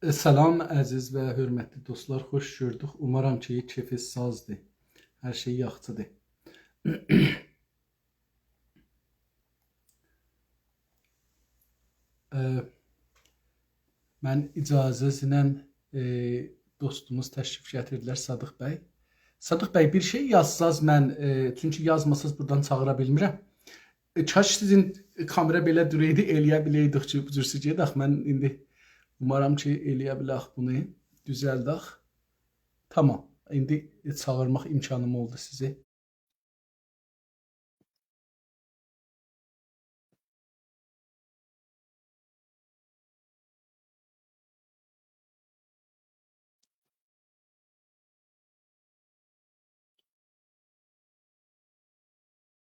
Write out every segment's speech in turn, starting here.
Salam əziz və hörmətli dostlar, xoş gördük. Umaram ki, keyfiniz sazdır. Hər şey yaxşıdır. Mən icazənizlə dostumuz təşrif gətirdilər Sadıq bəy. Sadıq bəy, bir şey yazsaz mən, çünki yazmasaz buradan çağıra bilmirəm. Kaş sizin kamera belə duraydı, eləyə biləydik ki, bu cür gedək. Mən indi umaram ki, eləyə bilək bunu, düzəldək. Tamam, indi çağırmaq imkanım oldu sizi.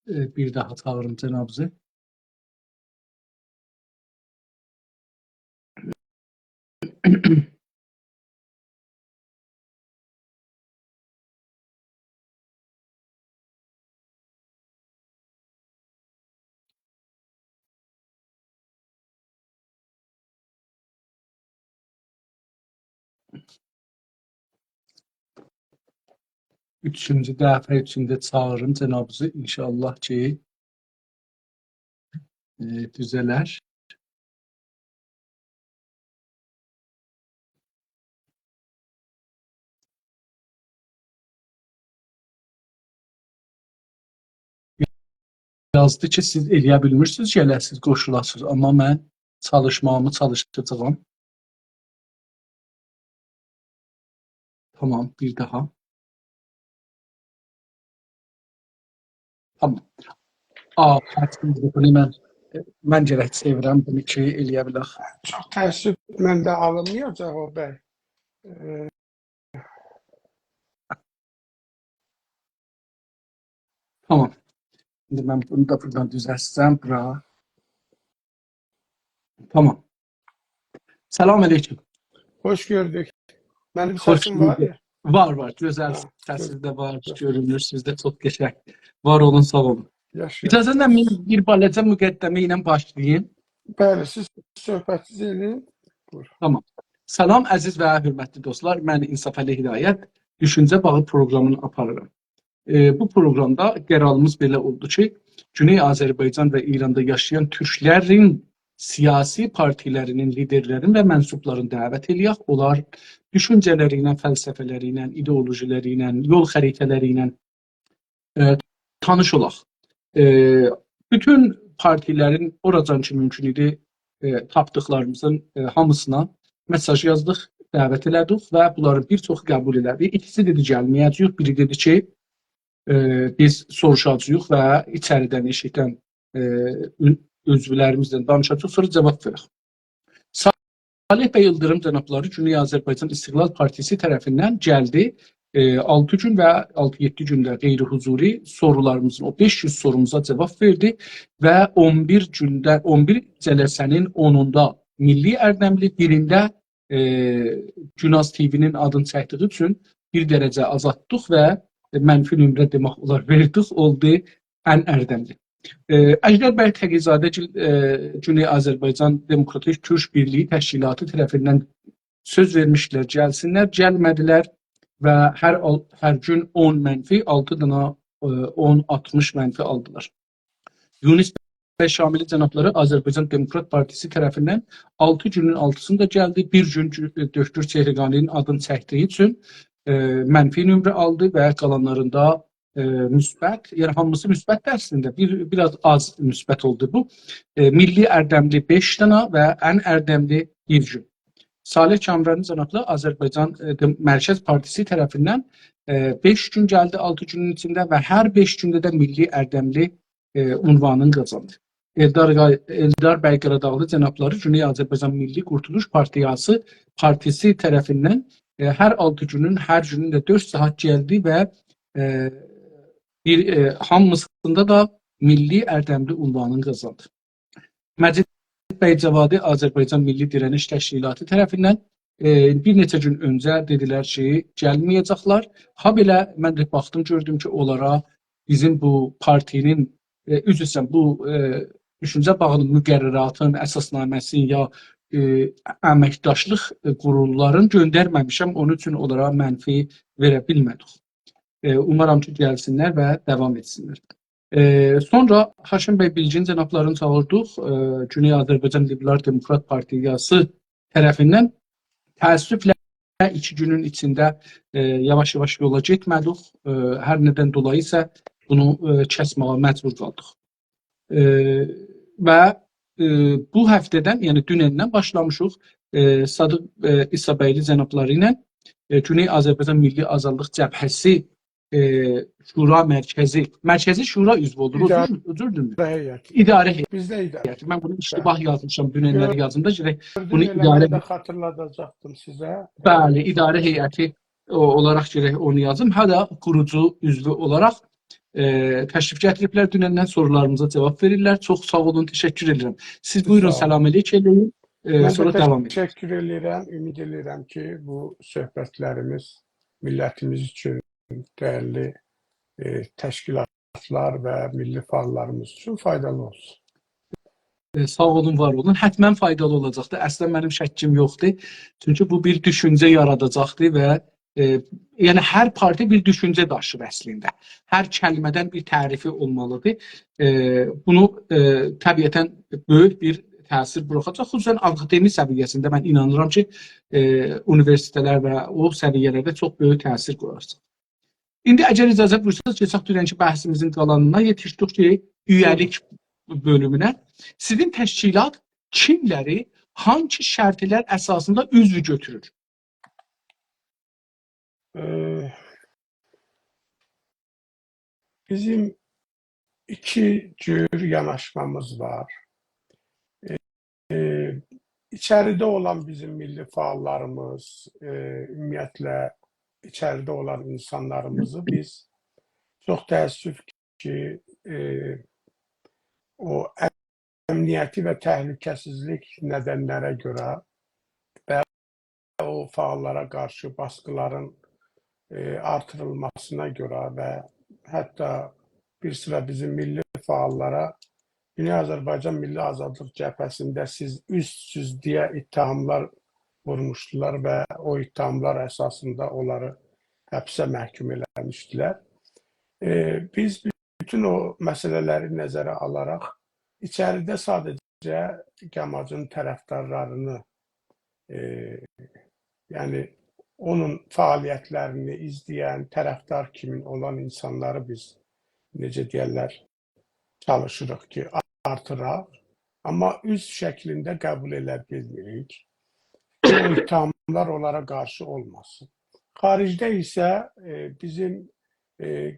Bir daha çağırım cənabınızı. Üçüncü dəfə üçündə çağırım cənabınızı. İnşallah ki, düzələr. Yazdı ki, siz eləyə bilmirsiniz, gələsiz, qoşulasınız. Amma mən çalışmağımı çalışacağam. Tamam, bir daha. Tamam. Bunu mən gərək sevirəm, bunu ki, eləyə bilək. Çox təəssüf, məndə alınmayacaq o bəy. Tamam. Şimdi mən bunu da buradan düzəltsəm, bura. Tamam. Salam aleyküm. Hoş gördük. Mənim Xoş səsim var ya. Var. Gözəl səsiz də var, görünür, sizdə çox qəşəng. Var olun, sağ olun. Yaşayın. İcazənlə mən bir balaca müqəddəmə ilə başlayayım. Bəli, siz söhbətinizi edin. Tamam. Salam əziz və hörmətli dostlar. Mən İnsaf Əli Hidayət Düşüncə Bağı programını aparıram. Bu programda qərarımız belə oldu ki, Güney Azərbaycan və İranda yaşayan türklərin siyasi partilərinin, liderlərin və mənsublarını dəvət eləyək. Onlar düşüncələri ilə, fəlsəfələri ilə, ideolojiləri ilə, yol xəritələri ilə tanış olaq. Bütün partilərin oracan ki mümkün idi tapdıqlarımızın hamısına mesaj yazdıq, dəvət elədik və bunların bir çoxu qəbul elədi. İkisi dedi gəlməyəcəyik, biri dedi ki, biz soruşacağıq və içəridən eşidən üzvlərimizlə danışacağıq, sonra cavab verək. Salih bəy Yıldırım cənabları Güney Azərbaycan İstiqlal Partisi tərəfindən gəldi. 6 gün və 6-7 gündə qeyri-huzuri sorularımızın, o 500 sorumuza cavab verdi və 11 cələsənin 10-unda Milli Ərdəmli, birində Günaz TV-nin adını çəkdiyi üçün bir dərəcə azaltdıq və mənfi nömrə demək olar verdik, oldu ən Ərdəmli. Əjdər bəy Təqizadə Güney Azərbaycan Demokratik Türk Birliyi Təşkilatı tərəfindən söz vermişlər, gəlsinlər, gəlmədilər və hər gün 10 mənfi, 6 dana 10-60 mənfi aldılar. Yunus bəy Şamili cənabları Azərbaycan Demokrat Partisi tərəfindən 6 günün 6-sında gəldi, bir gün Döktür Çehriqaninin adını çəkdiyi üçün mənfi nömrə aldı və qalanlarında müsbət, yəni hamısı müsbət əslində, biraz az müsbət oldu bu. Milli Ərdəmli 5 dana və ən Ərdəmli 1 gün. Salih Kamranlı cənablı Azərbaycan Mərkəz Partisi tərəfindən 5 gün gəldi 6 günün içində və hər 5 gündə də Milli Ərdəmli unvanını qazandı. Eldar bəy Qaradağlı cənabları Güney Azərbaycan Milli Qurtuluş Partisi tərəfindən hər 6 günün, hər günün də 4 saat gəldi və hamısında da Milli Ərdəmli unvanını qazandı. Məcid bəy Cavadi Azərbaycan Milli Dirəniş Təşkilatı tərəfindən bir neçə gün öncə dedilər ki, gəlməyəcəklər. Ha belə mən də baxdım, gördüm ki, onlara bizim bu partinin, üzrə bu düşüncə bağının müqərrəratın, əsasnaməsinin ya əməkdaşlıq qurulların göndərməmişəm, onun üçün onlara mənfi verə bilmədik. Umaram ki, gəlsinlər və davam etsinlər. Sonra Haşim bəy Bilgin cənablarını çağırdıq. Güney Azərbaycan Liberal Demokrat Partiyası tərəfindən təəssüflə 2 günün içində yavaş-yavaş yola getmədik. Hər nədən dolayı isə bunu kəsməyə məcbur qaldıq. Və bu həftədən, yəni dünəndən başlamışıq Sadıq İsabəyli cənabları ilə Güney Azərbaycan Milli Azadlıq Cəbhəsi Şura Mərkəzi Şura üzvü olur. Özürdürmü? Heyət. İdarə heyəti. Bizdə idarə. Mən bunu iştibah yazmışam dünənləri yazımda. Bunu Gördüm, idarə elə xatırladacaqdım sizə. Bəli, idarə heyəti olaraq gərək onu yazım. Hətta qurucu üzvü olaraq təşrif gətiriblər. Dünəndən sorularımıza cavab verirlər. Çox sağ olun, təşəkkür edirəm. Siz buyurun, salam eləyik eləyin. Sonra davam edin. Təşəkkür edirəm, ümid edirəm ki, bu söhbətlərimiz millətimiz üçün dəyərli təşkilatlar və milli fəallarımız üçün faydalı olsun. Sağ olun, var olun. Hətmən faydalı olacaqdır. Əslən mənim şəkkim yoxdur. Çünki bu bir düşüncə yaradacaqdır və yəni hər parti bir düşüncə daşır əslində. Hər kəlmədən bir tərifi olmalıdır. Bunu təbiətən böyük bir təsir buraxacaq. Xüsusən akademi səviyyəsində mən inanıram ki, universitetlər və o səviyyələrdə çox böyük təsir qoyacaq. İndi əgər icazə buyursanız, keçək dünənki bəhsimizin qalanına yetişdik ki, üyəlik bölümünə. Sizin təşkilat kimləri hangi şərtlər əsasında üzv götürür? Bizim 2 cür yanaşmamız var. İçəridə olan bizim milli fəallarımız, ümumiyyətlə içəridə olan insanlarımızı biz çox təəssüf ki, o əmniyyəti və təhlükəsizlik nədənlərə görə və o fəallara qarşı baskıların artırılmasına görə və hətta bir sıra bizim milli fəallara Güney Azərbaycan Milli Azadlıq Cəbhəsində siz üstsüz deyə ittihamlar vurmuşdular və o ittihamlar əsasında onları həbsə məhkum eləmişdilər. Biz bütün o məsələləri nəzərə alaraq içəridə sadəcə Qəmacın tərəfdarlarını, yəni onun fəaliyyətlərini izləyən, tərəfdar kimi olan insanları biz, necə deyərlər, çalışırıq ki, artıraq. Amma üz şəklində qəbul edə bilmirik. O ittihamlar onlara qarşı olmasın. Xaricdə isə bizim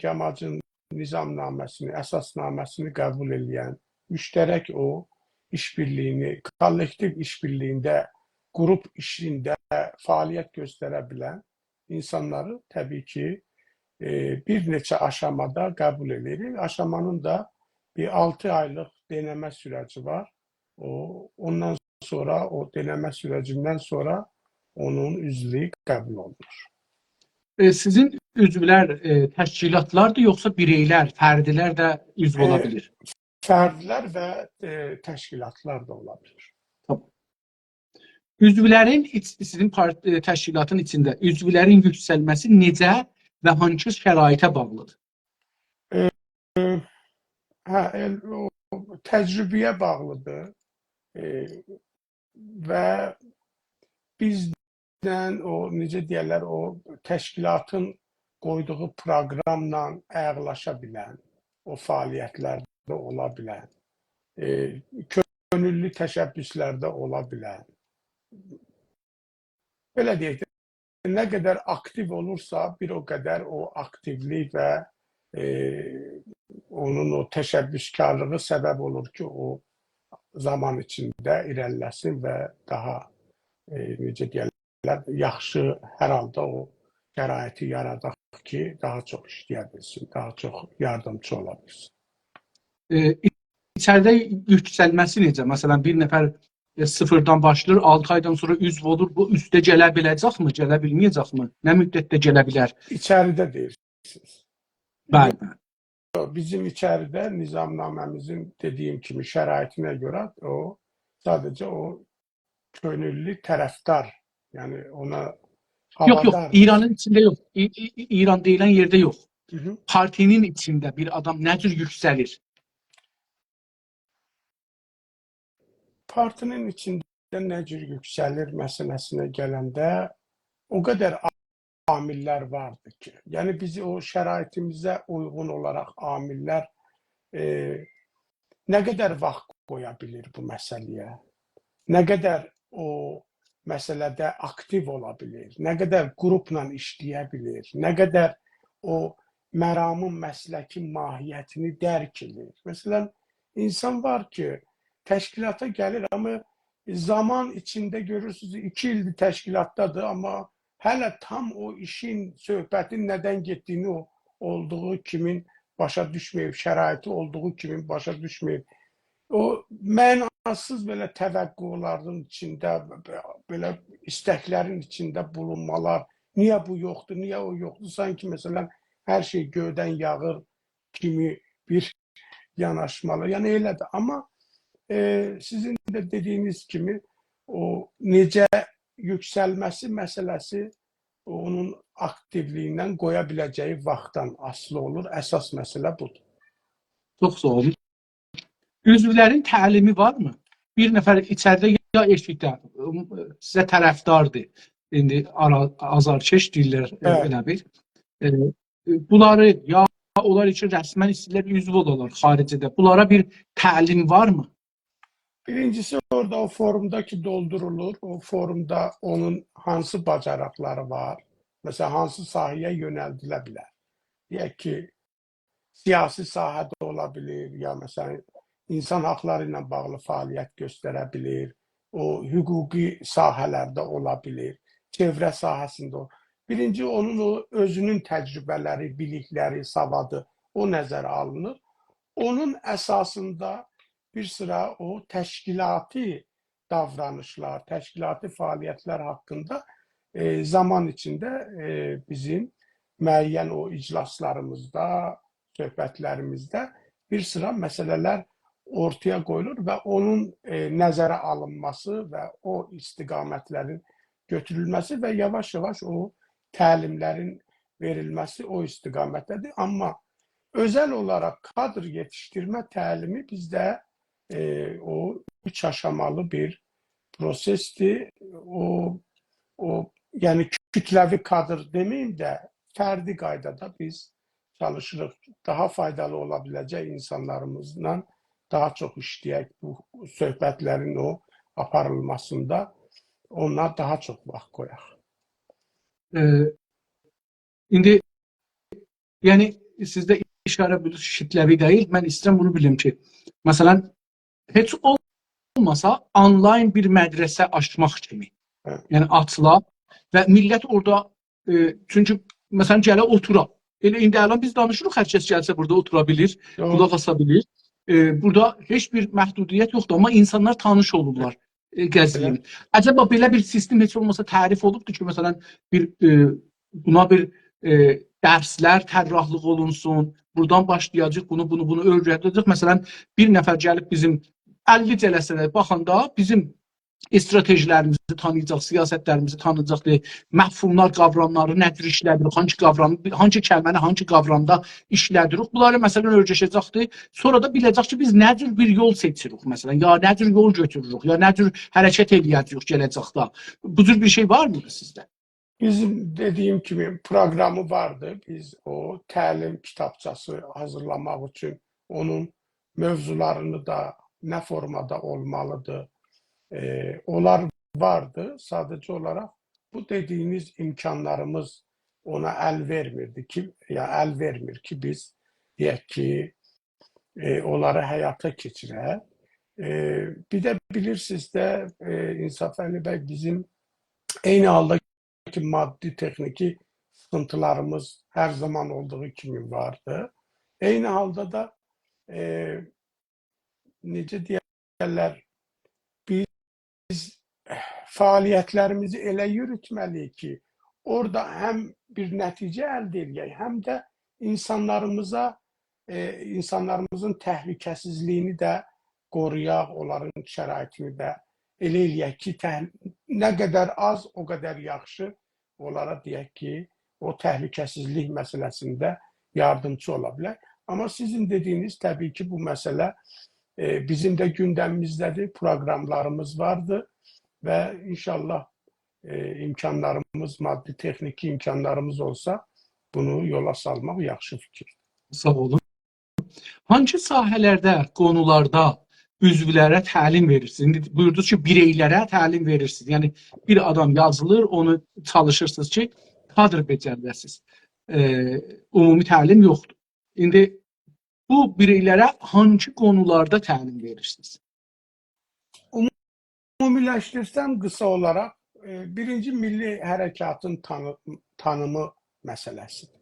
Qəmacın nizamnaməsini, əsasnaməsini qəbul edən, müştərək o işbirliyini, kollektiv işbirliyində, qrup işində fəaliyyət göstərə bilən insanları təbii ki, bir neçə aşamada qəbul edirik. Aşamanın da bir 6 aylıq denəmə sürəci var. Ondan sonra, o denəmə sürəcindən sonra onun üzvlüyü qəbul olunur. Sizin üzvlər təşkilatlardır, yoxsa bireylər, fərdilər də üzv ola bilir? Fərdlər və təşkilatlar da ola bilir. Tamam. Üzvlərin, sizin təşkilatın içində üzvlərin yüksəlməsi necə və hangi şəraitə bağlıdır? O təcrübəyə bağlıdır və bizdən o, necə deyərlər, o təşkilatın qoyduğu proqramla əyaxlaşa bilən, o fəaliyyətlərdə ola bilən, könüllü təşəbbüslərdə ola bilən. Belə deyək, nə qədər aktiv olursa, bir o qədər o aktivlik və onun o təşəbbüskarlığı səbəb olur ki, o zaman içində irəliləsin və daha, necə deyərlər, yaxşı hər halda o şəraiti yaradaq ki, daha çox işləyə bilsin, daha çox yardımcı ola bilsin. İçəridə yüksəlməsi necə? Məsələn, bir nəfər sıfırdan başlayır, 6 aydan sonra üzv olur, bu üstə gələ biləcəkmi, gələ bilməyəcəkmi? Nə müddətdə gələ bilər? İçəridə deyirsiniz. Bəli. Bizim içəridə nizamnaməmizin dediyim kimi şəraitinə görə o sadəcə o könüllü tərəfdar, yəni ona Yok yok, havadardır. İran'ın içinde yok. İran denilen yerde yok. Hı -hı. Partinin içinde bir adam ne tür yükselir? Partinin içində nə cür yüksəlir məsələsinə gələndə o qədər amillər vardır ki, yəni bizi o şəraitimizə uyğun olaraq amillər nə qədər vaxt qoya bilir bu məsələyə, nə qədər o məsələdə aktiv ola bilir, nə qədər qrupla işləyə bilir, nə qədər o məramın məsləki mahiyyətini dərk edir. Məsələn, insan var ki, təşkilata gəlir, amma zaman içində görürsünüz, 2 ildir təşkilatdadır, amma hələ tam o işin, söhbətin nədən getdiyini olduğu kimin başa düşməyib, şəraiti olduğu kimin başa düşməyib. O mənasız belə təvəqqülərin içində, belə istəklərin içində bulunmalar, niyə bu yoxdur, niyə o yoxdur, sanki məsələn hər şey göydən yağır kimi bir yanaşmalar. Yəni elədir. Amma sizin də dediyiniz kimi o necə yüksəlməsi məsələsi onun aktivliyindən qoya biləcəyi vaxtdan asılı olur. Əsas məsələ budur. Çok zor. Üzvlərin təlimi var mı? Bir nəfər içəridə ya eşikdə sizə tərəfdardır. İndi azarkeş deyirlər elə bir. Bunları ya onlar üçün rəsmən istəyirlər üzv olarlar xaricdə. Bunlara bir təlim var mı? Birincisi orada o forumdaki doldurulur. O forumda onun hansı bacarıqları var? Məsələn, hansı sahəyə yönəldilə bilər? Deyək ki, siyasi sahədə ola bilir, ya məsələn, insan haqları ilə bağlı fəaliyyət göstərə bilir, o hüquqi sahələrdə ola bilir, çevrə sahəsində. Birinci, onun o özünün təcrübələri, bilikləri, savadı o nəzərə alınır. Onun əsasında bir sıra o təşkilati davranışlar, təşkilati fəaliyyətlər haqqında zaman içində bizim müəyyən o iclaslarımızda, söhbətlərimizdə bir sıra məsələlər ortaya qoyulur və onun nəzərə alınması və o istiqamətlərin götürülməsi və yavaş-yavaş o təlimlərin verilməsi o istiqamətdədir. Amma özəl olaraq kadr yetişdirmə təlimi bizdə o 3 aşamalı bir prosesdir. Yəni kütləvi kadr deməyim də, fərdi qaydada biz çalışırıq. Daha faydalı ola biləcək insanlarımızla daha çox işləyək. Bu söhbətlərin o aparılmasında onlar daha çox vaxt qoyaq. İndi yəni sizdə işarə kütləvi deyil. Mən istəyirəm bunu bilim ki, məsələn, heç olmasa onlayn bir mədrəsə açmaq kimi. Yəni açıla və millət orada çünki məsələn gələ otura. Elə indi əlan biz danışırıq, hər kəs gəlsə burada otura bilir, qulaq asa bilir. Burada heç bir məhdudiyyət yoxdur, amma insanlar tanış olurlar gəzliyim. Acaba belə bir sistem heç olmasa tərif olubdur ki, məsələn buna bir dərslər tərrahlıq olunsun, buradan başlayacaq, bunu öyrədəcək. Məsələn, bir nəfər gəlib bizim 50 cələsədə baxanda bizim stratejilərimizi tanıyacaq, siyasətlərimizi tanıyacaq, məhfumlar, qavramları nədir işlədirik, hangi kəlməni, hangi qavramda işlədirik. Bunları məsələn öyrəşəcəkdir. Sonra da biləcək ki, biz nə cür bir yol seçirik məsələn, ya nə cür yol götürürük, ya nə cür hərəkət edəcəyik gələcəkdə. Bu cür bir şey var mı sizdə? Bizim dediyim kimi proqramı vardı. Biz o təlim kitabçası hazırlamaq üçün onun mövzularını da nə formada olmalıdır, onlar vardı. Sadəcə olaraq bu dediyiniz imkanlarımız ona əl vermirdi ki, ya əl vermir ki, biz deyək ki, onları həyata keçirək. Bir də bilirsiniz də, İnsaf Əli bəy, bizim eyni halda ki, maddi, texniki sıxıntılarımız hər zaman olduğu kimi vardı. Eyni halda da necə deyərlər, biz fəaliyyətlərimizi elə yürütməliyik ki, orada həm bir nəticə əldə edək, həm də insanlarımızın təhlükəsizliyini də qoruyaq, onların şəraitini də elə eləyək ki, nə qədər az, o qədər yaxşı onlara deyək ki, o təhlükəsizlik məsələsində yardımcı ola bilər. Amma sizin dediyiniz təbii ki, bu məsələ bizim də gündəmimizdədir, proqramlarımız vardır və inşallah imkanlarımız, maddi texniki imkanlarımız olsa bunu yola salmaq yaxşı fikir. Sağ olun. Hangi sahələrdə, qonularda üzvlərə təlim verirsiniz? İndi buyurdunuz ki, bireylərə təlim verirsiniz. Yəni bir adam yazılır, onu çalışırsınız ki, kadr becəriləsiniz. Ümumi təlim yoxdur. İndi bu bireylərə hangi qonularda təlim verirsiniz? Ümumiləşdirsəm qısa olaraq, birinci milli hərəkatın tanımı məsələsidir.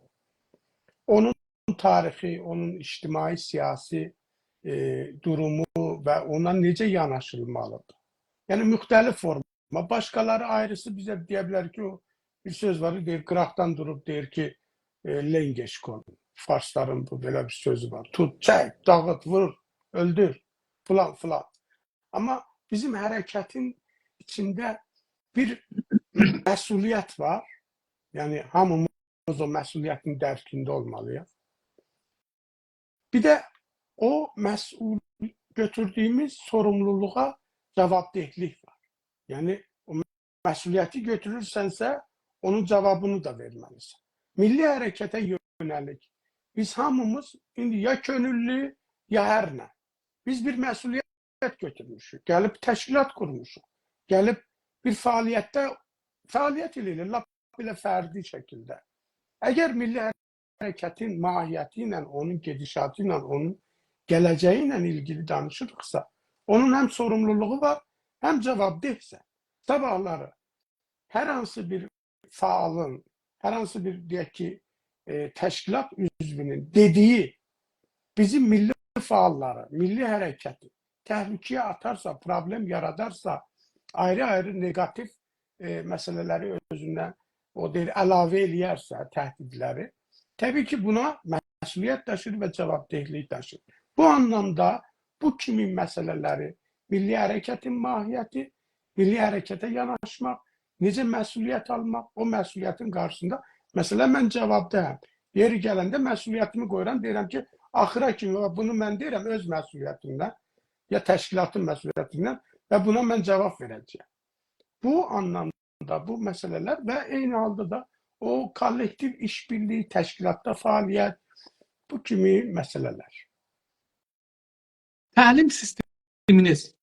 Onun tarixi, onun ictimai siyasi durumu və ona necə yanaşılmalıdır. Yəni müxtəlif forma. Başqaları ayrısı bizə deyə bilər ki, bir söz var, deyir, qıraqdan durub deyir ki, lengeşkon. Farsların bu belə bir sözü var. Tut, çək, dağıt, vur, öldür, filan filan. Amma bizim hərəkətin içində bir məsuliyyət var. Yəni hamımız o məsuliyyətin dərkində olmalıyıq. Bir də o götürdüyümüz sorumluluğa cavabdehlik var. Yəni o məsuliyyəti götürürsənsə, onun cavabını da verməlisən. Milli hərəkətə yönəlik. Biz hamımız indi ya könüllü, ya hər nə. Biz bir məsuliyyət götürmüşük. Gəlib təşkilat qurmuşuq. Gəlib bir fəaliyyət eləyir, lap belə fərdi şəkildə. Əgər milli hərəkətin mahiyyəti ilə, onun gedişatı ilə, onun gələcəyi ilə ilgili danışırıqsa, onun həm sorumluluğu var, həm cavabdehsə. Sabahları hər hansı bir faalın, hər hansı bir deyək ki, təşkilat üzvünün dediyi bizim milli faalları, milli hərəkəti təhlükəyə atarsa, problem yaradarsa, ayrı-ayrı negativ məsələləri özündən o deyir, əlavə eləyərsə təhdidləri, təbii ki, buna məsuliyyət daşır və cavabdehlik daşır. Bu anlamda bu kimi məsələləri, milli hərəkətin mahiyyəti, milli hərəkətə yanaşmaq, necə məsuliyyət almaq, o məsuliyyətin qarşısında, məsələ mən cavabdəyəm. Yeri gələndə məsuliyyətimi qoyuram, deyirəm ki, axıra kimi bunu mən deyirəm öz məsuliyyətimdən, ya təşkilatın məsuliyyətindən və buna mən cavab verəcəyəm. Bu anlamda bu məsələlər və eyni halda da o kollektiv işbirliyi, təşkilatda fəaliyyət, bu kimi məsələlər. Təlim sisteminiz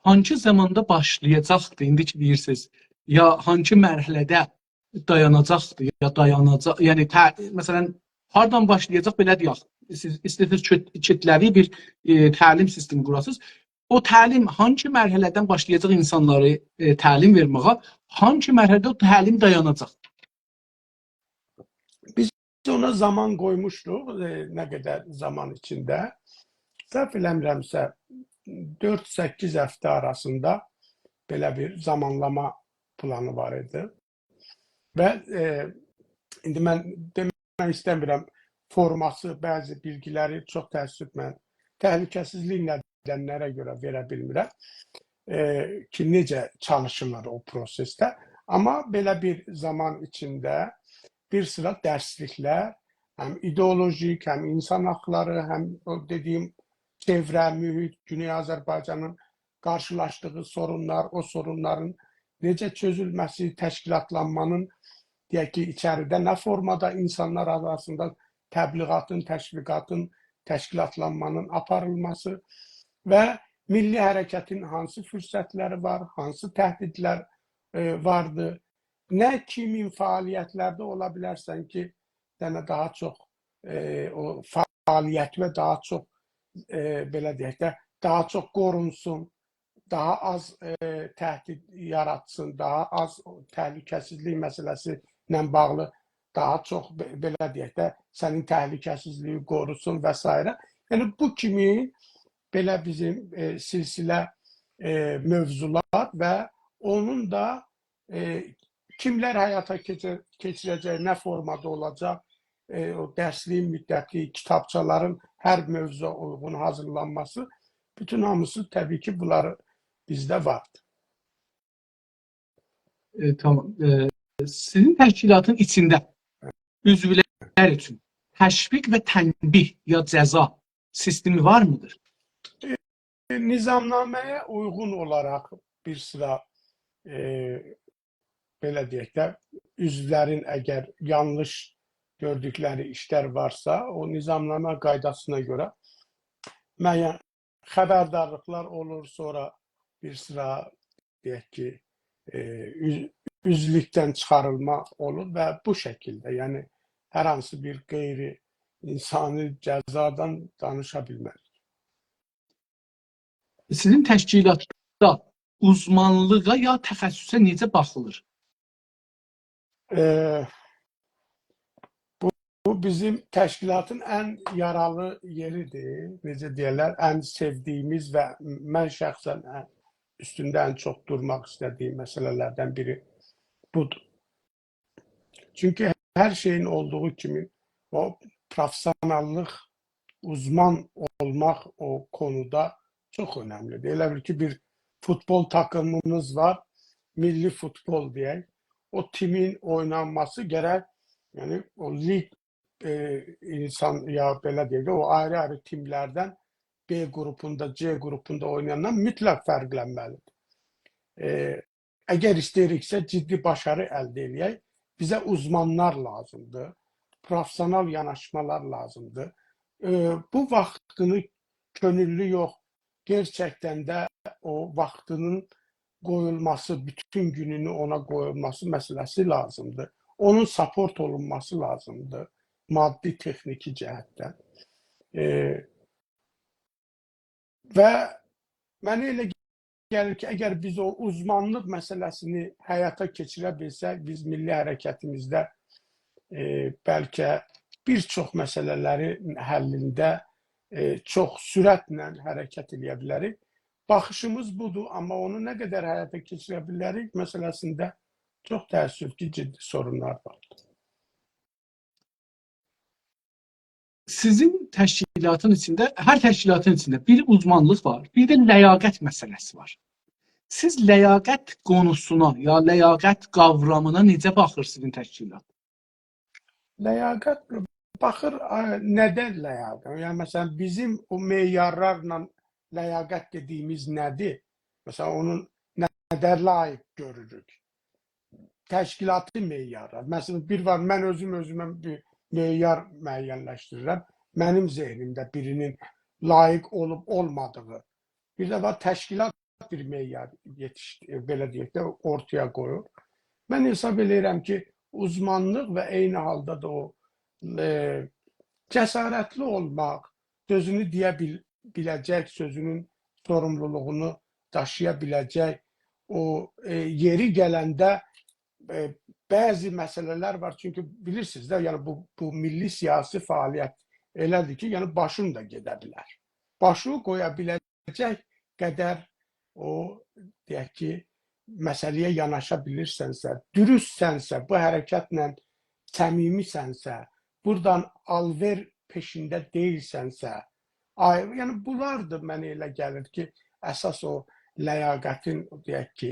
hangi zamanda başlayacaqdır? İndi ki deyirsiniz, ya hangi mərhələdə dayanacaqdır, ya dayanacaq, yəni məsələn, hardan başlayacaq belə deyək. Siz istədirsiniz kütləvi bir təlim sistemi qurasınız. O təlim hangi mərhələdən başlayacaq insanları təlim verməyə, hangi mərhələdə o təlim dayanacaq? Biz ona zaman qoymuşduq, nə qədər zaman içində. Səhv eləmirəmsə 4-8 həftə arasında belə bir zamanlama planı var idi. Və indi mən demək istəmirəm, forması, bəzi bilgiləri çox təəssüf mən təhlükəsizlik nədənlərə görə verə bilmirəm ki, necə çalışırlar o prosesdə. Amma belə bir zaman içində bir sıra dərsliklər, həm ideolojik, həm insan haqları, həm o dediyim çevrə, mühit, Güney Azərbaycanın qarşılaşdığı sorunlar, o sorunların necə çözülməsi, təşkilatlanmanın, deyək ki, içəridə nə formada insanlar arasında təbliğatın, təşviqatın, təşkilatlanmanın aparılması və milli hərəkətin hansı fürsətləri var, hansı təhdidlər vardır, nə kimin fəaliyyətlərdə ola bilərsən ki, daha çox o fəaliyyət və daha çox belə deyək də, daha çox qorunsun, daha az təhdid yaratsın, daha az təhlükəsizlik məsələsi ilə bağlı daha çox belə deyək də, sənin təhlükəsizliyi qorusun və s. Yəni bu kimi belə bizim silsilə mövzular və onun da kimlər həyata keçirəcək, nə formada olacaq, o dərsliyin müddəti, kitabçaların hər mövzuya uyğun hazırlanması, bütün hamısı təbii ki, bunları bizdə vardır. Tamam. Sizin təşkilatın içində üzvlər üçün təşviq və tənbih ya cəza sistemi var mıdır? Nizamnameye uygun olarak bir sıra belə deyək də, üzvlərin əgər yanlış gördükləri işlər varsa, o nizamnamə qaydasına görə müəyyən xəbərdarlıqlar olur, sonra bir sıra deyək ki, üzvlükdən çıxarılma olur və bu şəkildə, yəni hər hansı bir qeyri insani cəzadan danışa bilmərik. Sizin təşkilatda uzmanlığa ya təxəssüsə necə baxılır? Bu bizim təşkilatın ən yaralı yeridir. Necə deyirlər, ən sevdiyimiz və mən şəxsən üstündə ən çox durmaq istədiyim məsələlərdən biri budur. Çünki hər şeyin olduğu kimi o professionallıq, uzman olmaq o konuda çox önəmlidir. Elə bil ki, bir futbol takımımız var, milli futbol deyək. O timin oynanması gərək, yəni o lig insan ya belə deyək, o ayrı-ayrı timlərdən B qrupunda, C qrupunda oynayandan mütləq fərqlənməlidir. Əgər istəyiriksə ciddi başarı əldə edək, bizə uzmanlar lazımdır, professional yanaşmalar lazımdır. Bu vaxtını könüllü yox, gerçəkdən də o vaxtının qoyulması, bütün gününü ona qoyulması məsələsi lazımdır. Onun support olunması lazımdır, maddi, texniki cəhətdən. Və mənə elə gəlir ki, əgər biz o uzmanlıq məsələsini həyata keçirə bilsək, biz milli hərəkətimizdə bəlkə bir çox məsələlərin həllində çox sürətlə hərəkət edə bilərik. Baxışımız budur, amma onu nə qədər həyata keçirə bilərik məsələsində çox təəssüf ki, ciddi sorunlar var. Sizin təşkilatın içində, hər təşkilatın içində bir uzmanlıq var, bir də ləyaqət məsələsi var. Siz ləyaqət konusuna ya ləyaqət qavramına necə baxır sizin təşkilat? Ləyaqət baxır, nədən ləyaqət? Yəni, məsələn, bizim o meyarlarla ləyaqət dediyimiz nədir? Məsələn, onun nədən layiq görürük? Təşkilatı meyarlar. Məsələn, bir var, mən özümə bir meyar müəyyənləşdirirəm. Mənim zehnimdə birinin layiq olub olmadığı. Bir də var, təşkilat bir meyar belə deyək də, ortaya qoyur. Mən hesab edirəm ki, uzmanlıq və eyni halda da o cəsarətli olmaq, sözünü deyə biləcək, sözünün sorumluluğunu daşıya biləcək, o yeri gələndə bəzi məsələlər var. Çünki bilirsiniz də, yəni bu milli siyasi fəaliyyət elədir ki, yəni başın da gedə bilər. Başı qoya biləcək qədər o, deyək ki, məsələyə yanaşa bilirsənsə, dürüstsənsə, bu hərəkətlə səmimisənsə, buradan alver peşində deyilsənsə, yəni bunlardır mənə elə gəlir ki, əsas o ləyaqətin, deyək ki,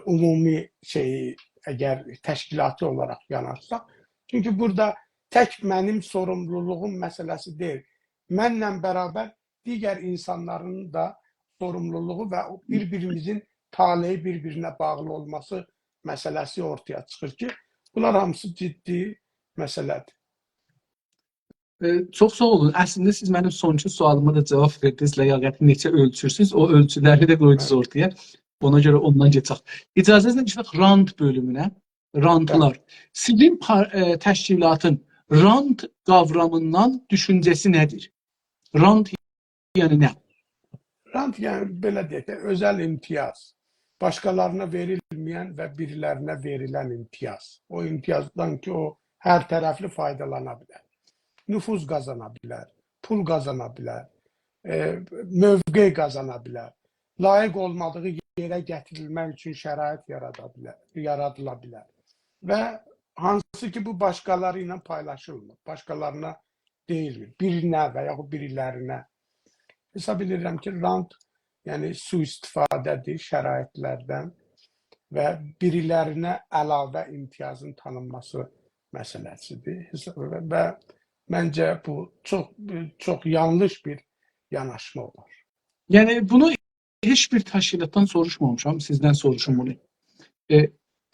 ümumi şeyi, əgər təşkilatı olaraq yanaşsaq. Çünki burada tək mənim sorumluluğum məsələsi deyil. Mənlə bərabər digər insanların da sorumluluğu və bir-birimizin taleyi bir-birinə bağlı olması məsələsi ortaya çıxır ki, bunlar hamısı ciddi məsələdir. Çox sağ olun. Əslində siz mənim sonuncu sualıma da cavab verdiniz. Ləyaqəti necə ölçürsünüz? O ölçüləri də qoydunuz ortaya. Ona görə ondan keçək. İcazənizlə keçək rant bölümünə. Rantlar. Sizin təşkilatın rant qavramından düşüncəsi nədir? Rant yəni nə? Rant yəni belə deyək də, özəl imtiyaz. Başqalarına verilməyən və birilərinə verilən imtiyaz. O imtiyazdan ki, o hər tərəfli faydalana bilər. Nüfuz qazana bilər, pul qazana bilər, mövqe qazana bilər, layiq olmadığı yerə gətirilmək üçün şərait yaradıla bilər və hansı ki, bu başqaları ilə paylaşılmır, başqalarına deyilmir, birinə və yaxud birilərinə. Hesab edirəm ki, rant yəni sui-istifadədir şəraitlərdən və birilərinə əlavə imtiyazın tanınması məsələsidir. Və məncə bu çox yanlış bir yanaşma olur. Yəni bunu heç bir təşkilatdan soruşmamışam, sizdən soruşum bunu.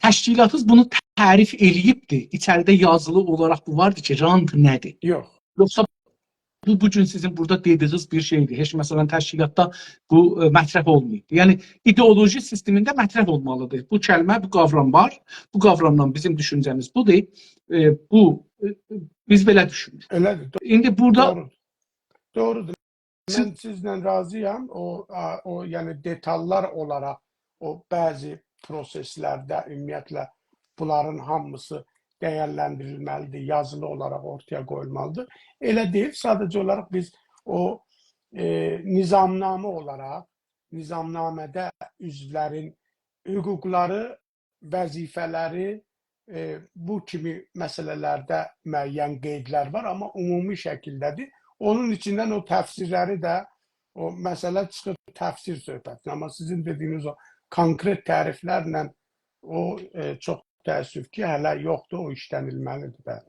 Təşkilatınız bunu tərif eləyibdir. İçəridə yazılı olaraq bu vardı ki, rant nədir? Yox. Yoxsa bu gün sizin burada dediyiniz bir şeydir. Heç məsələn təşkilatda bu mətrəf olmayıb. Yəni ideoloji sistemində mətrəf olmalıdır. Bu kəlmə, bu qavram var. Bu qavramdan bizim düşüncəmiz budur. Biz belə düşünürük. Elədir. İndi burada Doğrudur. Mən sizlə razıyam. O yəni detallar olaraq o bəzi proseslərdə ümumiyyətlə bunların hamısı dəyərləndirilməlidir, yazılı olaraq ortaya qoyulmalıdır. Elə deyil, sadəcə olaraq biz o nizamnamə olaraq, nizamnamədə üzvlərin hüquqları, vəzifələri, bu kimi məsələlərdə müəyyən qeydlər var, amma ümumi şəkildədir. Onun içindən o təfsirləri də, o məsələ çıxır təfsir söhbətinə, amma sizin dediyiniz o konkret təriflərlə o çox təəssüf ki, hələ yoxdur, o işlənilməlidir.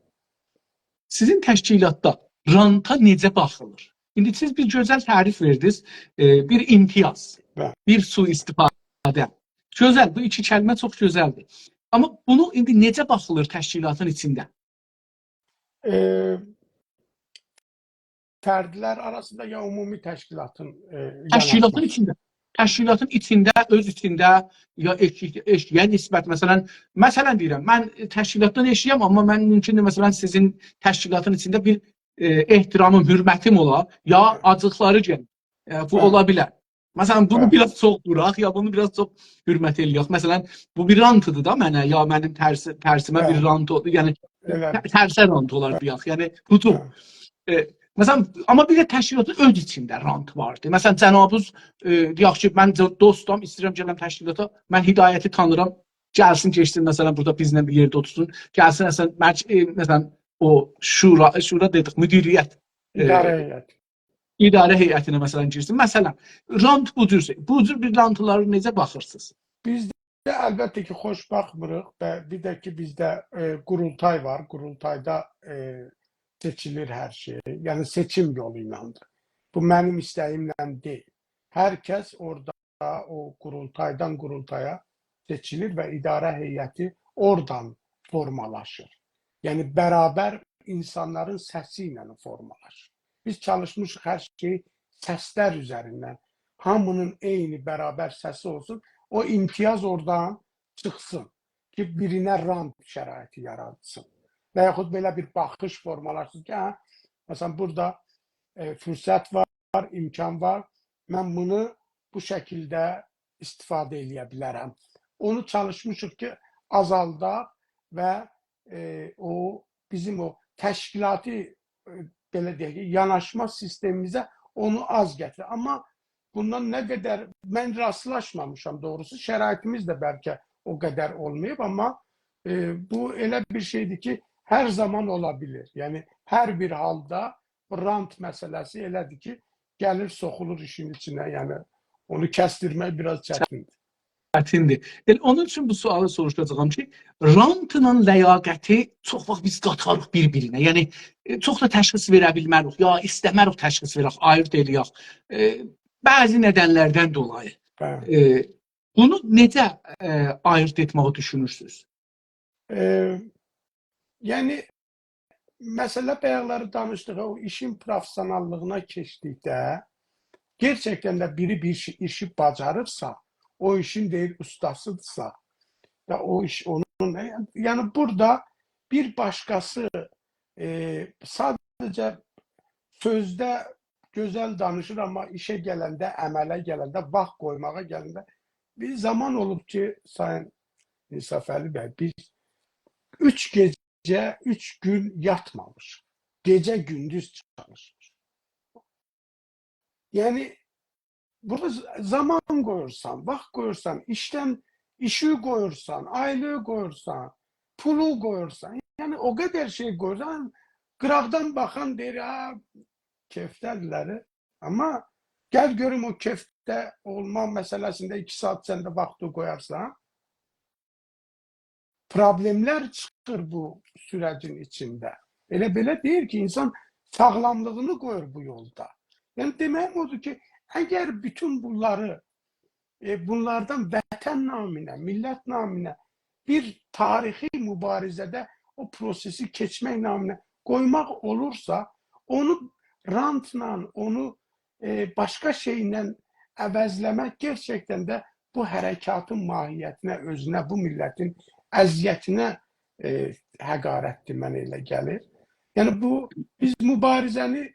Sizin təşkilatda ranta necə baxılır? İndi siz bir gözəl tərif verdiniz, bir imtiyaz, bir sui-istifadə. Gözəl, bu iki kəlmə çox gözəldir. Amma bunu indi necə baxılır təşkilatın içində? Fərdlər arasında ya ümumi təşkilatın təşkilatın içində. Təşkilatın içində, öz içində ya eşkiyə nisbət, məsələn deyirəm, mən təşkilatdan eşkiyəm, amma mən mümkündür, məsələn, sizin təşkilatın içində bir ehtiramım, hürmətim ola, ya acıqları gəlir. Bu ola bilər. Məsələn, bunu biraz çox duraq, ya bunu biraz çox hürmət eləyək. Məsələn, bu bir rantıdır da mənə, ya mənim tərsimə bir rant olur, yəni tərsə rant olar deyək, yəni budur. Məsələn, amma bir də təşkilatın öz içində rant vardır. Məsələn, cənabınız deyək ki, mən dostum, istəyirəm gələm təşkilata, mən Hidayəti tanıram, gəlsin, keçsin, məsələn, burada bizlə bir yerdə otursun, gəlsin, məsələn, o şura dedik, müdiriyyət, idarə heyətinə, məsələn, girsin. Məsələn, rant budur. Bu cür bir rantlara necə baxırsınız? Bizdə əlbəttə ki, xoş baxmırıq və bir də ki, bizdə qurultay var, qurultayda seçilir hər şey. Yəni seçim yolu ilandır. Bu mənim istəyimlə deyil. Hər kəs orada o qurultaydan qurultaya seçilir və idarə heyəti oradan formalaşır. Yəni bərabər insanların səsi ilə formalaşır. Biz çalışmışıq hər şeyi səslər üzərindən. Hamının eyni bərabər səsi olsun. O imtiyaz oradan çıxsın ki, birinə rant şəraiti yaratsın. Və yaxud belə bir baxış formalaşsın ki, məsələn, burada fürsət var, imkan var, mən bunu bu şəkildə istifadə edə bilərəm. Onu çalışmışıq ki, azaldaq və bizim o təşkilati, belə deyək ki, yanaşma sistemimizə onu az gətirir. Amma bundan nə qədər mən rastlaşmamışam doğrusu, şəraitimiz də bəlkə o qədər olmayıb, amma bu elə bir şeydir ki, hər zaman ola bilir. Yəni, hər bir halda rant məsələsi elədir ki, gəlir, soxulur işin içinə. Yəni, onu kəstirmək biraz çətindir. Çətindir. Onun üçün bu sualı soruşacağım ki, rantla ləyaqəti çox vaxt biz qatarıq bir-birinə. Yəni, çox da təşxis verə bilmərik. Ya, istəmərik təşxis verək, ayırt eləyək. Bəzi nədənlərdən dolayı. Bunu necə ayırt etməyi düşünürsünüz? Yəni, məsələ bayaqları danışdıq, o işin profesionallığına keçdikdə, gerçəkdən də biri bir işi bacarırsa, o işin deyil ustasıdırsa, və o iş onun, yəni burada bir başqası sadəcə sözdə gözəl danışır, amma işə gələndə, əmələ gələndə, vaxt qoymağa gələndə, bir zaman olub ki, Sayın İnsafəli bəy, biz 3 gecə, 3 gün yatmamış. Gecə gündüz çalışmış. Yəni, burada zaman qoyursan, vaxt qoyursan, işi qoyursan, aylığı qoyursan, pulu qoyursan, yəni o qədər şey qoyursan, qıraqdan baxan deyir, kefdədirləri. Amma gəl görüm o kefdə olma məsələsində 2 saat sən də vaxtı qoyarsan, problemler çıxır bu sürecin içinde. Elə belə deyir ki, insan sağlamlığını koyur bu yolda. Yani deməyim odur ki, eğer bütün bunları bunlardan vətən naminə, millət naminə bir tarihi mübarizədə o prosesi keçmək naminə qoymaq olursa, onu rantla, onu başqa şeylə əvəzləmək gerçəkdən də bu hərəkatın mahiyyətinə, özünə, bu millətin əziyyətinə həqarətdir, mənə elə gəlir. Yəni biz mübarizəni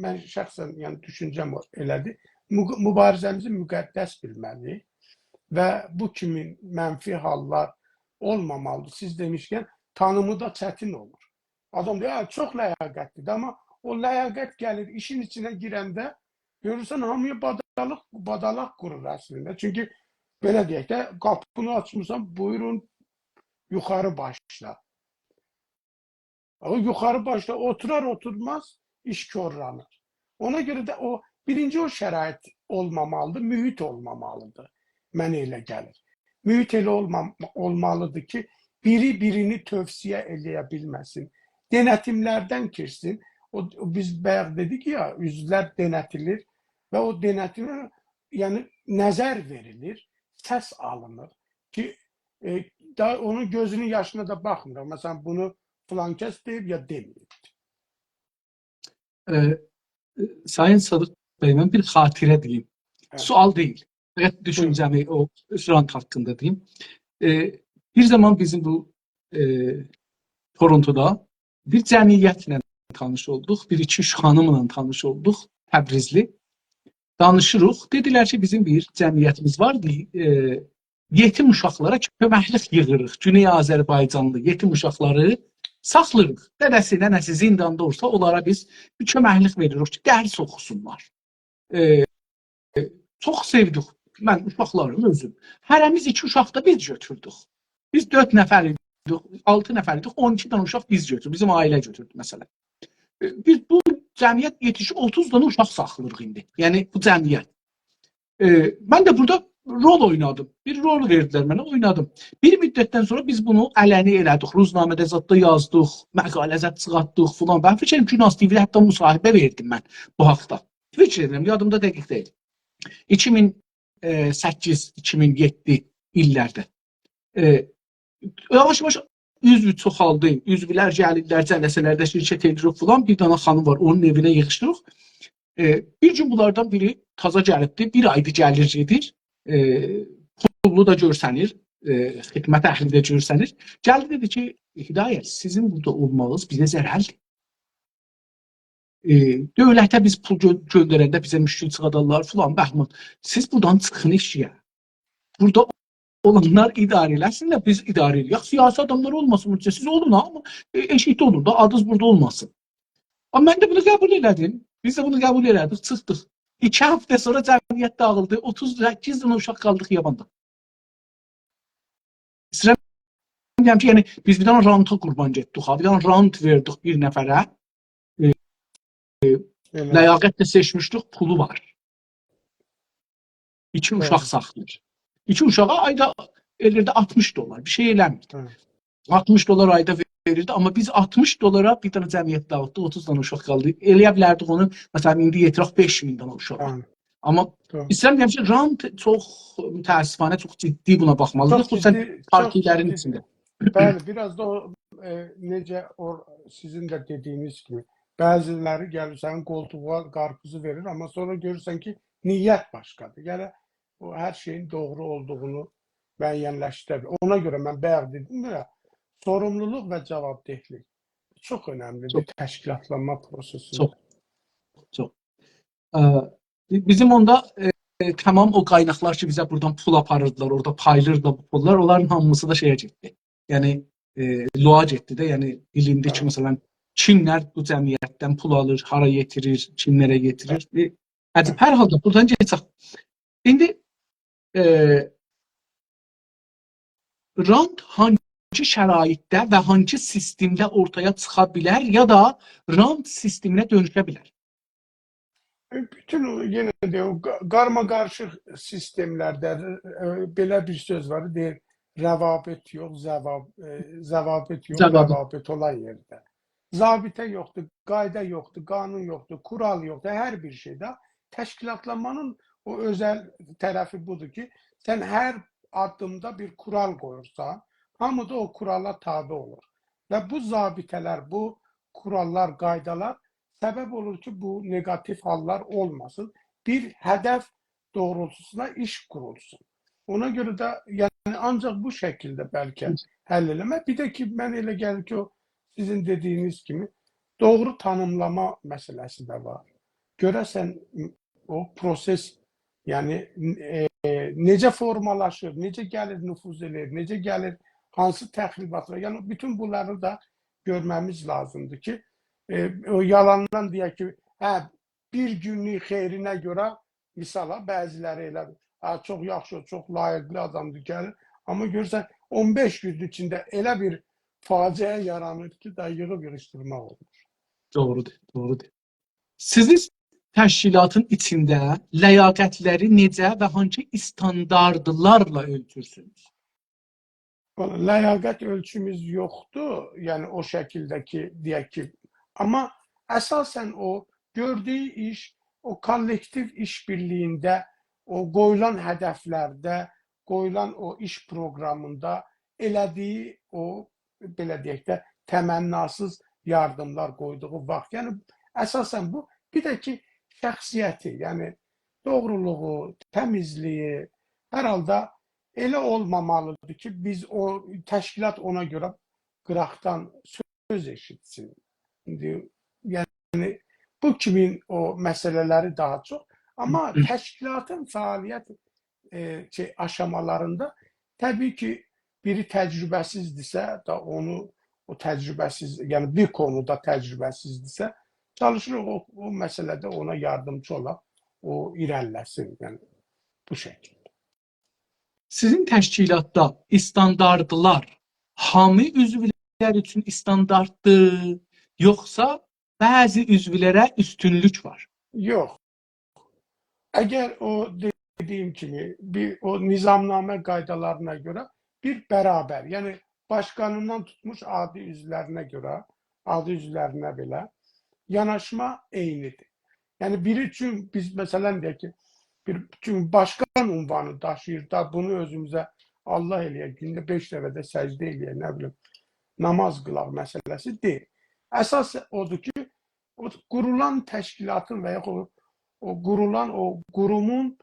mən şəxsən yəni düşüncəm elədir. Mübarizəmizi müqəddəs bilməliyik və bu kimi mənfi hallar olmamalıdır. Siz demişkən tanımı da çətin olur. Adam deyir, çox ləyaqətlidir, amma o ləyaqət gəlir işin içinə girəndə görürsən hamıya badalaq qurur əslində. Çünki belə deyək də, qapını açmırsan, buyurun yuxarı başla. O yuxarı başla oturar oturmaz iş korlanır. Ona görə də birinci o şərait olmamalıdır, mühit olmamalıdır. Mənə elə gəlir. Mühit elə olmalıdır ki, biri birini tövsiyə eləyə bilməsin. Denetimlərdən keçsin. Biz bayaq dedik ya, üzvlər denetilir və o denetimə yəni nəzər verilir, səs alınır ki, onun gözünün yaşına da baxmır. Məsələn, bunu filan kəs deyib ya deməyib. Sayın Sadıq Bey, mən bir xatirə deyim. Sual deyil. Fəqət düşüncəmi o rant haqqında deyim. Bir zaman bizim bu Torontoda bir cəmiyyətlə tanış olduq. Bir iki üç xanımla tanış olduq. Təbrizli. Danışırıq. Dedilər ki, bizim bir cəmiyyətimiz vardı. Yetim uşaqlara köməklik yığırıq. Güney Azərbaycanlı yetim uşaqları saxlayırıq. Dədəsi, nənəsi zindanda olsa onlara biz bir köməklik veririk ki, dərs oxusunlar. Çox sevdik. Mən uşaqlarım özüm. Hərəmiz 2 uşaq da biz götürdük. Biz 4 nəfər idik, 6 nəfər idik, 12 dənə uşaq biz götürdük. Bizim ailə götürdü məsələn. Biz bu cəmiyyət yetişib 30 dənə uşaq saxlayırıq indi. Yəni bu cəmiyyət. Mən də burada rol oynadım. Bir rol verdilər mənə, oynadım. Bir müddətdən sonra biz bunu ələni elədik. Ruznamədə zətdə yazdıq, məqalə zət çıxartdıq filan. Ben fikir edirəm ki, Günas TV-də hətta müsahibə verdim mən bu haqda. Fikir edirəm, yadımda dəqiq deyil. 2008-2007 illərdə. Yavaş-yavaş üzvü çoxaldı. Üzvlər gəlirlər, cələsələrdə şirkət edirik filan. Bir dana xanım var, onun evinə yığışdırıq. Bir gün bunlardan biri taza gəlibdi. Bir aydır gəlir gedir. Pullu da görsənir. Xidmət əhli də görsənir. Gəldi dedi ki, Hidayət, sizin burada olmağınız bizə zərərdir. Dövlətə biz pul göndərəndə bizə müşkül çıxadarlar filan, bəhman. Siz buradan çıxın işyə. Burada olanlar idarə eləsinlər, biz idarə edirik. Siyasi adamlar olmasın, siz olun amma eşit olun da, adınız burada olmasın. Amma mən də bunu qəbul elədim. Biz də bunu qəbul elədik, çıxdıq. 2 həftə sonra cəmiyyət dağıldı, 38 dənə uşaq qaldıq yabanda. İstəyirəm ki, yəni biz bir dənə ranta qurban getdik, bir dənə rant verdik bir nəfərə. Ləyaqətlə seçmişdik, pulu var. 2 uşaq saxlayır. 2 uşağa ayda elirdi $60, bir şey eləmirdi. $60 ayda verirdi, amma biz $60 bir dənə cəmiyyət dağıtdıq, 30 dənə uşaq qaldı. Eləyə bilərdik onu, məsələn, indi yetirək 5.000 dənə uşağa. Amma istəyirəm ki, rant çox mütəəssifanə, çox ciddi buna baxmalıdır, xüsusən partilərin içində. Bəli, biraz da o necə sizin də dediyiniz kimi, bəziləri gəlir sənin qoltuğa qarpızı verir, amma sonra görürsən ki, niyyət başqadır. Yəni, o hər şeyin doğru olduğunu müəyyənləşdirir. Ona görə mən bayaq dedim ya, sorumluluq və cavabdehlik çox önəmlidir təşkilatlanma prosesində. Çox. Bizim onda tamam o qaynaqlar ki, bizə buradan pul aparırdılar, orada paylayırdılar bu pullar, onların hamısı da şeyə getdi. Yəni, loğa getdi də, yəni bilindi ki, məsələn, kimlər bu cəmiyyətdən pul alır, hara yetirir, kimlərə yetirir. Hər halda buradan geçək. İndi rant hangi şəraitdə və hangi sistemdə ortaya çıxa bilər ya da rant sisteminə dönüşə bilər? Bütün yenə də o qarma-qarışıq sistemlərdə belə bir söz var, deyir, rəvabət yox, zəvabət yox, Cavabı. rəvabət olan yerdə. Zabitə yoxdur, qayda yoxdur, qanun yoxdur, kural yoxdur, hər bir şeydə. Təşkilatlanmanın o özəl tərəfi budur ki, sən hər addımda bir kural qoyursan, hamı da o kurala tabe olur. Və bu zabitələr, bu kurallar, qaydalar səbəb olur ki, bu negativ hallar olmasın. Bir hədəf doğrultusunda iş kurulsun. Ona görə də yəni ancaq bu şəkildə bəlkə həll eləmək. Bir də ki, mən elə gəlir ki, o sizin dediyiniz kimi doğru tanımlama məsələsi də var. Görəsən o proses yəni necə formalaşır, necə gəlir nüfuz edir, necə gəlir, hansı təxribatlar. Yəni bütün bunları da görməmiz lazımdır ki, o yalandan deyək ki, bir günlük xeyrinə görə misala bəziləri elə çox yaxşı, çox layiqli adamdır gəlir. Amma görürsən 15 gün içində elə bir faciə yaranır ki, da yığıb-yığışdırmaq olur. Doğrudur, doğrudur. Siz təşkilatın içində ləyaqətləri necə və hansı standartlarla ölçürsünüz? Ləyaqət ölçümüz yoxdur, yəni o şəkildəki deyək ki, amma əsasən o gördüyü iş, o kollektiv işbirliyində, o qoyulan hədəflərdə, qoyulan o iş proqramında elədiyi o, belə deyək də, təmənnasız yardımlar qoyduğu vaxt. Yəni, əsasən bu, bir də ki, şəxsiyyəti, yəni doğruluğu, təmizliyi, hər halda elə olmamalıdır ki, biz o təşkilat ona görə qıraqdan söz eşitsin. Yəni, bu kimin o məsələləri daha çox. Amma təşkilatın fəaliyyət aşamalarında təbii ki, biri təcrübəsizdirsə da onu o təcrübəsiz, yəni bir konuda təcrübəsizdirsə, çalışırıq o məsələdə ona yardımcı olaq, o irəliləsin. Yəni bu şəkildə. Sizin təşkilatda standartlar hamı üzvlər üçün standartdır, yoxsa bəzi üzvlərə üstünlük var? Yox. Əgər o dediyim kimi o nizamnamə qaydalarına görə bir bərabər, yəni başqanından tutmuş adi üzvlərinə görə, adi üzvlərinə belə yanaşma eynidir. Yəni biri üçün biz məsələn deyək ki, bir üçün başqan ünvanı daşıyır da bunu özümüzə Allah eləyək, gündə 5 dəfə səcdə eləyək, nə bilim, namaz qılaq məsələsi deyil. Əsas odur ki, o qurulan təşkilatın və yaxud o qurulan o qurumun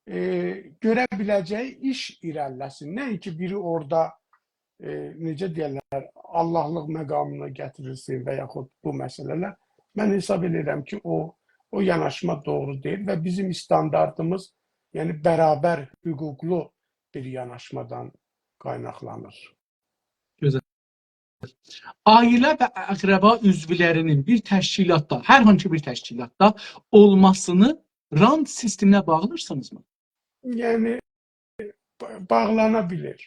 görə biləcəyi iş irəliləsin. Nəinki biri orada necə deyirlər, Allahlıq məqamına gətirilsin və yaxud bu məsələlər. Mən hesab edirəm ki, o yanaşma doğru deyil və bizim standartımız yəni bərabər hüquqlu bir yanaşmadan qaynaqlanır. Gözəl. Ailə və əqrəba üzvlərinin bir təşkilatda, hər hansı bir təşkilatda olmasını rant sisteminə bağlırsınızmı? Yəni bağlana bilir.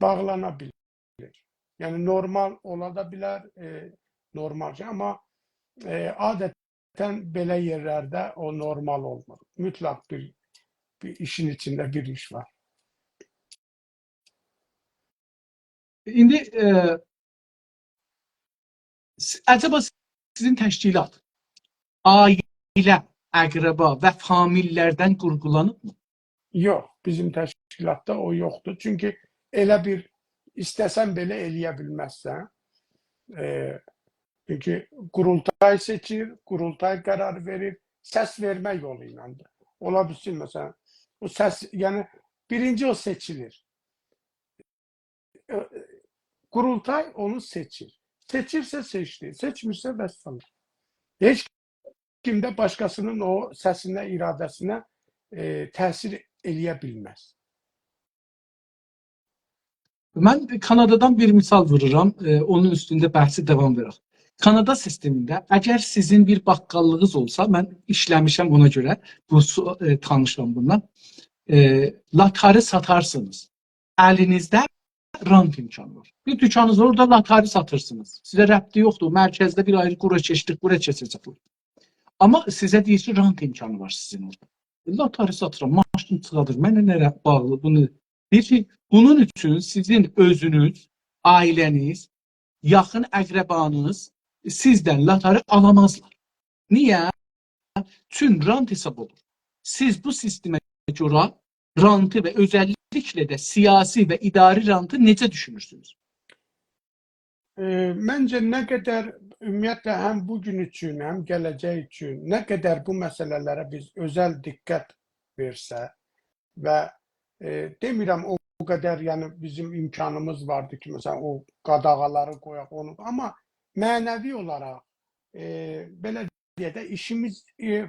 Bağlana bilir. Yəni normal ola da bilər, normal şey, amma adətən belə yerlərdə o normal olmur. Mütləq bir işin içində bir iş var. İndi acaba sizin təşkilat ailə, əqrəba və famillərdən qurğulanıbmı? Yox, bizim təşkilatda o yoxdur. Çünki elə bir istəsən belə eləyə bilməzsən. Çünki qurultay seçir, qurultay qərar verir, səs vermə yolu ilə. Ola bilsin, məsələn, o səs, yəni birinci o seçilir. Qurultay onu seçir. Seçirsə seçdi, seçmirsə vəssalam. Heç kim də başqasının o səsinə, iradəsinə təsir eləyə bilməz. Mən Kanadadan bir misal vururam, onun üstündə bəhsi davam verək. Kanada sistemində əgər sizin bir baqqallığınız olsa, mən işləmişəm ona görə, tanışam bundan, latarı satarsınız. Əlinizdə rant imkanı var. Bir dükkanınız var, orada latarı satırsınız. Sizə rəbti yoxdur, mərkəzdə bir ayrı qura keçdik, qura keçəcək. Amma sizə deyir ki, rant imkanı var sizin orada. Latarı satıram, maşını çıxadır, mənə nə bağlı, bunu Deyir ki, bunun üçün sizin özünüz, ailəniz, yaxın əqrəbanız sizdən latarı alamazlar. Niyə? Çünki rant hesab olur. Siz bu sistemə görə rantı və özəlliklə də siyasi və idari rantı necə düşünürsünüz? Məncə nə qədər ümumiyyətlə həm bugün üçün, həm gələcək üçün nə qədər bu məsələlərə biz özəl diqqət versə və demirəm o qədər, yəni bizim imkanımız vardı ki, məsələn o qadağaları qoyaq onu, amma mənəvi olaraq belə deyək də işimiz,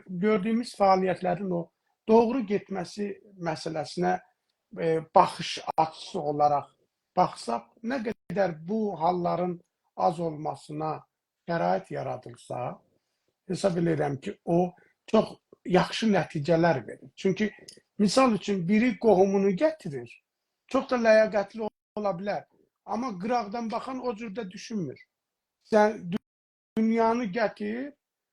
gördüyümüz fəaliyyətlərin o doğru getməsi məsələsinə baxış açısı olaraq baxsaq, nə qədər bu halların az olmasına şərait yaradılsa, hesab edirəm ki, o çox yaxşı nəticələr verir. Çünki misal üçün biri qohumunu gətirir, çox da ləyaqətli ola bilər. Amma qıraqdan baxan o cürdə düşünmür. Sən dünyanı gətir,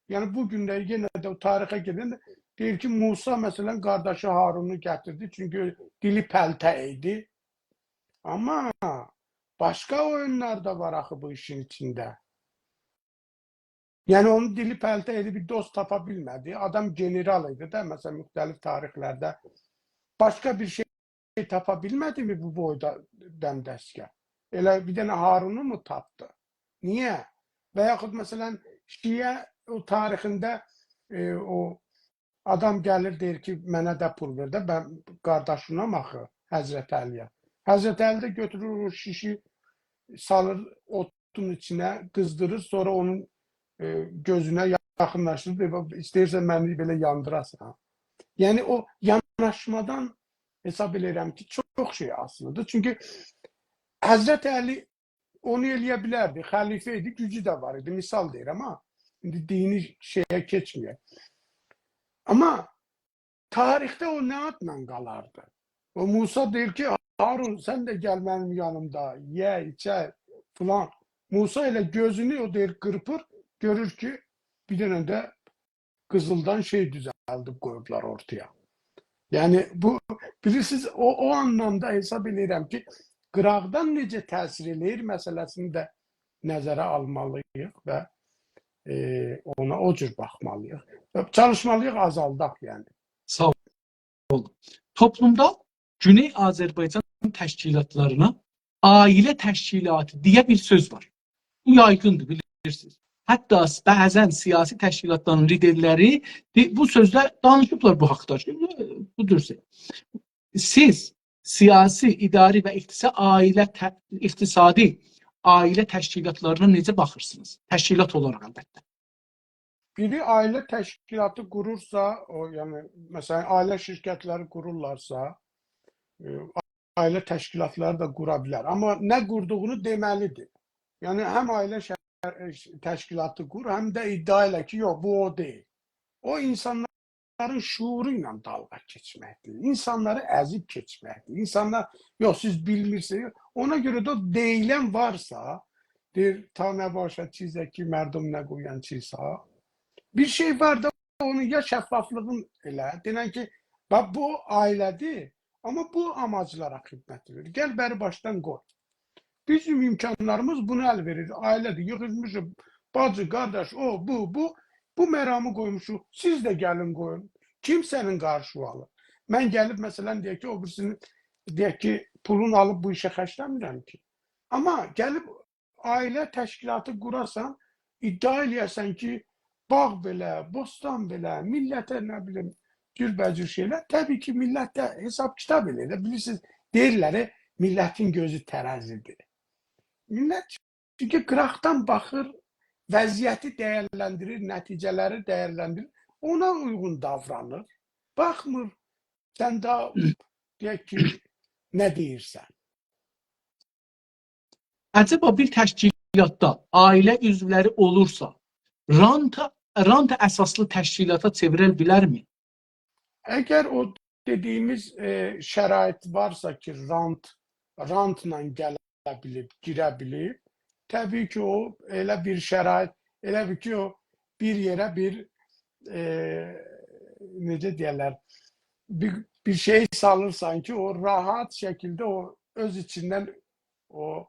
yəni bugün də yenə də o tarixə gedin, deyir ki, Musa məsələn qardaşı Harunu gətirdi, çünki dili pəltə idi. Amma başqa oyunlar da var axı bu işin içində. Yəni onun dili pəltə idi, bir dost tapa bilmədi. Adam general idi də, məsələn müxtəlif tarixlərdə. Başqa bir şey tapa bilmədi mi bu boyda dəmdəstgah? Elə bir dənə Harunu mu tapdı? Niyə? Və yaxud məsələn Şiə o tarixində o adam gəlir deyir ki, mənə də pul ver də, mən qardaşına axı Həzrət Əliyə. Həzrət Əli də götürür o şişi, salır otun içinə, qızdırır, sonra onun gözünə yaxınlaşdırır, istəyirsən məni belə yandırasan. Yəni o yanaşmadan hesab edirəm ki, çox şey asılıdır. Çünki Həzrət Əli onu eləyə bilərdi, xəlifə idi, gücü də var idi, misal deyirəm ha. İndi dini şeyə keçməyək. Amma tarixdə o nə adla qalardı? O Musa deyir ki, Harun sən də gəl mənim yanımda, ye, içə, filan. Musa elə gözünü o deyir qırpır, görür ki, bir dənə də qızıldan şey düzəldib qoyublar ortaya. Yəni bu, bilirsiniz, o anlamda hesab edirəm ki, qıraqdan necə təsir eləyir məsələsini də nəzərə almalıyıq və ona o cür baxmalıyıq. Çalışmalıyıq, azaldaq yəni. Sağ olun. Toplumda Güney Azərbaycan təşkilatlarına ailə təşkilatı deyə bir söz var. Bu yaygındır, bilirsiniz. Hətta bəzən siyasi təşkilatların liderləri bu sözlə danışıblar bu haqda. Budur. Siz siyasi, idari və iqtisadi ailə təşkilatlarına necə baxırsınız? Təşkilat olaraq əlbəttə. Biri ailə təşkilatı qurursa, o yəni məsələn ailə şirkətləri qururlarsa, ailə təşkilatları da qura bilər. Amma nə qurduğunu deməlidir. Yəni həm ailə təşkilatı qur, həm də iddia elə ki, yox, bu o deyil. O insanların şuuru ilə dalga keçməkdir. İnsanları əzib keçməkdir. İnsanlar, yox, siz bilmirsiniz. Ona görə də deyilən varsa, deyir, ta nə başa çizə ki, mərdum nə qoyan çizsa, bir şey var da onu ya şəffaflığın elə, denən ki, bu ailədir, amma bu amaclara xidmət edir. Gəl bəri başdan qoy. Bizim imkanlarımız bunu əl verir. Ailədir, yığılmışıq, bacı, qardaş, o, bu məramı qoymuşuq. Siz də gəlin qoyun. Kim sənin qarşı alır? Mən gəlib, məsələn, deyək ki, o birisini, deyək ki, pulunu alıb bu işə xərcləmirəm ki. Amma gəlib ailə təşkilatı qurarsan, iddia eləyərsən ki, bağ belə, bostan belə, millətə nə bilim, cürbəcür şeylər. Təbii ki, millət də hesab kitab eləyir. Bilirsiniz, deyirlər, millətin gözü tərəzidir. Millət çünki qıraqdan baxır, vəziyyəti dəyərləndirir, nəticələri dəyərləndirir, ona uyğun davranır. Baxmır, sən daha deyək ki, nə deyirsən? Əcəba bir təşkilatda ailə üzvləri olursa, rant əsaslı təşkilata çevirə bilərmi? Əgər o dediyimiz şərait varsa ki, rantla gələ bilib, girə bilib, təbii ki, o elə bir şərait, elə bir ki, o bir yerə bir necə deyərlər, bir şey salırsan ki o rahat şekilde o öz içinden o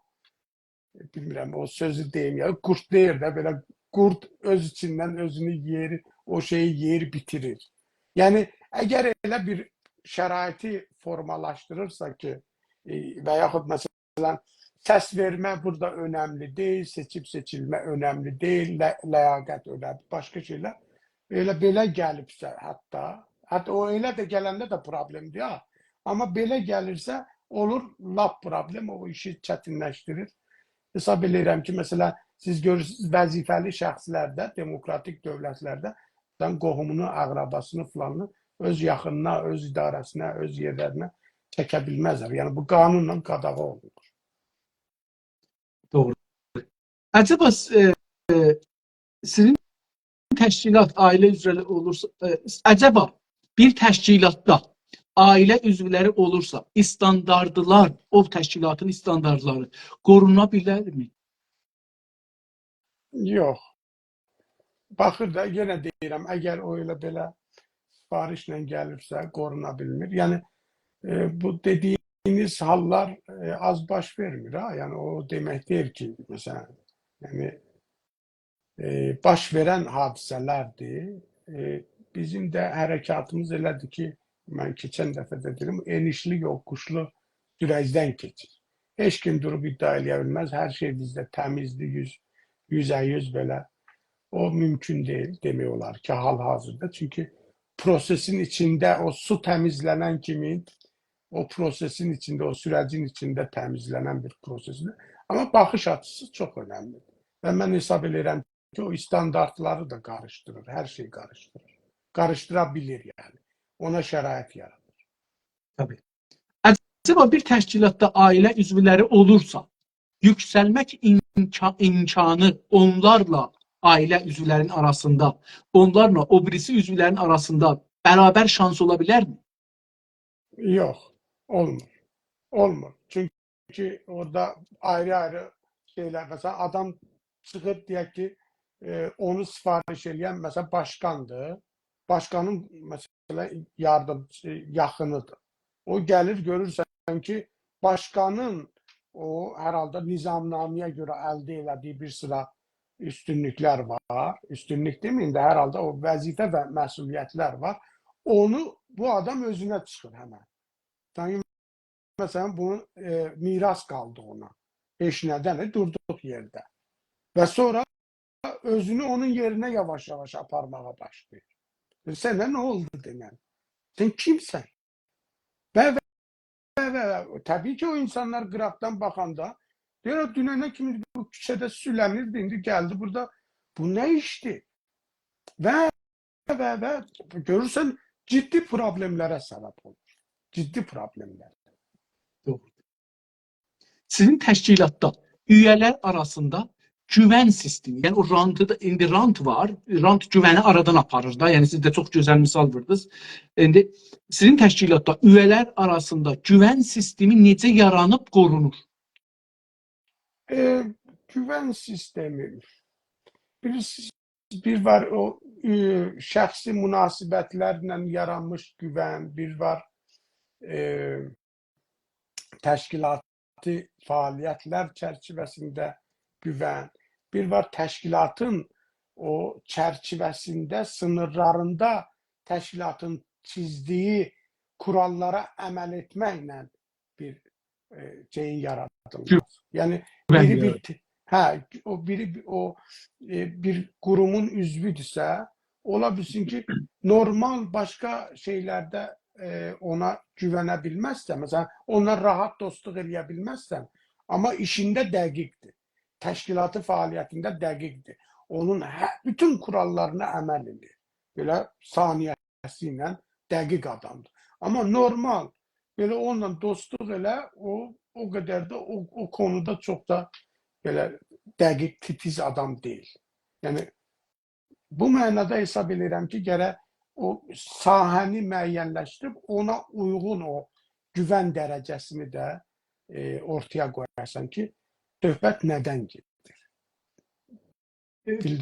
bilmirəm o sözü deyim ya kurt deyir de böyle kurt öz içinden özünü yer o şeyi yer bitirir. Yani eğer öyle bir şəraiti formalaşdırırsa ki və yaxud məsələn səs vermə burada önemli değil, seçip seçilmə önemli değil, ləyaqət önemli, başka şeyler. Elə belə gəlibsə hətta o elə də gələndə də problemdir ha. Amma belə gəlirsə olur lap problem o işi çətinləşdirir. Hesab edirəm ki, məsələn, siz görürsünüz vəzifəli şəxslərdə, demokratik dövlətlərdə qohumunu, əqrabasını falanını öz yaxınına, öz idarəsinə, öz yerlərinə çəkə bilməzlər. Yəni bu qanunla qadağa olunur. Doğru. Acaba sizin təşkilat ailə üzrə olursa, acaba bir təşkilatda ailə üzvləri olursa, standartlar, o təşkilatın standartları qoruna bilərmi? Yox. Baxır da yenə deyirəm, əgər o elə belə sifarişlə gəlirsə qoruna bilmir. Yəni bu dediyiniz hallar az baş vermir ha. Yəni o demək deyil ki, məsələn, yəni baş verən hadisələrdir. Bizim də hərəkatımız elədir ki, mən keçən dəfə də dedim, enişli yoxuşlu sürəcdən keçir. Heç kim durub iddia eləyə bilməz. Hər şey bizdə təmizdir, 100% belə. O mümkün değil demək olar ki hal-hazırda. Çünki prosesin içində o su təmizlənən kimi o prosesin içində, o sürəcin içində təmizlənən bir prosesdir. Amma baxış açısı çox önəmlidir. Və mən hesab edirəm ki, o standartları da qarışdırır, hər şey qarışdırır. Qarışdıra bilir yəni. Ona şərait yaradır. Tabii. Acaba bir təşkilatda ailə üzvləri olursa, yüksəlmək imkanı onlarla ailə üzvlərinin arasında, onlarla o birisi üzvlərin arasında bərabər şans ola bilərmi? Yox, olmur. Olmur. Çünki orada ayrı-ayrı şeylər, məsələn, adam çıxır deyək ki, onu sifariş eləyən məsələn başkandır. Başkanın məsələn yaxınıdır. O gəlir görürsən ki, başkanın o hər halda nizamnaməyə görə əldə elədiyi bir sıra üstünlüklər var. Üstünlük deməyim də hər halda o vəzifə və məsuliyyətlər var. Onu bu adam özünə çıxır həmən. Sanki məsələn bunun miras qaldı ona. Heç nədən durduq yerdə. Və sonra özünü onun yerinə yavaş-yavaş aparmağa başlayır. Sənə nə oldu denən? Sən kimsən? Və təbii ki o insanlar qıraqdan baxanda deyir, dünənə kimi bu küçədə sülənirdi, indi gəldi burada. Bu nə işdir? Və görürsən ciddi problemlərə səbəb olur. Ciddi problemlər. Doğru. Sizin təşkilatda üyelər arasında güvən sistemi, yəni o rantı da, indi rant var, rant güvəni aradan aparır da, yəni siz də çox gözəl misal verdiniz. İndi sizin təşkilatda üyelər arasında güvən sistemi necə yaranıb qorunur? Güvən sistemi bir var o şəxsi münasibətlərlə yaranmış güvən, bir var təşkilati fəaliyyətlər çərçivəsində güvən, bir var təşkilatın o çərçivəsində, sınırlarında təşkilatın çizdiyi kurallara əməl etməklə bir şeyin yaradılması. Yəni biri bir qurumun üzvüdürsə, ola bilsin ki, normal başqa şeylərdə ona güvənə bilməzsən, məsələn, onlar rahat dostluq eləyə bilməzsən, amma işində dəqiqdir. Təşkilatı fəaliyyətində dəqiqdir. Onun bütün kurallarına əməl edir. Belə saniyəsi ilə dəqiq adamdır. Amma normal, belə onunla dostluq elə, o qədər də o konuda çox da belə dəqiq, titiz adam deyil. Yəni, bu mənada hesab edirəm ki, gərək o sahəni müəyyənləşdirib, ona uyğun o güvən dərəcəsini də ortaya qoyarsan ki, söhbət nədən gedir?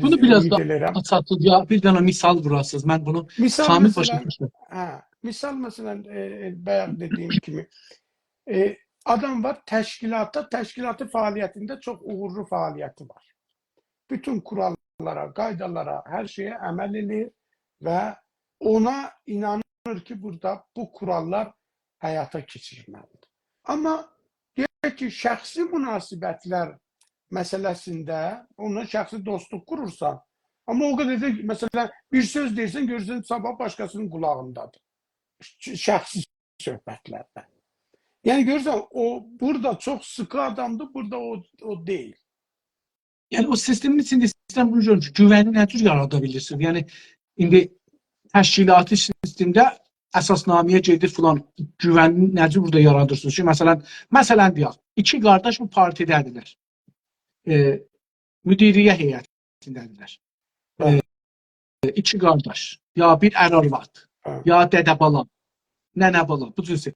Bunu biraz daha açatlı, bir dənə misal vurasınız. Mən bunu misal kamil məsələn, başa düşürəm. Misal məsələn, bayaq dediyim kimi, adam var təşkilatı fəaliyyətində çox uğurlu fəaliyyəti var. Bütün kurallara, qaydalara, hər şeyə əməl edir və ona inanır ki, burada bu kurallar həyata keçirilməlidir. Amma deyək ki, şəxsi münasibətlər məsələsində onunla şəxsi dostluq qurursan, amma o qədər də məsələn bir söz deyirsən, görürsən sabah başqasının qulağındadır. Şəxsi söhbətlərdə. Yəni görürsən, o burada çox sıxı adamdır, burada o deyil. Yəni o sistemin içində istəyirəm bunu görürüm ki, güvəni nə cür yarada bilirsiniz? Yəni indi təşkilati sistemdə əsasnaməyə gedir filan, güvəni nə cür burada yaradırsınız ki, məsələn deyək, iki qardaş bu partidədirlər. Müdiriyyə heyətindədirlər. İki qardaş, ya bir ər-arvad, ya dədə-bala, nənə-bala, bu cür.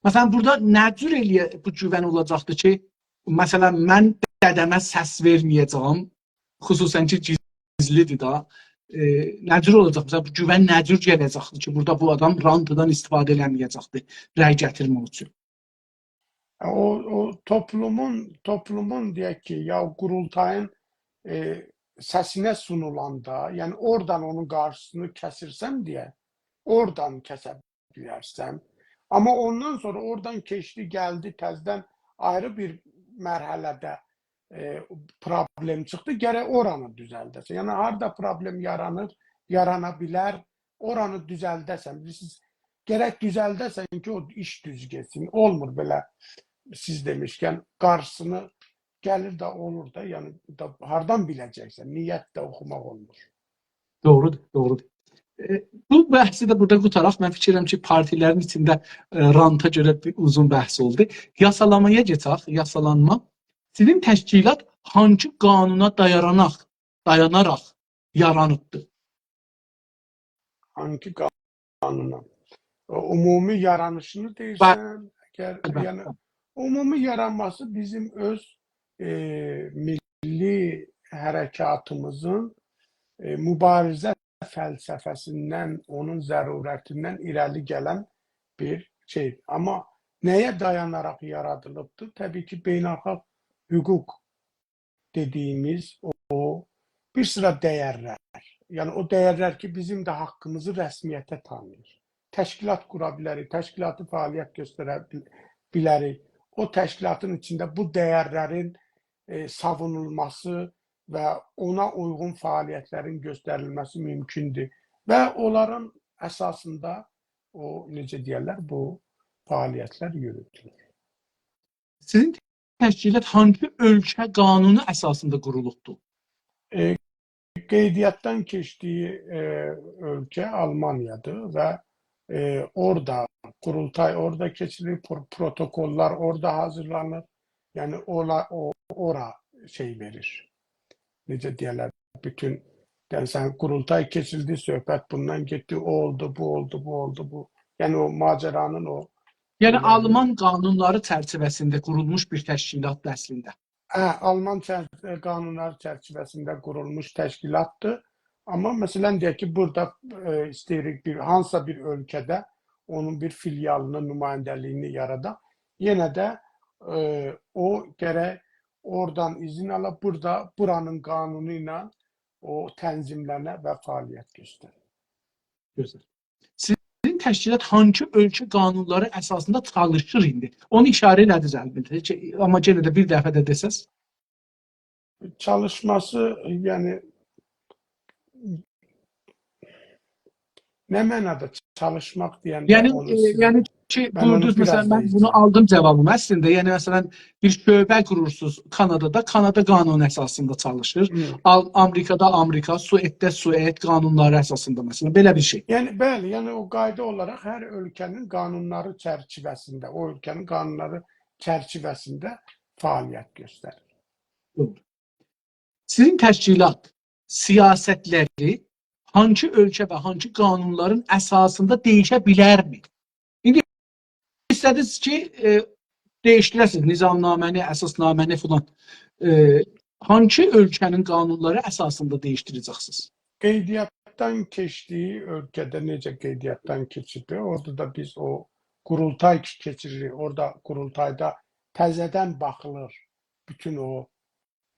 Məsələn, burada nə cür bu güvən olacaqdır ki, məsələn, mən dədəmə səs verməyəcəm, xüsusən ki, gizlidir da, nə cür olacaq? Məsələn, bu güvən nə cür gələcəkdir ki, burada bu adam rantıdan istifadə eləməyəcəkdir rəy gətirmək üçün. O toplumun deyək ki, ya qurultayın səsinə sunulanda, yəni oradan onun qarşısını kəsirsəm deyə, oradan kəsə bilərsən. Amma ondan sonra oradan keçdi, gəldi, təzədən ayrı bir mərhələdə problem çıxdı, gərək oranı düzəldəsən. Yəni, harada problem yarana bilər, oranı düzəldəsən. Bilirsiniz, gərək düzəldəsən ki, o iş düz getsin. Olmur belə, siz demişkən, qarşısını gəlir də olur da, yəni hardan biləcəksən, niyyət də oxumaq olmur. Doğrudur, doğrudur. Bu bəhsi də burada qutaraq, mən fikirəm ki, partilərin içində ranta görə bir uzun bəhs oldu. Yasalamaya geçək, yasalanma. Sizin təşkilat hangi qanuna dayanaraq yaranıbdır? Hangi qanuna? Ümumi yaranışını deyirsən, yəni ümumi yaranması bizim öz milli hərəkatımızın mübarizə fəlsəfəsindən, onun zərurətindən irəli gələn bir şeydir. Amma nəyə dayanaraq yaradılıbdır? Təbii ki, beynəlxalq hüquq dediyimiz o bir sıra dəyərlər. Yəni o dəyərlər ki, bizim də haqqımızı rəsmiyyətə tanıyır. Təşkilat qura bilərik, təşkilatı fəaliyyət göstərə bilərik. O təşkilatın içində bu dəyərlərin savunulması və ona uyğun fəaliyyətlərin göstərilməsi mümkündür. Və onların əsasında o, necə deyərlər, bu fəaliyyətlər yürütülür. Sizin təşkilat hangi ölkə qanunu əsasında qurulubdur? Qeydiyyatdan keçdiyi ölkə Almaniyadır və orada qurultay, orada keçilir, protokollar orada hazırlanır. Yəni ora şey verir. Necə deyərlər, bütün, yəni sən qurultay keçildi, söhbət bundan getdi, o oldu, bu oldu, bu oldu, bu. Yəni o macəranın o. Yəni Alman qanunları çərçivəsində qurulmuş bir təşkilatdır əslində. Alman qanunları çərçivəsində qurulmuş təşkilatdır. Amma məsələn deyək ki, burada istəyirik hansısa bir ölkədə onun bir filialını, nümayəndəliyini yaradaq. Yenə də o gərək oradan izin ala, buranın qanunu ilə o tənzimlənə və fəaliyyət göstərir. Gözəl. Sizin təşkilat hangi ölkə qanunları əsasında çalışır indi? Onu işarə elədiniz əlbəttə. Amma yenə də bir dəfə də desəz. Çalışması, yəni nə mənada çalışmaq deyəndə yəni ki, buyurdunuz, məsələn, mən bunu aldım cavabım əslində. Yəni, məsələn, bir şöbə qurursunuz Kanadada, Kanada qanunu əsasında çalışır. Amerikada Amerika, Sueddə qanunları əsasında, məsələn, belə bir şey. Yəni, bəli, yəni o qayda olaraq hər ölkənin qanunları çərçivəsində, o ölkənin qanunları çərçivəsində fəaliyyət göstərir. Doğru. Sizin təşkilat siyasətləri hangi ölkə və hangi qanunların əsasında dəyişə bilərmi? İndi istədiniz ki, dəyişdirəsiniz nizamnaməni, əsasnaməni filan. Hangi ölkənin qanunları əsasında dəyişdirəcəksiniz? qeydiyyatdan keçdiyi ölkədə necə qeydiyyatdan keçirdi? Orada da biz o qurultay keçiririk. Orada qurultayda təzədən baxılır bütün o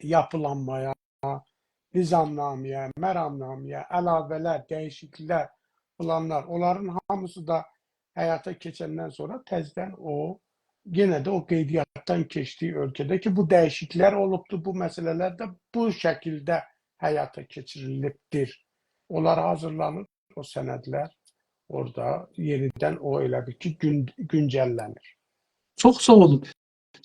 yapılanmaya, nizamnaməyə, məramnaməyə, əlavələr, dəyişikliklər, planlar. Onların hamısı da həyata keçəndən sonra təzədən o yenə də o qeydiyyatdan keçdiyi ölkədə ki, bu dəyişikliklər olubdur, bu məsələlər də bu şəkildə həyata keçirilibdir. Onlar hazırlanır, o sənədlər orada yenidən o elə bir ki, güncəllənir. Çox sağ olun.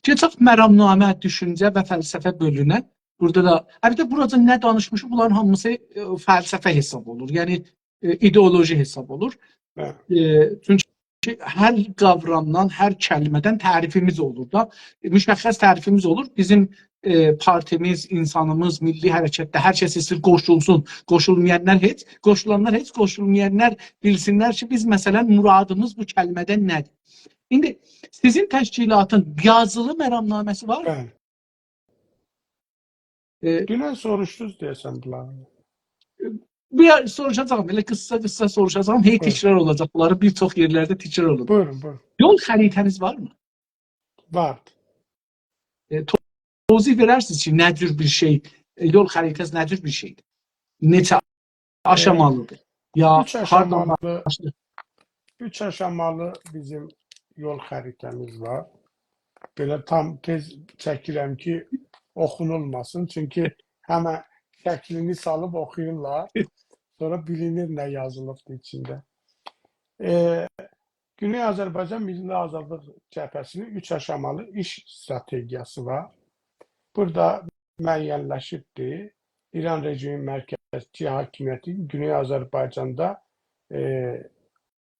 Keçək məramnamə, düşüncə və fəlsəfə bölünə. Burada da, əlbəttə burada nə danışmışıq, bunların hamısı fəlsəfə hesab olur. Yəni ideoloji hesab olur. Çünki hər qavramdan, hər kəlmədən tərifimiz olur da. Müşəxəs tərifimiz olur. Bizim partimiz, insanımız, milli hərəkətdə hər kəs istəyir qoşulsun. Qoşulmayanlar heç, qoşulanlar heç, qoşulmayanlar bilsinlər ki, biz məsələn muradımız bu kəlmədən nədir? İndi sizin təşkilatın yazılı məramnaməsi var mı? Dünən soruşdunuz deyəsən bunları. Bir soruşacağım, elə qısa soruşacağım. Hey təkrar olacaq. Bunları bir çox yerlərdə təkrar olacaq. Buyurun. Yol xəritəniz var mı? Var. Tozih verərsiniz ki, nə cür bir şey, yol xəritəsi nə cür bir şeydir? Neçə aşamalıdır? Ya üç aşamalı bizim yol xəritəmiz var. Belə tam tez çəkirəm ki, oxunulmasın. Çünki həmən şəklini salıb oxuyurlar. Sonra bilinir nə yazılıbdır içində. Güney Azərbaycan Milli Azadlıq Cəbhəsinin 3 aşamalı iş strategiyası var. Burada müəyyənləşibdir. İran rejimi mərkəzi hakimiyyəti Güney Azərbaycanda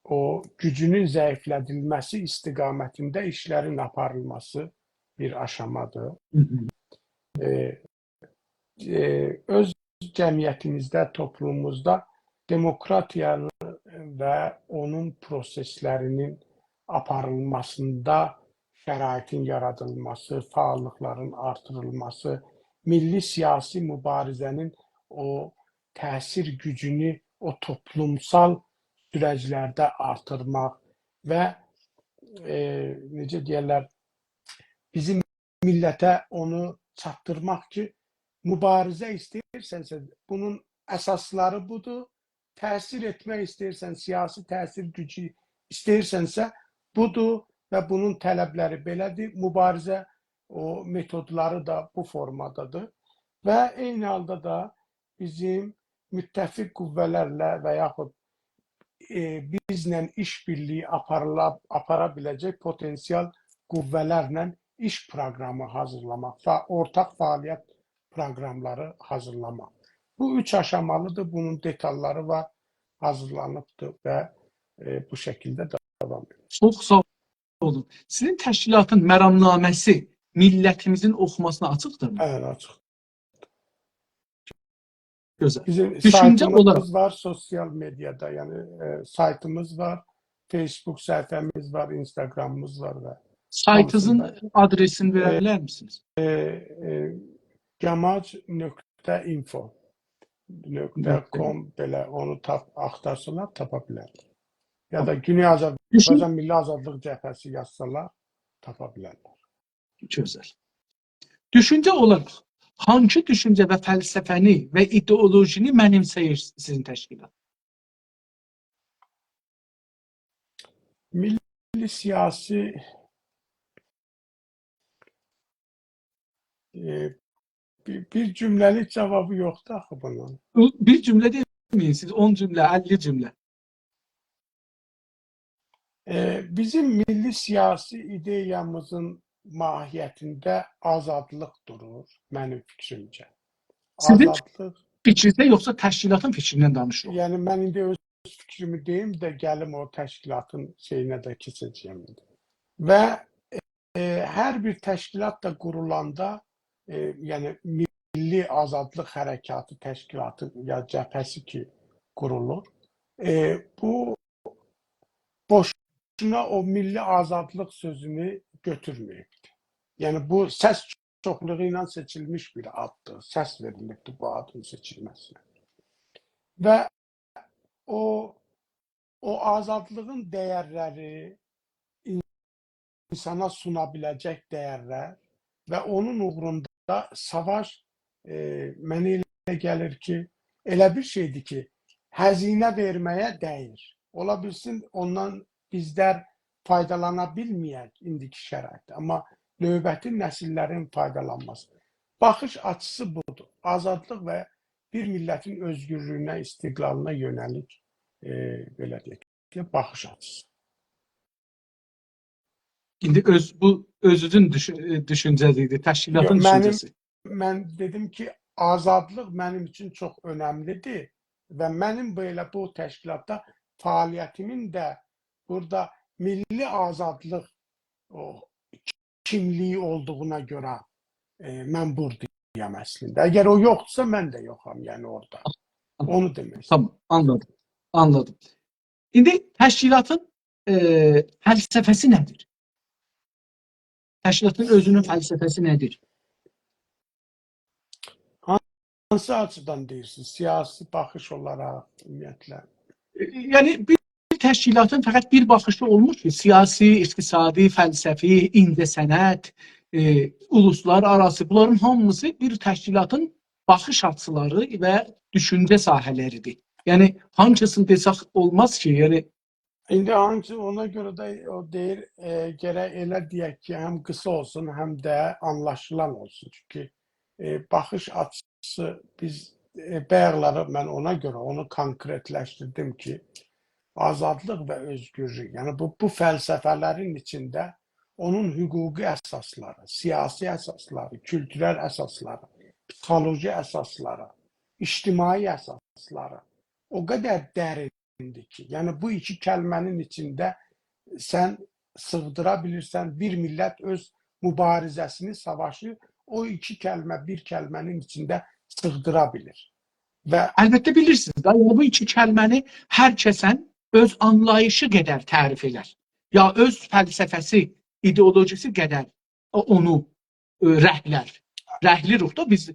o gücünün zəiflədilməsi istiqamətində işlərin aparılması bir aşamadır. Öz cəmiyyətimizdə, toplumumuzda demokratiyanı və onun proseslərinin aparılmasında şəraitin yaradılması, fəallıqların artırılması, milli siyasi mübarizənin o təsir gücünü o toplumsal sürəclərdə artırmaq və necə deyərlər, bizim millətə onu çatdırmaq ki, mübarizə istəyirsənsə, bunun əsasları budur. Təsir etmək istəyirsən, siyasi təsir gücü istəyirsənsə, budur və bunun tələbləri belədir. Mübarizə o metodları da bu formadadır. Və eyni halda da bizim müttəfiq qüvvələrlə və yaxud bizlə işbirliyi apara biləcək potensial qüvvələrlə iş proqramı hazırlamaq və ortaq fəaliyyət proqramları hazırlamaq. Bu 3 aşamalıdır, bunun detalları var, hazırlanıbdır və bu şəkildə davam edir. Çox sağ olun. Sizin təşkilatın məramnaməsi millətimizin oxumasına açıqdırmı? Bəli, açıq. Gözəl. Bizim Düşüncə saytımız olaraq var sosial mediada, yəni saytımız var, Facebook səhifəmiz var, Instagramımız var və saytınızın adresini verə bilər misiniz? gamac.info .com belə onu axtarsalar tapa bilərlər. Ya da Güney Azərbaycan Milli Azadlıq Cəbhəsi yazsalar tapa bilərlər. Gözəl. Düşüncə olaraq hansı düşüncə və fəlsəfəni və ideolojini mənimsəyir sizin təşkilat? Milli siyasi bir cümləlik cavabı yoxdur axı bunun. Bir cümlə deməyin, siz 10 cümlə, 50 cümlə. Bizim milli siyasi ideyamızın mahiyyətində azadlıq durur, mənim fikrimcə. Sizin fikrinizdə yoxsa təşkilatın fikrindən danışırıq? Yəni, mən indi öz fikrimi deyim də gəlim o təşkilatın şeyinə də keçəcəyəm. Və hər bir təşkilat da qurulanda, yəni Milli Azadlıq Hərəkatı təşkilatı ya cəbhəsi ki qurulur, bu boşuna o milli azadlıq sözünü götürməyibdir. Yəni bu səs çoxluğu ilə seçilmiş bir addır, səs verilibdir bu adın seçilməsinə. Və o azadlığın değerleri, insana sunabilecek değerler ve onun uğrunda savaş mənə elə gəlir ki, elə bir şeydir ki, həzinə verməyə dəyir. Ola bilsin ondan bizlər faydalana bilməyək indiki şəraitdə, amma növbəti nəsillərin faydalanması. Baxış açısı budur. Azadlıq və bir millətin özgürlüyünə, istiqlalına yönəlik belə deyək ki, baxış açısı. İndi bu özünün düşüncəsi idi, təşkilatın düşüncəsi. Mən dedim ki, azadlıq mənim üçün çox önəmlidir və mənim belə bu təşkilatda fəaliyyətimin də burada milli azadlıq kimliyi olduğuna görə mən buradayam əslində. Əgər o yoxdursa, mən də yoxam, yəni orada. Onu demək istəyirəm. Tamam, anladım. İndi təşkilatın fəlsəfəsi nədir? Təşkilatın özünün fəlsəfəsi nədir? Hansı açıdan deyirsiniz? Siyasi baxış olaraq, ümumiyyətlə. Yəni bir təşkilatın fəqət bir baxışı olmur ki, siyasi, iqtisadi, fəlsəfi, incəsənət, uluslar arası, bunların hamısı bir təşkilatın baxış açıları və düşüncə sahələridir. Yəni hansını desək olmaz ki, yəni İndi hansı ona görə də o deyir, gərək elə deyək ki, həm qısa olsun, həm də anlaşılan olsun. Çünki baxış açısı biz bayaqları mən ona görə onu konkretləşdirdim ki, azadlıq və özgürlük, yəni bu fəlsəfələrin içində onun hüquqi əsasları, siyasi əsasları, kültürel əsasları, psixoloji əsasları, ictimai əsasları o qədər dərindir ki, yəni bu iki kəlmənin içində sən sığdıra bilirsən, bir millət öz mübarizəsini, savaşı o iki kəlmə, bir kəlmənin içində sığdıra bilir. Və əlbəttə bilirsiniz da, yəni bu iki kəlməni hər kəsən öz anlayışı qədər tərif edər. Ya öz fəlsəfəsi, ideologisi qədər onu rəhlər. Rəhlirik da biz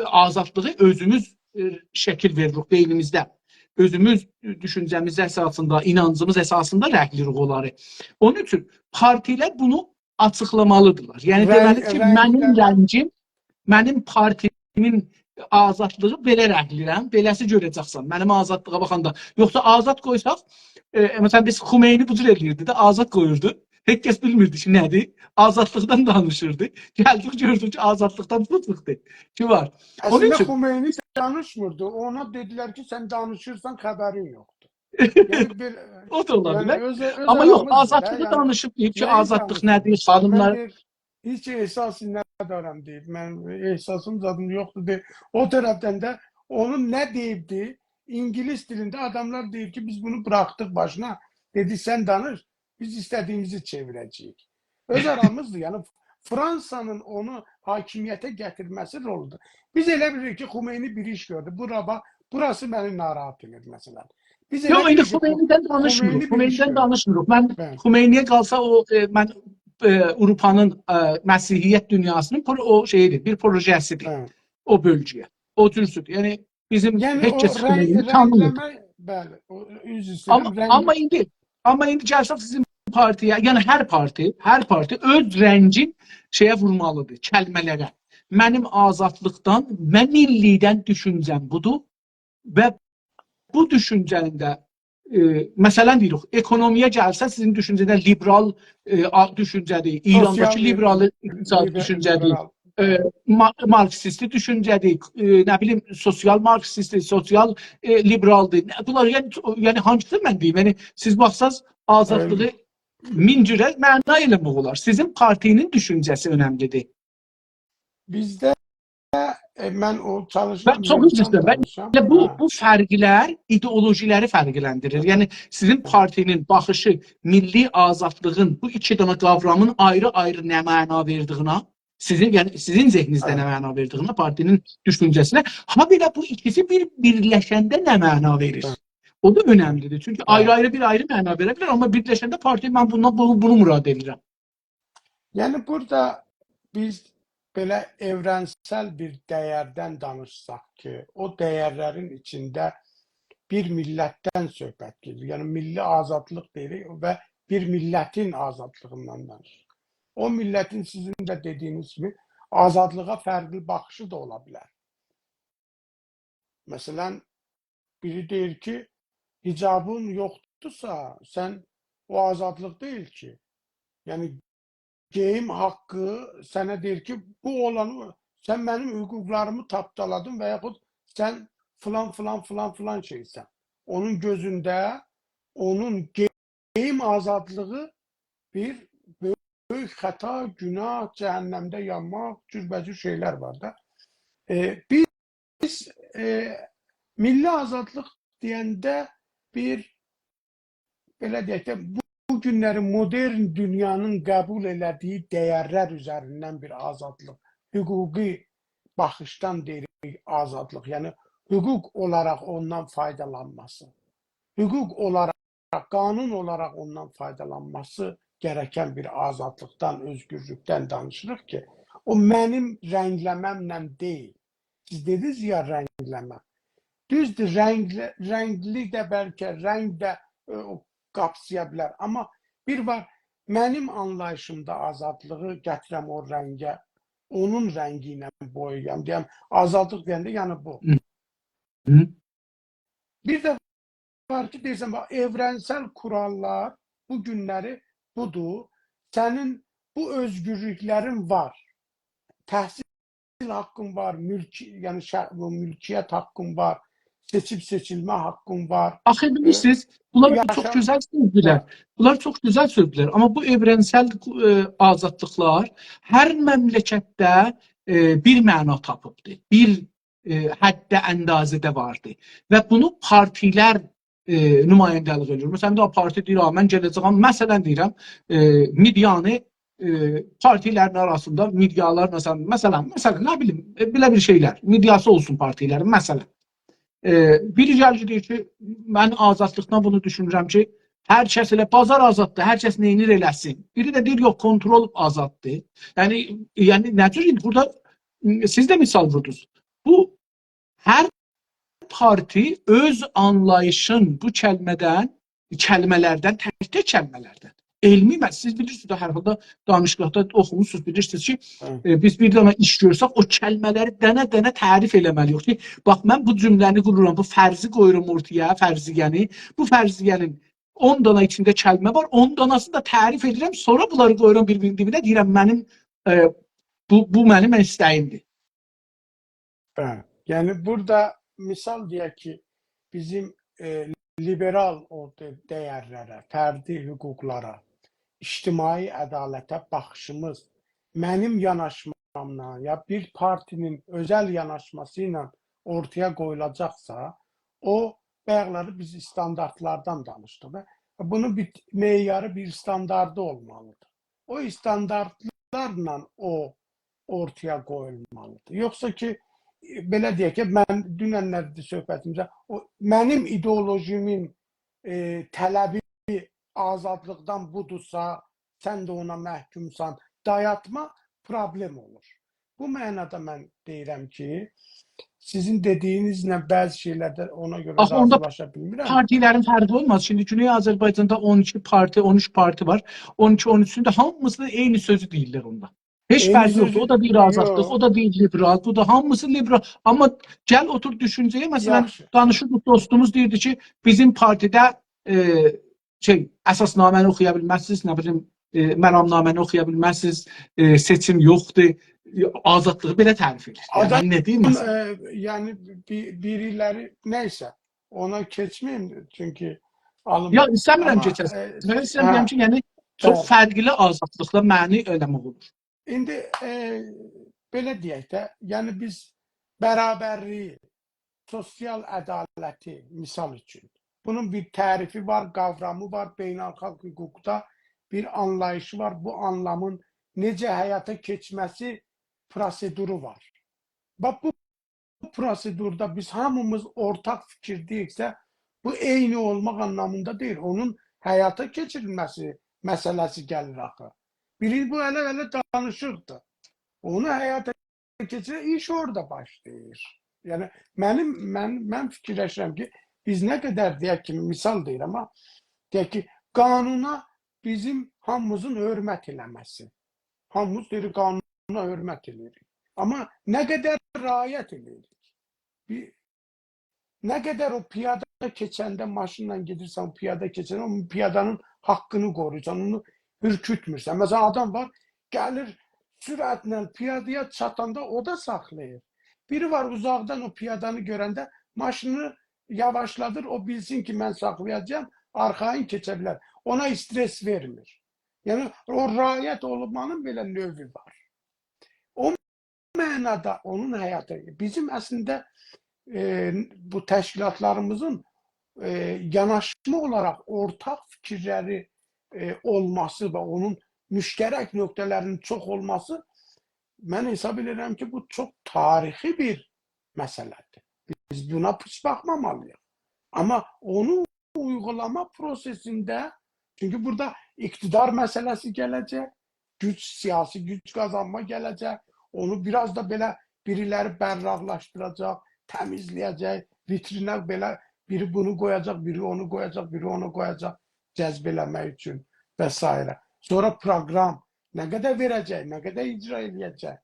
azadlığı özümüz şəkil veririk beynimizdə. Özümüz düşüncəmiz əsasında, inancımız əsasında rəhlirik onları. Onun üçün partilər bunu açıqlamalıdırlar. Yəni deməli ki, mənim rəngim, mənim partimin azadlığı belə rəhlirəm, beləsi görəcəksən. Mənim azadlığa baxanda. Yoxsa azad qoysaq, məsələn biz Xumeyni bu cür eləyirdi də, azad qoyurdu. Heç kəs bilmirdi ki, nədir? Azadlıqdan danışırdı. Gəldik gördük ki, azadlıqdan çıxdı. Ki var. Əslində Xumeyni danışmırdı. Ona dedilər ki, sən danışırsan, xəbərin yoxdur. Yəni bir o da ola bilər. öz Amma yox, aramızdır da, azadlığı yəni danışıb deyib ki, nəyi azadlıq danışırıq? nədir? Xanımlar Mən deyir, heç ehsas nədarəm deyib. Mən ehsasım zadım yoxdur deyib. O tərəfdən də onun nə deyibdi? İngilis dilində adamlar deyir ki, biz bunu bıraxdıq başına. Dedi, sən danış, biz istədiyimizi çevirəcəyik. Öz aramızdır. Yəni Fransanın onu hakimiyyətə gətirməsi roludur. Biz elə bilirik ki, Xumeyni bir iş gördü. Burası məni narahat edir məsələn. Biz yox, elə indi bilirik ki, Xumeynidən danışmırıq. Xumeyni bir iş Xumeynidən gördü. danışmırıq. Mən Bəli. Xumeyniyə qalsa mən Avropanın Məsihiyyət dünyasının o şeyidir, bir projesidir. Bəli. O bölgəyə. O cürsüdür. Yəni bizim Yəni heç o kəs Xumeyni tanımır. rəngləmə, bəli, üzr istəyirəm, Amma indi gəlsək sizin partiyə, yəni hər parti öz rəngin şeyə vurmalıdır, kəlmələrə. Mənim azadlıqdan, mən millilikdən düşüncəm budur və bu düşüncənin də məsələn deyirik, ekonomiyə gəlsə sizin düşüncədə liberal düşüncədir, İrandakı liberal iqtisad düşüncədir, marksisti düşüncədir, nə bilim, sosial marksisti, sosial liberaldır. Bunlar yəni hansını mən deyim? Yəni siz baxsaz azadlığı min cürə məna eləmək olar. Sizin partinin düşüncəsi önəmlidir. Bizdə mən o çalışıram, Çox üzr istəyirəm. Bu fərqlər ideolojiləri fərqləndirir. Yəni sizin partinin baxışı milli azadlığın bu iki dənə qavramın ayrı-ayrı nə məna verdiyinə, sizin zehninizdə nə məna verdiyinə, partinin düşüncəsinə, ha belə bu ikisi birləşəndə nə məna verir? O da önəmlidir. Çünki ayrı-ayrı bir ayrı məna verə bilər, amma birləşəndə partiya mən bunu murad edirəm. Yəni burada biz belə evrensel bir dəyərdən danışsaq ki, o dəyərlərin içində bir millətdən söhbət gedir. Yəni milli azadlıq deyirik və bir millətin azadlığından danışır. O millətin sizin də dediyiniz kimi azadlığa fərqli baxışı da ola bilər. Məsələn, biri deyir ki, hicabın yoxdursa, sən o azadlıq deyil ki. Yəni geyim haqqı sənə deyir ki, bu olanı sən mənim hüquqlarımı tapdaladın və yaxud sən filan şeysən. Onun gözündə onun geyim azadlığı bir böyük xəta, günah, cəhənnəmdə yanmaq, cürbəcür şeylər var da. Biz milli azadlıq deyəndə bir belə deyək də bu günlərin modern dünyanın qəbul elədiyi dəyərlər üzərindən bir azadlıq, hüquqi baxışdan deyirik azadlıq. Yəni hüquq olaraq ondan faydalanması, hüquq olaraq, qanun olaraq ondan faydalanması gereken bir azadlıktan, özgürlükten danışırıq ki, o mənim rəngləməmlə deyil. Siz dediniz ya rəngləmə. Düzdür, rəngli də bəlkə, rəng də qapsaya bilər. Amma bir var, mənim anlayışımda azadlığı gətirəm o rəngə, onun rəngi ilə boyayam. Deyəm, azadlıq deyəndə yəni bu. Bir də var ki, deyirsən, evrensel kurallar bu günləri budur. Sənin bu özgürlüklərin var. Təhsil haqqın var, yəni mülkiyyət haqqın var, seçib seçilmə haqqın var. Axı bilirsiniz, bunlar çox gözəl sözlər. Bunlar çox gözəl sözlər. Amma bu evrensel azadlıqlar hər məmləkətdə bir məna tapıbdır. Bir həddə əndazədə vardır. Və bunu partilər nümayəndəlik edir. Məsələn, bir parti deyir, mən gələcəm, məsələn deyirəm, medianı partilərin arasında medialar, məsələn, nə bilim, belə bir şeylər, mediası olsun partilərin, məsələn. Biri gəlir deyir ki, mən azadlıqdan bunu düşünürəm ki, hər kəs elə bazar azaddır, hər kəs neynir eləsin. Biri də deyir, yox, kontrol azaddır. Yəni nə cür, burada siz də misal vurdunuz. Bu, hər parti öz anlayışın bu kəlmələrdən, tək kəlmələrdən, elmi siz bilirsiniz də hər halda danışıqda oxumuşsunuz, bilirsiniz ki, biz bir dənə iş görsək, o kəlmələri dənə-dənə tərif eləməliyik ki, bax, mən bu cümləni qururam, bu fərzi qoyuram ortaya, fərziyəni, bu fərziyənin 10 dana içində kəlmə var, 10 danasını da tərif edirəm, sonra bunları qoyuram bir-birinin dibinə, deyirəm, bu mənim istəyimdir. Yəni, burada misal deyək ki, bizim liberal dəyərlərə, fərdi hüquqlara, ictimai ədalətə baxışımız mənim yanaşmamla ya bir partinin özəl yanaşması ilə ortaya qoyulacaqsa, o bayaqları biz standartlardan danışdıq. Bunun bir meyarı, bir standardı olmalıdır. O standartlarla o ortaya qoyulmalıdır. Yoxsa ki, belə deyək ki, mən dünənlərdə söhbətimizdə, mənim ideolojimin tələbi azadlıqdan budursa, sən də ona məhkumsan, dayatma problem olur. Bu mənada mən deyirəm ki, sizin dediyinizlə bəzi şeylərdə ona görə razılaşa bilmirəm. Partilərin fərqi olmaz. Şimdi Güney Azərbaycanda 12 parti, 13 parti var. 12-13'ünde hamısı eyni sözü deyirlər onda. Heç fərqi yoxdur. O da bir azadlıq, o da bir liberal, bu da hamısı liberal. Amma gəl otur düşüncəyə, məsələn, danışırdıq, dostumuz deyirdi ki, bizim partidə əsasnaməni oxuya bilməzsiniz, nə bilim, məramnaməni oxuya bilməzsiniz, seçim yoxdur, azadlığı belə tərif edir. Yəni, nə deyim məsələn? Yəni, biriləri, neysə, ona keçməyim, çünki ya, istəmirəm keçəsin. Mən istəmirəm ki, yəni, çox fərqli azadlıqla məni eləmək olur. İndi belə deyək də, yəni biz bərabərliyi, sosial ədaləti misal üçün, bunun bir tərifi var, qavramı var, beynəlxalq hüquqda bir anlayışı var, bu anlamın necə həyata keçməsi proseduru var. Bax, bu prosedurda biz hamımız ortaq fikirdəyiksə, bu eyni olmaq anlamında deyil, onun həyata keçirilməsi məsələsi gəlir axı. Biri bu elə danışırdı. Onu həyata keçirək, iş orada başlayır. Yəni, mən fikirləşirəm ki, biz ne kadar deyək ki, misal deyir ama deyək ki, qanuna bizim hamımızın hörmət eləməsi. Hamımız deyir, qanuna hörmət eləyirik. Ama ne kadar riayət eləyirik. Ne kadar o piyada keçəndə maşınla gedirsən, o piyada keçəndə o piyadanın haqqını qoruyursan, onu ürkütmürsən. Mesela adam var, gəlir sürətlə piyadaya çatanda o da saxlayır. Biri var uzaqdan o piyadanı görəndə maşını yavaşladır, o bilsin ki mən saxlayacağım, arxayın keçə bilər. Ona stres vermir. Yəni o riayət olmanın belə növü var. O mənada onun həyatı, bizim əslində bu təşkilatlarımızın yanaşma olarak ortak fikirleri olması ve onun müşterek noktalarının çok olması, ben hesab edirəm ki, bu çok tarihi bir meseledir. Biz buna pis bakmamalıyız. Ama onu uygulama prosesinde, çünkü burada iktidar meselesi gelecek, siyasi güç kazanma gelecek, onu biraz da böyle birileri berraklaştıracak, temizleyecek, vitrine belə biri bunu koyacak, biri onu koyacak, biri onu koyacak cezbelemek için vesaire. Sonra program ne kadar verecek, ne kadar icra edecek.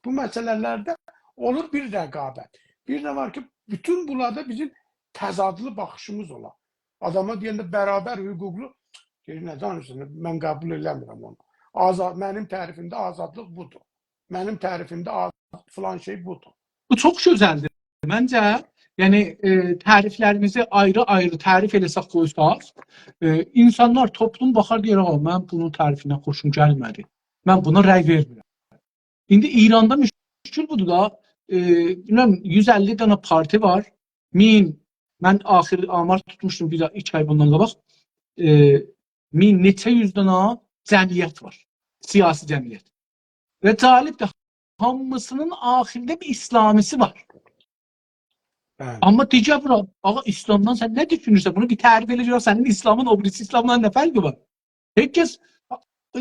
Bu meselelerde olur bir rekabet. Bir de var ki bütün bunlarda bizim tezadlı bakışımız olan. Adama deyəndə beraber hüquqlu, ne danışsın, ben kabul eləmirəm onu. Benim tərifimdə azadlık budur. Benim tərifimdə falan şey budur. Bu çok güzeldir. Bence yani tariflerimizi ayrı tarif eləsək qoysaq, insanlar, toplum baxar deyir, mən bunun tarifinə xoşum gəlmədi. Mən buna rəy vermirəm. İndi İranda müşkül budur da, bilmem 150 tane parti var. Mən axir amar tutmuşdum bir 2 ay bundan qabaq. 1000 neçə yüz dana cəmiyyət var. Siyasi cəmiyyət. Və talib də hamısının axirində bir İslamisi var. Evet. Ama diyeceğim buna, ama İslam'dan sen ne düşünürsen bunu bir tarif edeceğim. Senin İslam'ın o birisi İslam'dan ne farkı var? Herkes,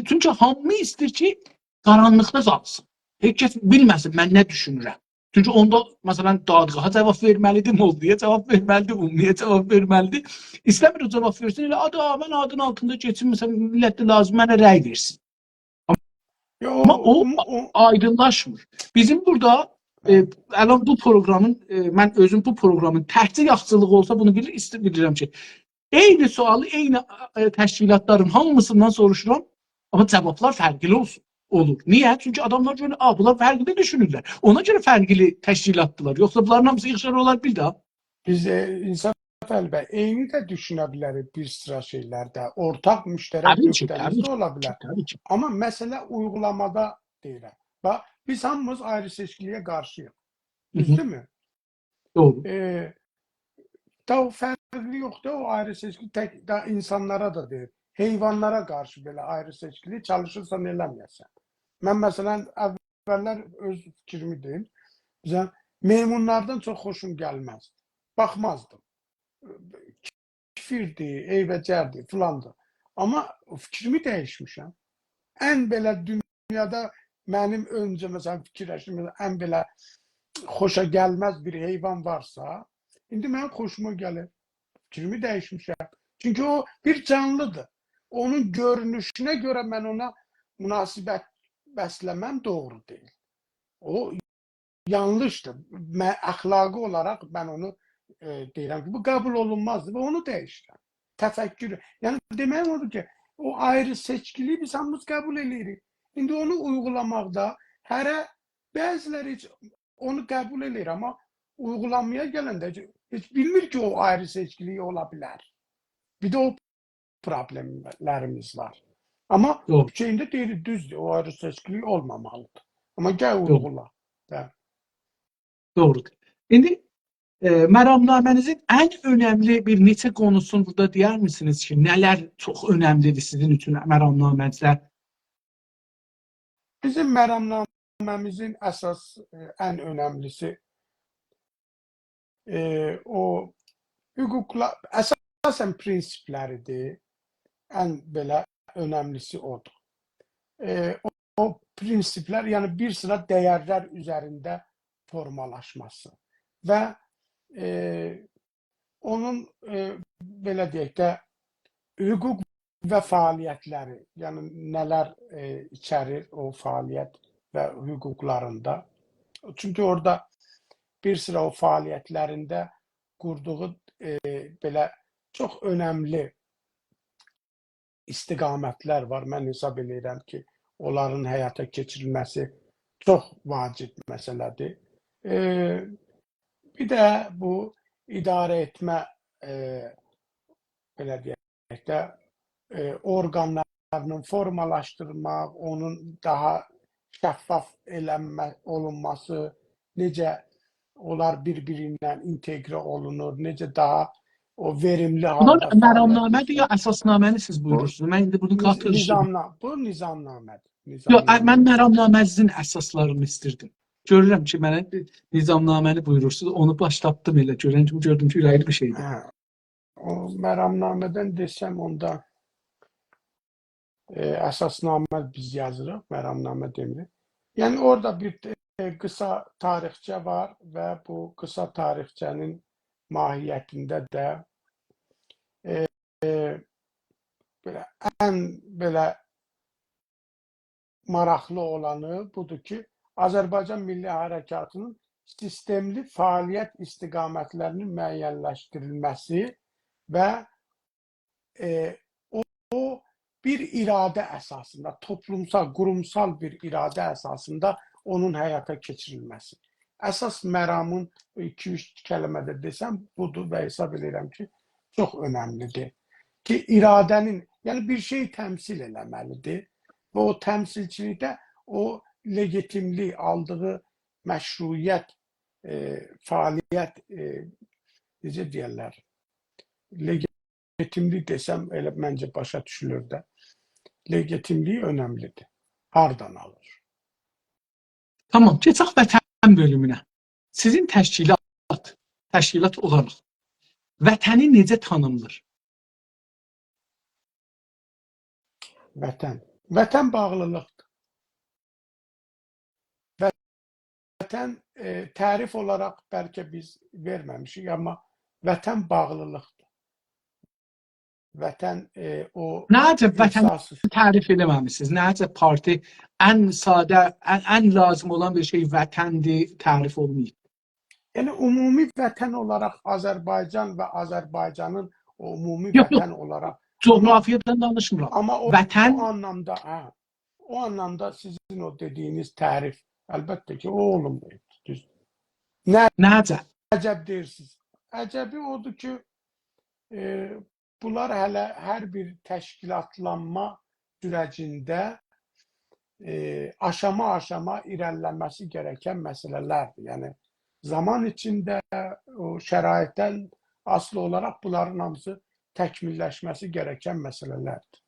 çünkü hamı istir ki karanlıkta kalsın. Herkes bilmesin ben ne düşünürəm. Çünkü onda mesela dadğaha cevap verməlidir, molluya cevap verməlidir, ummiyə cevap verməlidir. İstəmir o cevap versin, elə ben adın altında geçin, mesela millətdə lazım mənə rəy versin. Ama o aydınlaşmır. Bizim burada Əlan bu programın, mən özüm bu programın təhsil yaxşılığı olsa bunu bilirəm ki, eyni sualı eyni təşkilatların hamısından soruşuram, amma cavablar fərqli olur. Niyə? Çünki adamlar görə, bunlar fərqli düşünürlər. Ona görə fərqli təşkilatdılar. Yoxsa bunların hamısı yığışar olar bir daha. Biz İnsaf Əlbəy, eyni də düşünə bilərik bir sıra şeylərdə. Ortak müşterek nöqtəmiz də ola bilər. Amma məsələ uygulamada deyirəm. Bax, biz hamımız ayrı seçkiliyə qarşıyıq. Düzdür mü? Doğru. Da o fərqli yoxdur, o ayrı seçkili tək da insanlara da deyir. Heyvanlara qarşı belə ayrı seçkili çalışırsan eləməyəsən. Mən məsələn əvvəllər öz fikrimi deyim. Bizə meymunlardan çox xoşum gəlməzdi. Baxmazdım. Kifirdi, eybəcərdi, filandı. Amma fikrimi dəyişmişəm. Ən belə dünyada mənim öncə məsələn fikirləşdim, ən belə xoşa gəlməz bir heyvan varsa, indi mənim xoşuma gəlir. Fikrimi dəyişmişəm. Çünki o bir canlıdır. Onun görünüşünə görə mən ona münasibət bəsləməm doğru deyil. O yanlışdır. Əxlaqi olaraq mən onu deyirəm ki, bu qəbul olunmazdır və onu dəyişirəm. Təfəkkür. Yəni deməyim odur ki, o ayrı seçkiliyi biz hamımız qəbul edirik. İndi onu uygulamaqda bəziləri heç onu qəbul edir, amma uygulamaya gələndə heç bilmir ki, o ayrı seçkiliyi ola bilər. Bir də o problemlərimiz var. Amma şeyində deyir, düzdür, o ayrı seçkiliyi olmamalıdır. Amma gəl uygula. Doğrudur. İndi məramnamənizin ən önəmli bir neçə konusunu burada deyər misiniz ki, nələr çox önəmlidir sizin üçün məramnamənizdə? Bizim məramnaməmizin əsas ən önəmlisi o hüquqlar, əsasən prinsipləridir. Ən belə önəmlisi odur. O prinsiplər, yəni bir sıra dəyərlər üzərində formalaşması və onun belə deyək də hüquq və fəaliyyətləri, yəni nələr içərir o fəaliyyət və hüquqlarında. Çünki orada bir sıra o fəaliyyətlərində qurduğu belə çox önəmli istiqamətlər var. Mən hesab edirəm ki, onların həyata keçirilməsi çox vacib məsələdir. Bir də bu idarə etmə belə deyək də orqanlarının formalaşdırmaq, onun daha şəffaf olunması, necə onlar bir-birindən inteqrə olunur, necə daha o verimli Bunlar halda fəaliyyət məramnamədir ya göstərir. əsasnaməni siz buyurursunuz? Mən indi bunu qatırışım. Bu nizamnamədir. Yox, mən məramnamənizin əsaslarını istirdim. Görürəm ki, mənə nizamnaməni buyurursunuz. Onu başlatdım elə. Gördüm ki, ürəkli bir şeydir. O məramnamədən desəm, onda əsasnamə biz yazırıq, məramnamə demirik. Yəni orada bir qısa tarixçə var və bu qısa tarixçənin mahiyyətində də belə maraqlı olanı budur ki, Azərbaycan Milli Hərəkatının sistemli fəaliyyət istiqamətlərinin müəyyənləşdirilməsi və o bir iradə əsasında, toplumsal, qurumsal bir iradə əsasında onun həyata keçirilməsi. Əsas məramın 2-3 kəlmədə desəm budur və hesab edirəm ki, çox önəmlidir. Ki, iradənin, yəni bir şey təmsil eləməlidir və o təmsilçilikdə o legitimlik, aldığı məşruiyyət, fəaliyyət, necə deyərlər, legitimlik desəm elə məncə başa düşülür də. Legitimlik önəmlidir. Hardan alır? Tamam, keçək vətən bölümünə. Sizin təşkilat olaraq vətəni necə tanımlır? Vətən bağlılıqdır. Vətən tərif olaraq bəlkə biz verməmişik, amma vətən bağlılıqdır. Vətən o Necə vətən tərif eləməmisiniz? Necə parti ən sadə, ən lazım olan bir şey vətəndir, tərif olmayıb? Yəni ümumi vətən olaraq Azərbaycan və Azərbaycanın o ümumi vətən olaraq coğrafiyadan danışmıram. Amma vətən o anlamda sizin o dediyiniz tərif əlbəttə ki, o olunmayıb. Necə? Əcəb deyirsiniz. Əcəbi odur ki, bunlar hələ hər bir təşkilatlanma sürəcində aşama-aşama irəliləməsi gərəkən məsələlərdir. Yəni zaman içində o şəraitdən asılı olaraq bunların hamısı təkmilləşməsi gərəkən məsələlərdir.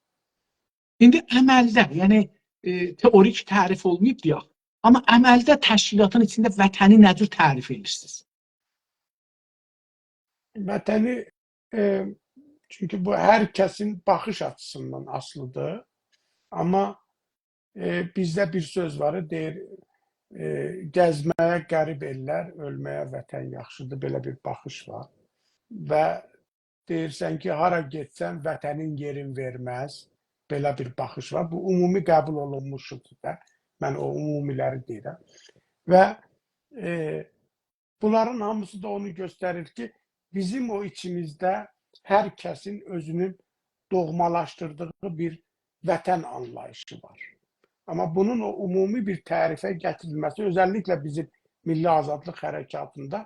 İndi əməldə, yəni teorik tərif olmayıb deyək, amma əməldə təşkilatın içində vətəni nə cür tərif edirsiniz? Vətəni, çünki bu hər kəsin baxış açısından asılıdır. Amma bizdə bir söz var, deyir, gəzməyə qərib ellər, ölməyə vətən yaxşıdır, belə bir baxış var. Və deyirsən ki, hara getsən vətənin yerin verməz, belə bir baxış var. Bu ümumi qəbul olunmuşdur da. Mən o ümumiləri deyirəm. Və bunların hamısı da onu göstərir ki, bizim o içimizdə hər kəsin özünün doğmalaşdırdığı bir vətən anlayışı var. Amma bunun o ümumi bir tərifə gətirilməsi, özəlliklə bizim Milli Azadlıq Hərəkatında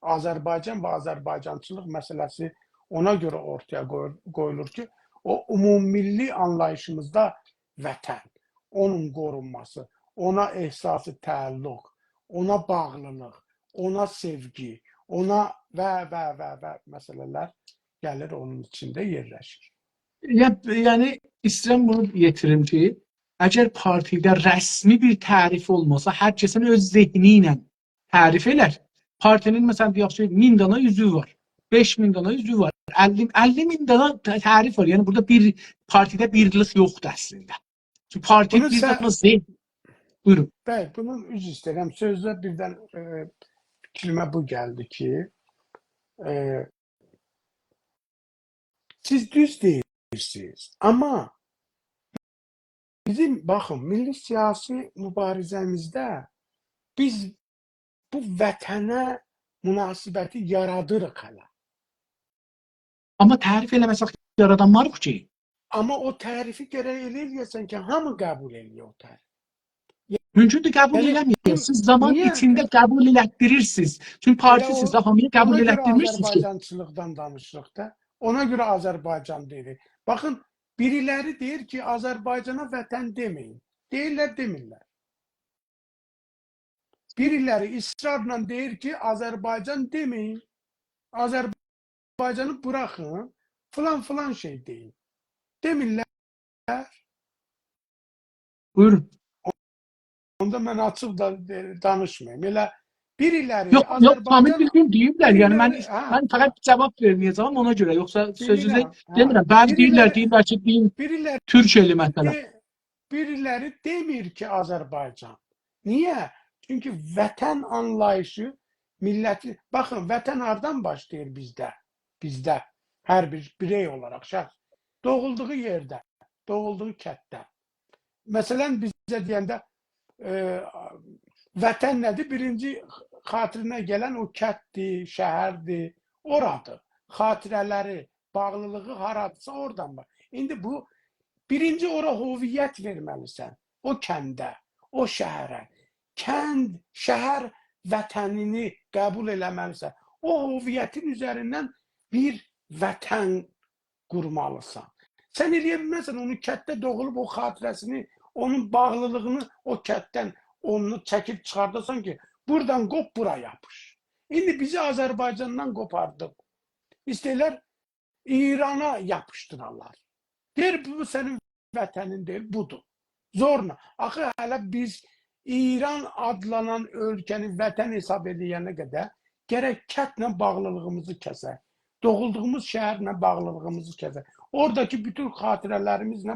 Azərbaycan və Azərbaycançılıq məsələsi ona görə ortaya qoyulur ki, o ümummilli anlayışımızda vətən, onun qorunması, ona ehsası təəlluq, ona bağlılıq, ona sevgi, ona və məsələlər gəlir onun içində yerləşir. Yəni, istəyirəm bunu yetirim ki, əgər partidə rəsmi bir tərif olmasa, hər kəsin öz zehni ilə tərif elər. Partinin, məsələn, deyək ki, 1000 dana üzvü var, 5000 dana üzvü var, 50.000 dana tərif var. Yəni, burada bir partidə birlik yoxdur əslində. Çünki partinin bir dana zehni... Buyurun. Bəli, bunun üzr istəyirəm. Sözdə birdən fikrimə bu gəldi ki, Siz düz deyirsiniz. Amma bizim baxın, milli siyasi mübarizəmizdə biz bu vətənə münasibəti yaradırıq hələ. Amma tərif eləməsək yaradan var ki. Amma o tərifi gərək elə eləyəsən ki, hamı qəbul eləyir o tərifi. Mümkündür qəbul Yəni, eləməyəsiniz. Siz zaman niyə? içində qəbul elətdirirsiniz. Çünki parti Elə o- sizdə hamıya qəbul Ona görə elətdirmirsiniz ki. Azərbaycançılıqdan danışırıq da. Ona görə Azərbaycan deyirik. Baxın, biriləri deyir ki, Azərbaycana vətən deməyin. Deyirlər, demirlər. Biriləri israrla deyir ki, Azərbaycan deməyin. Azərbaycanı buraxın, filan şey deyin. Demirlər. Buyurun. Onda mən açıq da danışmayayım. Elə biriləri Yox, Kamil Azərbaycan bildim deyiblər. Yəni mən Hə, fəqət cavab verməyəcəm ona görə. Yoxsa sözünüzü demirəm. Bəzi biriləri- deyirlər ki, deyin biriləri Türkiyəli məsələ. biriləri demir ki, Azərbaycan. Niyə? Çünki vətən anlayışı milləti, baxın, vətən hardan başlayır bizdə? Bizdə hər bir birey olaraq şəxs doğulduğu yerdə, doğulduğu kənddə. Məsələn, bizə deyəndə vətən nədir? Birinci xatirinə gələn o kənddir, şəhərdir, oradır. Xatirələri, bağlılığı haradırsa oradan var. İndi bu birinci ora hoviyyət verməlisən. O kəndə, o şəhərə. Kənd, şəhər vətənini qəbul eləməlisən. O hoviyyətin üzərindən bir vətən qurmalısan. Sən eləyə bilməsən, onun kənddə doğulub o xatirəsini, onun bağlılığını o kənddən onu çəkib çıxardasan ki, buradan qop, bura yapış. İndi bizi Azərbaycandan qopardıb. İstəyirlər İrana yapışdırarlar. Deyir, bu sənin vətənin deyil, budur. Zorla. Axı hələ biz İran adlanan ölkəni vətən hesab edilənə qədər gərək kəndlə bağlılığımızı kəsək. Doğulduğumuz şəhərlə bağlılığımızı kəsək. Oradakı bütün xatirələrimizlə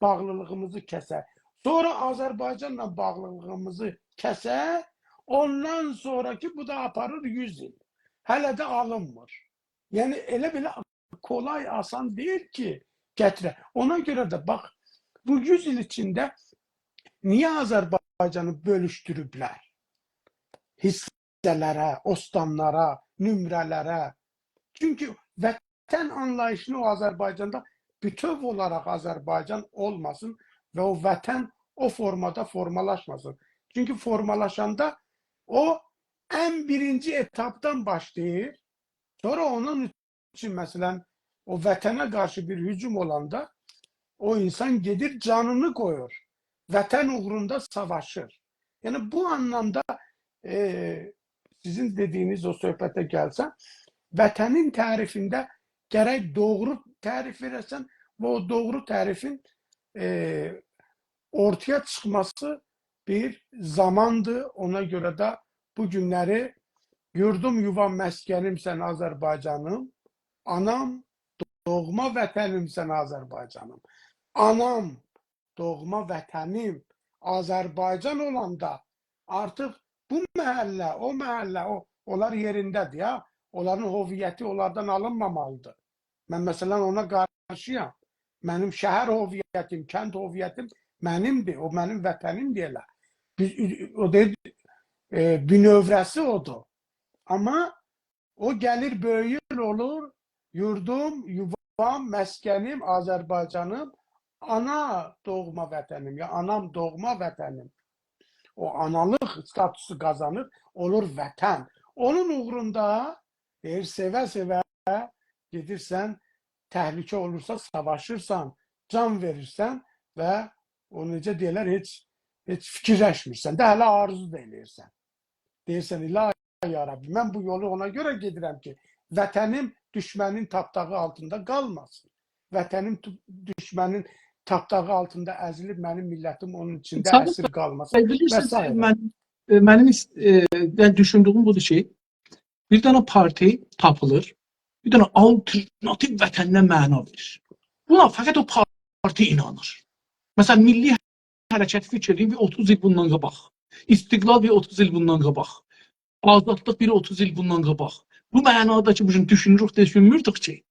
bağlılığımızı kəsək. Sonra Azərbaycanla bağlılığımızı kəsək. Ondan sonraki bu da aparır 100 il. Hələ də alınmır. Yəni elə belə kolay, asan deyil ki, gətirək. Ona görə də bax, bu 100 il içində niyə Azərbaycanı bölüşdürüblər? Hissələrə, ostanlara, nümrələrə. Çünki vətən anlayışını o Azərbaycanda bütöv olaraq Azərbaycan olmasın və o vətən o formada formalaşmasın. Çünki formalaşanda o ən birinci etapdan başlayır. Sonra onun üçün məsələn o vətənə qarşı bir hücum olanda o insan gedir canını koyur. Vətən uğrunda savaşır. Yəni bu anlamda sizin dediğiniz o söhbətə gəlsən, vətənin tərifində gərək doğru tərif verəsən və o doğru tərifin ortaya çıxması bir zamandır. Ona görə də bu günləri yurdum, yuvam, məskənimsən Azərbaycanım, anam, doğma vətənimsən Azərbaycanım. Anam, doğma vətənim Azərbaycan olanda artıq bu məhəllə, o məhəllə, onlar yerindədir ya. Onların hoviyyəti onlardan alınmamalıdır. Mən məsələn ona qarşıyam. Mənim şəhər hoviyyətim, kənd hoviyyətim mənimdir. O mənim vətənimdir elə. O deyir, bünövrəsi odur. Amma o gəlir, böyüyür, olur. Yurdum, yuvam, məskənim, Azərbaycanım, ana doğma vətənim, ya anam doğma vətənim. O analıq statusu qazanır, olur vətən. Onun uğrunda deyir, sevə-sevə gedirsən, təhlükə olursa savaşırsan, can verirsən və o necə deyirlər, heç fikirləşmirsən də, hələ arzu da eləyirsən. Deyirsən, ilahi ya Rabbi, mən bu yolu ona görə gedirəm ki, vətənim düşmənin tapdağı altında qalmasın. Vətənim düşmənin tapdağı altında əzilib, mənim millətim onun içində əsir qalmasın. Bilirsiniz, mənim düşündüyüm budur ki, bir dənə parti tapılır, bir dənə alternativ vətəndən məna verir. Buna fəqət o parti inanır. Məsələn, milli hərəkət fikri bir 30 il bundan qabaq, istiqlal bir 30 il bundan qabaq, azadlıq bir 30 il bundan qabaq. Bu mənada ki, bugün düşünürük ki,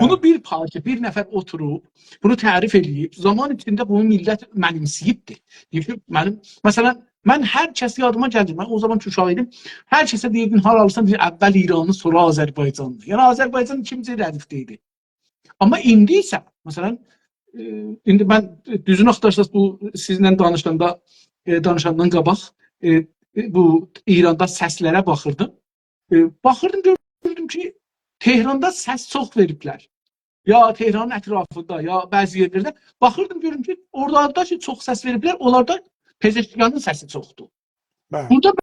Bunu bir parti, bir nəfər oturub, bunu tərif eləyib, zaman içində bunu millət mənimsəyibdir. Deyib ki, məsələn, mən hər kəs yadıma gəldi, mən o zaman ki uşaq idim, hər kəsə deyirdin, haralırsan, deyir, əvvəl İranı, sonra Azərbaycanlı. Yəni, Azərbaycan ikinci rədifdə idi. Amma indi isə, məsələn, indi mən düzünü axtarsaq bu sizinlə danışandan qabaq bu İranda səslərə baxırdım. Baxırdım, gördüm ki, Tehranda səs çox veriblər. Ya Tehranın ətrafında, ya bəzi yerlərdə. Baxırdım, görüm ki, orada ki, çox səs veriblər, onlarda Pezeşkiyanın səsi çoxdur. Burada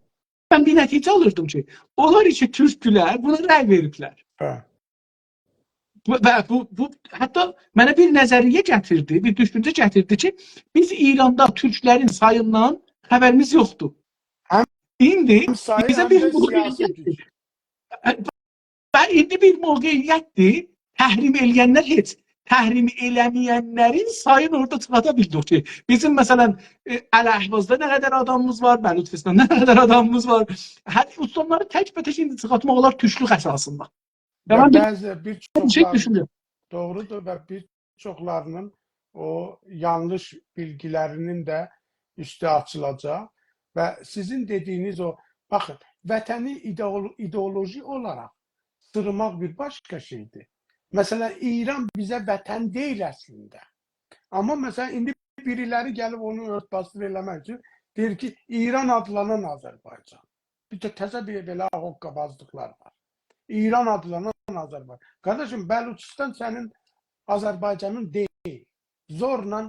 mən bir nəticə alırdım ki, onlar içi türkülər buna rəy veriblər. Və bu hətta mənə bir nəzəriyyə gətirdi, bir düşüncə gətirdi ki, biz İranda türklərin sayından xəbərimiz yoxdur. İndi bizə bir mövqeyiyyətdir. Və indi bir mövqeyiyyətdir, təhrim eləyənlər heç, təhrim eləməyənlərin sayını orada çıxata bildik ki, bizim məsələn Əl-Əhvazda nə qədər adamımız var, Bəlutistanda nə qədər adamımız var. Hər ustamları tək-bətək indi çıxartmaq olar türklük əsasında. Bəzi bir çoxlarının doğrudur və bir çoxlarının o yanlış bilgilərinin də üstü açılacaq və sizin dediyiniz o, baxın, vətəni ideoloji olaraq sırmaq bir başqa şeydir. Məsələn, İran bizə vətən deyil əslində. Amma məsələn, indi biriləri gəlib onu örtbasdır eləmək üçün deyir ki, İran adlanan Azərbaycan. Bir də təzə bir belə hoqqabazlıqlar var. İran adlanan Azərbaycan. Qardaşım, Bəluçistan sənin Azərbaycanın deyil. Zorla,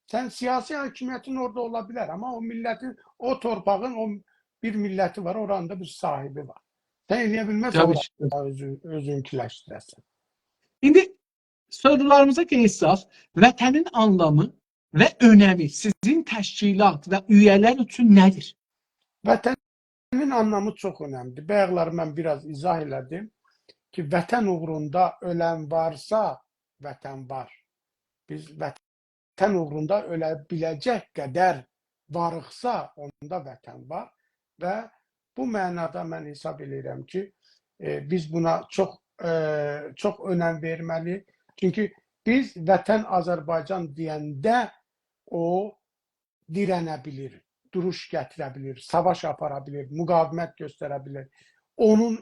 sən siyasi hakimiyyətin orada ola bilər, amma o millətin, o torpağın o bir milləti var, oranda bir sahibi var. Sən eləyə bilməzsən özünkiləşdirəsən. İndi sorularımıza keçsək, vətənin anlamı və önəmi sizin təşkilat və üyələr üçün nədir? Vətənin anlamı çox önəmlidir. Bayaqlar mən biraz izah elədim ki, vətən uğrunda ölən varsa, vətən var. Biz vətən uğrunda ölə biləcək qədər varıqsa, onda vətən var. Və bu mənada mən hesab edirəm ki, biz buna çox önəm verməli. Çünki biz vətən Azərbaycan deyəndə o dirənə bilir, duruş gətirə bilir, savaş apara bilir, müqavimət göstərə bilir. Onun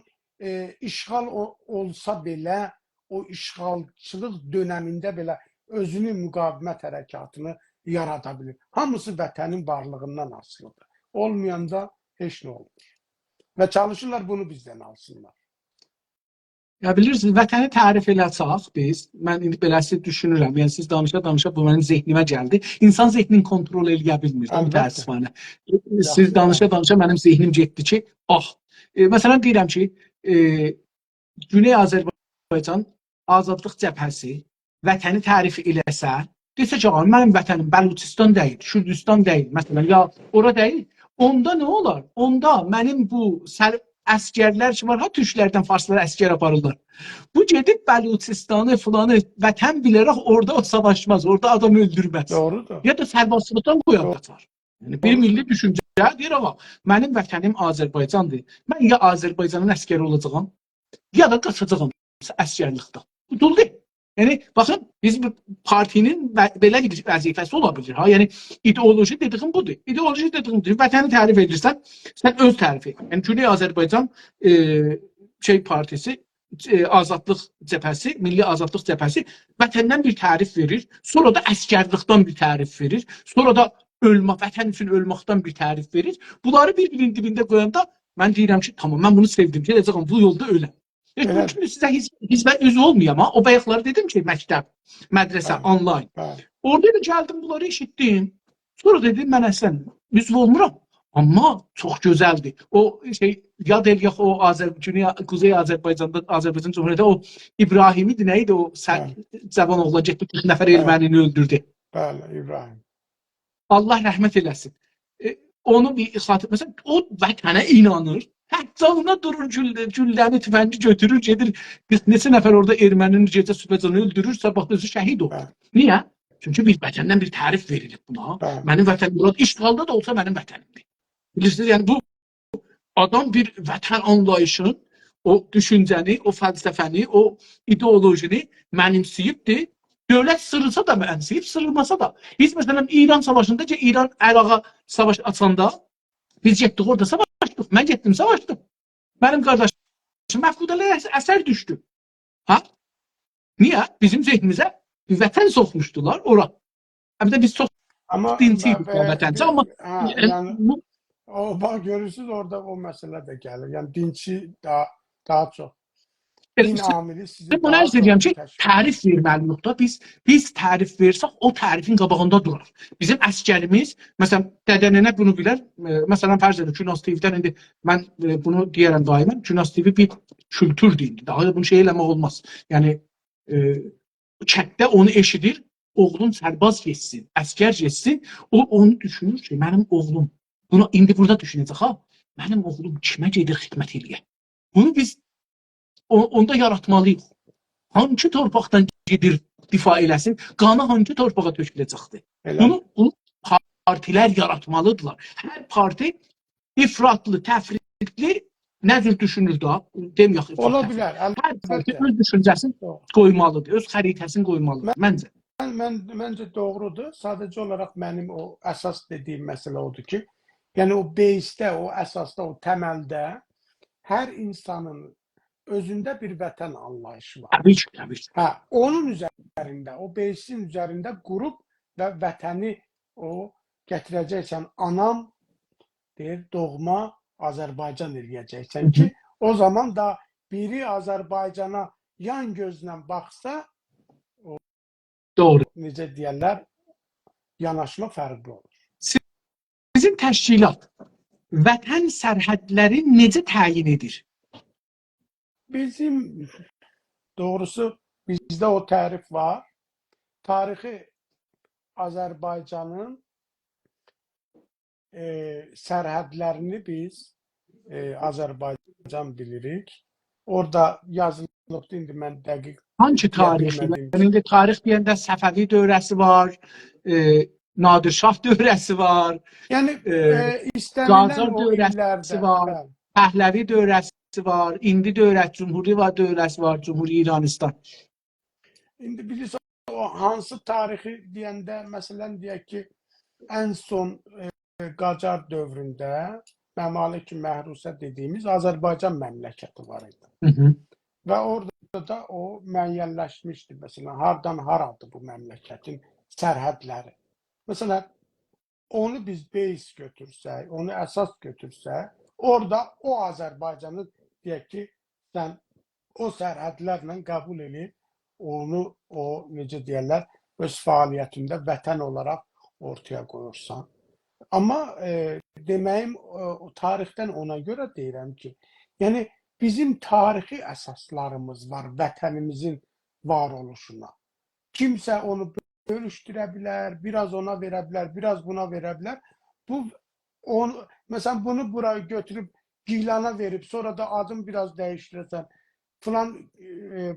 işğal olsa belə, o işğalçılıq dönəmində belə özünün müqavimət hərəkatını yarada bilir. Hamısı vətənin varlığından asılıdır. Olmayanda heç nə olmur. Və çalışırlar bunu bizdən alsınlar. Ya bilirsiniz, vətəni tərif eləsək biz, mən indi beləsi düşünürəm, yəni siz danışa bu mənim zehnimə gəldi. İnsan zehnini kontrol eləyə bilmir, təəssüfənə. Siz danışa mənim zehnim getdi ki, məsələn deyirəm ki, Güney Azərbaycan Azadlıq Cəbhəsi vətəni tərif eləsə, desə ki, mənim vətənim Bəluçistan deyil, Kürdistan deyil, məsələn, ya ora deyil, onda nə olar? Onda mənim bu əskərlər ki var, türklərdən farslara əskər aparırlar. Bu gedib Bəluçistanı, filanı vətən bilərək orada savaşmaz, orada adam öldürməz. Doğrudur. Ya da sərbəstlikdən qoyan qaçar. Yəni, bir milli düşüncə deyir, mənim vətənim Azərbaycandır. Mən ya Azərbaycanın əskəri olacağım, ya da qaçacağım əskərlikdən. Bu dul deyil. Yəni, baxın, biz partinin belə bir vəzifəsi ola bilir. Yəni, ideoloji dediyim budur. İdeoloji dediyim budur. Vətəni tərif edirsən, sən öz tərif et. Yəni, Güney Azərbaycan partisi, Azadlıq Cəbhəsi, Milli Azadlıq Cəbhəsi vətəndən bir tərif verir, sonra da əskərlikdən bir tərif verir, sonra da vətən üçün ölməkdən bir tərif verir. Bunları bir-birinin dibində qoyanda mən deyirəm ki, tamam, mən bunu sevdim, gedəcəm, bu yolda öləm. Mümkün sizə hizmət üzü olmuyor ama o bayaqları dedim ki məktəb, mədrəsə, online. Orada da gəldim, bunları eşitdim. Sonra dedim, mən əslən üzv olmuram. Amma çox gözəldir. O yad eləyək o Kuzey Azərbaycanda, Azərbaycan Cumhuriyyətində o İbrahim idi, nə idi o cavan oğlan getdi, 40 nəfər ermənini öldürdü. Bəli, İbrahim. Allah rəhmət eləsin. Onu bir xatır, məsələn, o vətənə inanır. Canına durur, gülləni, tüfəngi götürür, gedir, neçə nəfər orada erməninin gecə sübhəcanı öldürür, sabah özü şəhid olur. Niyə? Çünki bir vətəndən bir tərif verilir buna. Mənim vətənim burada işğalda da olsa mənim vətənimdir. Bilirsiniz, yəni bu adam bir vətən anlayışının o düşüncəni, o fəlsəfəni, o ideolojini mənimsəyibdir. Dövlət sırılsa da mənimsəyib, sırılmasa da. Biz məsələn İran savaşında, İran Əraqa savaş açanda biz getdik orada savaşdıq. Mən getdim savaşdım. Mənim qardaşım məfqudələrə əsər düşdü. Ha? Niyə? Bizim zehnimizə vətən soxmuşdular ora. Həm də biz çox Ama dinciydik o vətəncə, amma yani bu o bak görürsünüz orada o mesele de gelir. Yani dinçi daha çok. Din amili sizi mən buna daha ərz edirəm ki, teşvik tərif verməliyik da. Biz tərif versək, o tərifin qabağında durar. Bizim əskərimiz, məsələn, dədənənə bunu bilər. Məsələn, fərz edin, Günas TV-dən indi mən bunu deyərəm daimən, Günas TV bir kültür deyildi. Daha bunu şey eləmək olmaz. Yəni, çətdə onu eşidir, oğlum sərbaz geçsin, əskər geçsin, o onu düşünür ki, mənim oğlum, bunu indi burada düşünəcək, ha, mənim oğlum kimə gedir xidmət eləyə? Bunu biz onda yaratmalıyıq. Hangi torpaqdan gedir difa eləsin, qanı hangi torpağa töküləcəkdir? Bunu partilər yaratmalıdırlar. Hər parti ifratlı, təfritli nə cür düşünür da, deməyək ifrat. Ola bilər. Hər parti öz düşüncəsini qoymalıdır, öz xəritəsini qoymalıdır, məncə. Məncə doğrudur. Sadəcə olaraq mənim o əsas dediyim məsələ odur ki, yəni o basedə, o əsasda, o təməldə hər insanın özündə bir vətən anlayışı var. Təbii ki, təbii ki. Hə, onun üzərində, o base'in üzərində qrup və vətəni o gətirəcəksən, anam deyir, doğma Azərbaycan eləyəcəksən ki, o zaman da biri Azərbaycana yan gözlə baxsa, doğru. Necə deyərlər, yanaşma fərqli olur. Sizin təşkilat vətən sərhədləri necə təyin edir? Bizim doğrusu bizdə o tərif var. Tarixi Azərbaycanın sərhədlərini biz Azərbaycan bilirik. Orada yazılıbdır, indi mən dəqiq hangi tarixi? Yəni tarix deyəndə Səfəvi dövrəsi var, Nadirşah dövrəsi var, yəni istənilən Qacar o dövrəsi illərdə var, Pəhləvi dövrəsi var, İndi dövrəsi, Cumhuri dövrəsi var, Cumhuri İranistan. İndi bilirsən, o hansı tarixi deyəndə, məsələn, deyək ki, ən son Qacar dövründə Məmalik Məhrusə dediyimiz Azərbaycan məmləkəti var idi. Və orada da o müəyyənləşmişdi. Məsələn, hardan haradır bu məmləkətin sərhədləri. Məsələn, onu biz base götürsək, onu əsas götürsək, orada o Azərbaycanı deyək ki, sən o sərhədlərlə qəbul edib, onu, necə deyərlər, öz fəaliyyətində vətən olaraq ortaya qoyursan. Amma deməyim, tarixdən ona görə deyirəm ki, yəni bizim tarixi əsaslarımız var vətənimizin varoluşuna. Kimsə onu bölüşdürə bilər, biraz ona verə bilər, biraz buna verə bilər. Məsələn, bunu buraya götürüb Gilana verib, sonra da adını biraz dəyişdirəsən, filan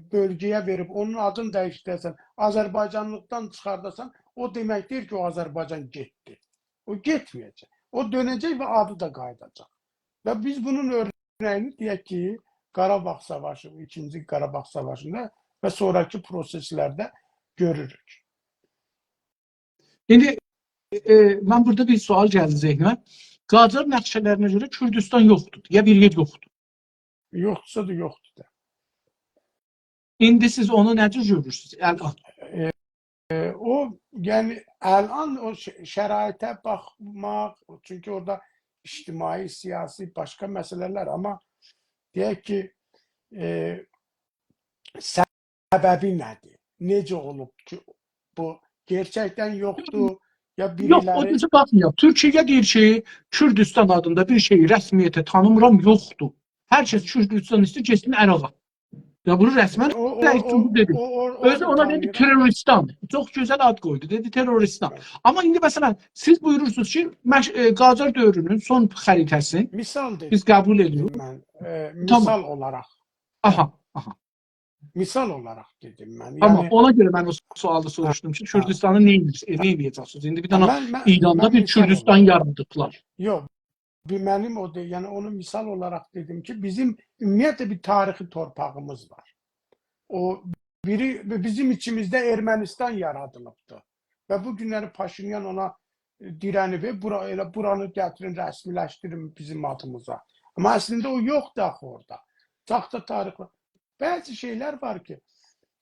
bölgəyə verib, onun adını dəyişdirəsən, Azərbaycanlıqdan çıxardasan, o demək deyir ki, o Azərbaycan getdi. O getməyəcək. O dönəcək və adı da qayıdacaq. Və biz bunun örnəyini deyək ki, Qarabağ Savaşı, 2-ci Qarabağ Savaşında və sonraki proseslərdə görürük. İndi mən burada bir sual gəldi zehnimə. Qacar nəqşələrinə görə Kürdistan yoxdur, ya bir yer yoxdur. Yoxdursa da yoxdur da. İndi siz onu necə görürsünüz? O, yəni, əlan o şəraitə baxmaq, çünki orada ictimai, siyasi, başqa məsələlər, amma deyək ki, səbəbi nədir? Necə olub ki, bu gerçəkdən yoxdur, ya biriləri... Yox, o necə baxmıyor. Türkiyə deyir ki, Kürdistan adında bir şeyi rəsmiyyətə tanımıram, yoxdur. Hər kəs Kürdistan istəyir, keçsin Əraqa. Ya bunu rəsmən dedi. Özü ona dedi teröristan. Çox gözəl ad qoydu. Dedi teröristan. Amma indi məsələn siz buyurursunuz ki, Qacar dövrünün son xəritəsini biz qəbul edirik. Misal olaraq. Aha. Misal olaraq dedim mən. Amma ona görə mən o sualı soruşdum ki, Kürdistanı nə edəcəksiniz? İndi bir dənə İranda bir Kürdistan yaratdılar. Yox, benim o da yani onu misal olarak dedim ki bizim ümumiyyətlə bir tarihi torpağımız var. O biri bizim içimizde Ermənistan yaradılıbdı. Və bu günləri Paşinyan ona dirənib, buranı gətirin, rəsmiləşdirin bizim adımıza. Ama aslında o yoxdur axı orada. Saxta tarix var. Bəzi şeyler var ki,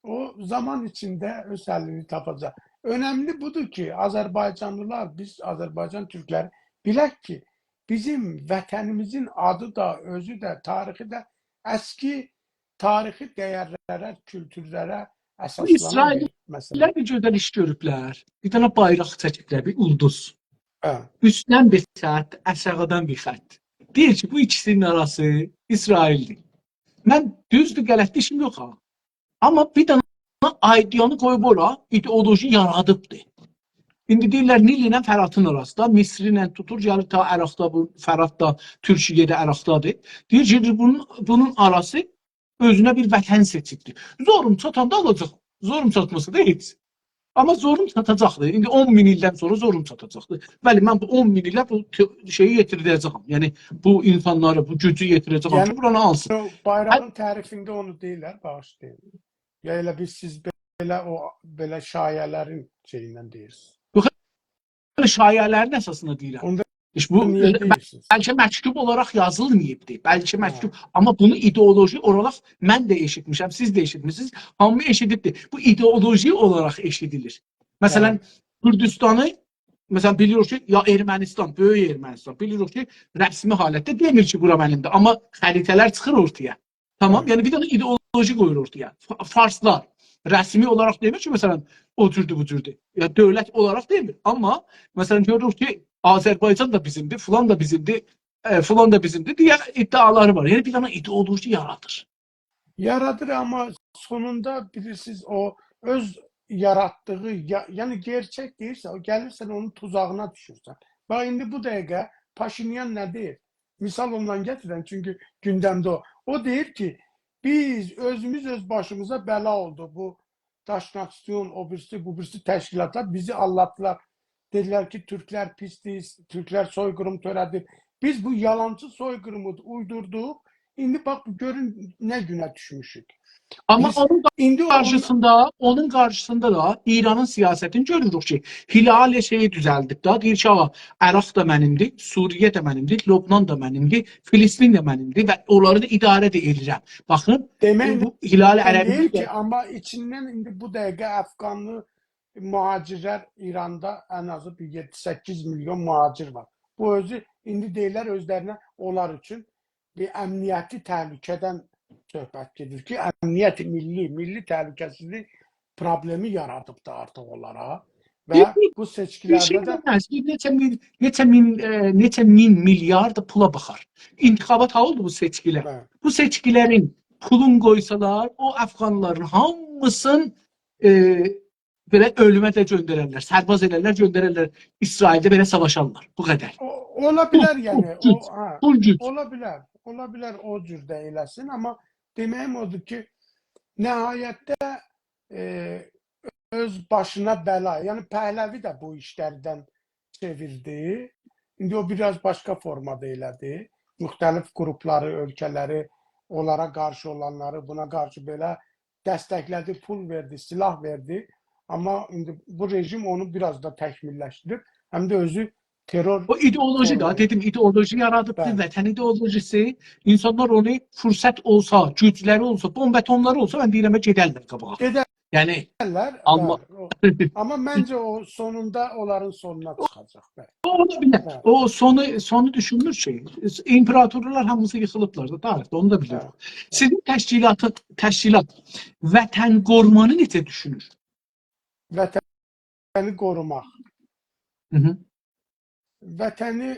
o zaman içinde öz həllini tapacaq. Önemli budur ki, Azərbaycanlılar, biz Azərbaycan Türkləri bilək ki, bizim vətənimizin adı da, özü də, tarixi də əski tarixi dəyərlərə, kültürlərə Bu əsaslanan bir məsələ. İsraillər bir gözəl iş görüblər. Bir dənə bayraq çəkiblər, bir ulduz. Hə. Üstdən bir xətt, aşağıdan bir xətt. Deyir ki, bu ikisinin arası İsraildir. Mən düzdür, qələtli işim yox ha. Amma bir dənə ideyanı qoyub ora, ideoloji yaradıbdır. İndi deyirlər Nil ilə Fəratın arasında, Misri ilə tutur, gəlir ta Əraqda, bu Fərat da Türkiyədə Əraqdadır. Deyir ki, bunun arası özünə bir vətən seçibdir. Zorum çatanda alacaq. Zorum çatması da heç. Amma zorum çatacaqdır. İndi 10 min ildən sonra zorum çatacaqdır. Bəli, mən bu 10 min ilə bu şeyi yetirəcəyəm. Yəni bu insanları, bu gücü yetirəcəyəm ki, buranı alsın. O bayrağın tərifində onu deyirlər, bağışlayın. Ya elə biz siz belə şayələrin şeyindən deyirsiniz. Şayələrin əsasında deyirəm. Onda Bu niyə deyirsiniz? bəlkə məktub olaraq yazılmayıbdır. Bəlkə məktub, amma bunu ideoloji olaraq mən də eşitmişəm, siz də eşitmişsiniz, hamı eşidibdir. Bu ideoloji olaraq eşidilir. Məsələn, Kürdistanı məsələn bilirik ki, ya Ermənistan, böyük Ermənistan, bilirik ki, rəsmi halətdə demir ki, bura mənimdir, amma xəritələr çıxır ortaya. Tamam, yəni bir dənə ideoloji qoyur ortaya. Farslar rəsmi olaraq demir ki, məsələn, o cürdür, bu cürdür. Ya dövlət olaraq demir. Amma məsələn görürük ki, Azərbaycan da bizimdir, filan da bizimdir, filan da bizimdir deyə iddiaları var. Yəni bir dənə ideoloji yaradır. Yaradır ama sonunda bilirsiniz o öz yarattığı yani gerçek değilse o gelirsen onun tuzağına düşürsen. Bak şimdi bu dəqiqə Paşinyan nə deyir? Misal ondan getiren çünkü gündemde o. O deyir ki biz özümüz öz başımıza bəla oldu. Bu Daşnaksion, o birisi, bu birisi təşkilatlar bizi anlattılar. Dediler ki Türkler pisdir, Türkler soykırım törədir. Biz bu yalancı soykırımı uydurduq. İndi bak görün ne güne düşmüşük. Amma Biz onun indi qarşısında da İranın siyasətini görürük ki, Hilal şeyi düzəldib da, deyir ki, Əraq da mənimdir, Suriyə də mənimdir, Lobnan da mənimdir, Filistin də mənimdir və onları da idarə də edirəm. Baxın, demək bu Hilal deyir Ərəbi ki ama içinden indi bu dəqiqə Əfqanlı muhacirlər İranda en azı bir 7-8 milyon muhacir var. Bu özü indi deyirlər özlərinə onlar üçün bir əmniyyəti təhlükədən söhbət gedir ki, əmniyyət milli təhlükəsizlik problemi yaradıbdı artıq onlara və bu bir şey seçkilərdə də bilməz, neçə min milyar da pula baxar. İntixabat ha oldu bu seçkilər. Bu seçkilərin pulun qoysalar, o Əfqanların hamısın belə ölümə də göndərərlər, sərbaz elərlər, göndərərlər, İsraildə belə savaşarlar. Bu qədər. ola bilər yəni. Pul güc. Ola bilər o cürdə eləsin, amma deməyim odur ki, nəhayətdə öz başına bəla. Yəni Pəhləvi də bu işlərdən çevirdi. İndi o biraz başqa formada elədi. Müxtəlif qrupları, ölkələri, onlara qarşı olanları buna qarşı belə dəstəklədi, pul verdi, silah verdi. Amma indi bu rejim onu biraz da təkmilləşdirib, həm də özü terror. O ideoloji da, dedim ideoloji yaradıbdır, vətən ideolojisi. İnsanlar onu fürsət olsa, gücləri olsa, bomb atomları olsa, mən deyirəm gedərlər qabağa. Yəni amma məncə o sonunda onların sonuna çıxacaq. Ola bilər. O sonu düşünmür ki, imperatorlar hamısı yıxılıblar da tarixdə, onu da bilirik. Sizin təşkilat vətən qorumanı necə düşünür? Vətəni qorumaq. Vətəni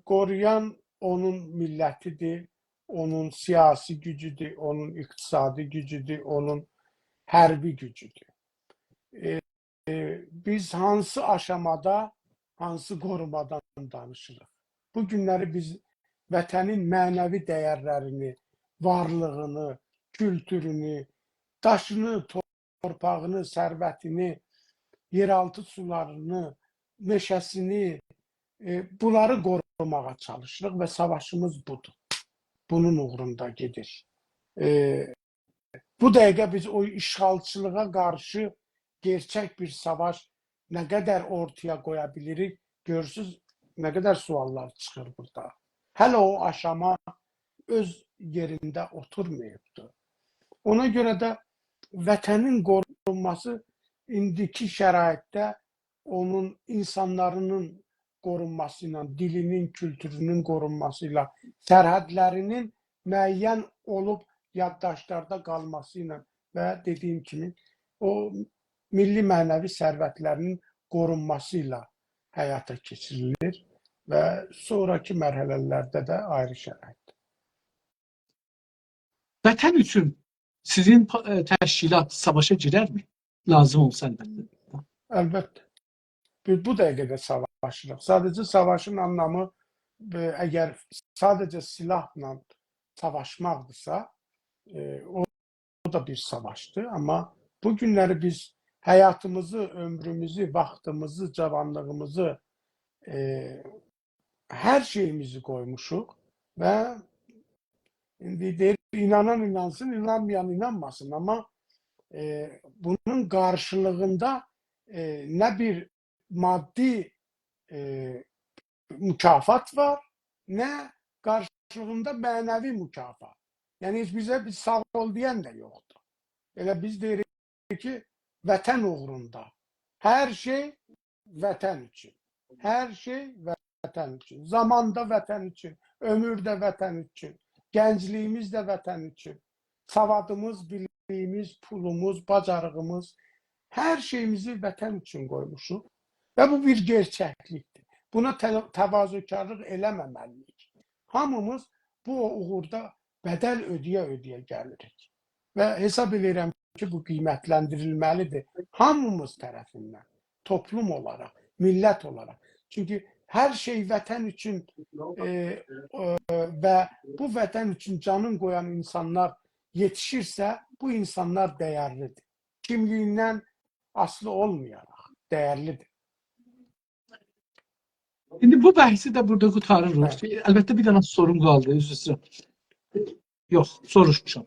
qoruyan onun millətidir, onun siyasi gücüdür, onun iqtisadi gücüdür, onun hərbi gücüdür. Biz hansı aşamada, hansı qorumadan danışırıq? Bu günləri biz vətənin mənəvi dəyərlərini, varlığını, kültürünü, daşını, torpağını, sərvətini, yeraltı sularını, meşəsini, bunları qorumağa çalışırıq və savaşımız budur. Bunun uğrunda gedir. Bu dəqiqə biz o işğalçılığa qarşı gerçək bir savaş nə qədər ortaya qoya bilirik, görürsünüz, nə qədər suallar çıxır burada. Hələ o aşama öz yerində oturmayıbdır. Ona görə də vətənin qorunması indiki şəraitdə onun insanların qorunması ilə, dilinin, kültürünün qorunması ilə, sərhədlərinin müəyyən olub yaddaşlarda qalması ilə və dediyim kimi o milli mənəvi sərvətlərinin qorunması ilə həyata keçirilir və sonraki mərhələlərdə də ayrı şərait. Vətən üçün sizin təşkilat savaşa girərmi? Lazım olsa əlbəttə. Əlbəttə. Bu dəqiqədə savaşırıq. Sadəcə savaşın anlamı əgər sadəcə silahla savaşmaqdırsa, o da bir savaşdır. Amma bu günləri biz həyatımızı, ömrümüzü, vaxtımızı, cavanlığımızı, hər şeyimizi qoymuşuq və indi deyir, inanan inansın, inanmayan inanmasın. Amma bunun qarşılığında nə bir maddi mükafat var, nə qarşılığında mənəvi mükafat. Yəni heç bizə bir sağ ol deyən də yoxdur. Elə biz deyirik ki, vətən uğrunda. Hər şey vətən üçün. Hər şey vətən üçün. Zaman da vətən üçün, ömür də vətən üçün, gəncliyimiz də vətən üçün. Savadımız, biliyimiz, pulumuz, bacarığımız, hər şeyimizi vətən üçün qoymuşuq. Və bu bir gerçəklikdir. Buna təvazökarlıq eləməməliyik. Hamımız bu uğurda bədəl ödəyə gəlirik. Və hesab edirəm ki, bu qiymətləndirilməlidir. Hamımız tərəfindən, toplum olaraq, millət olaraq. Çünki hər şey vətən üçün və bu vətən üçün canın qoyan insanlar yetişirsə, bu insanlar dəyərlidir. Kimliyindən asılı olmayaraq dəyərlidir. İndi bu bəhsi də burada qutarırıq. Əlbəttə bir dənə sorum qaldı, üzr istəyirəm. Yox, soruşmuşam.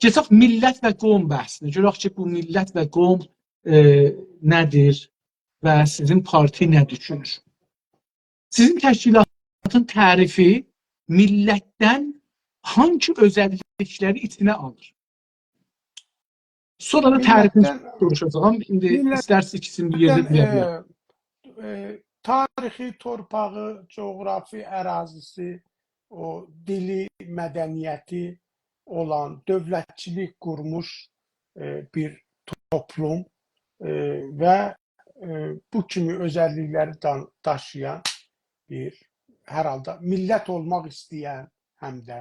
Keçək millət və qovm bəhsinə. Görək ki, bu millət və qovm nədir və sizin parti nə düşünür? Sizin təşkilatın tərifi millətdən hangi özəllikləri içinə alır? Sonra da tərifini soruşacağam. İndi istərsə ikisini bir yerdə bilərik. Tarixi, torpağı, coğrafi ərazisi, o dili, mədəniyyəti olan, dövlətçilik qurmuş bir toplum və bu kimi özəllikləri daşıyan bir, hər halda millət olmaq istəyən, həm də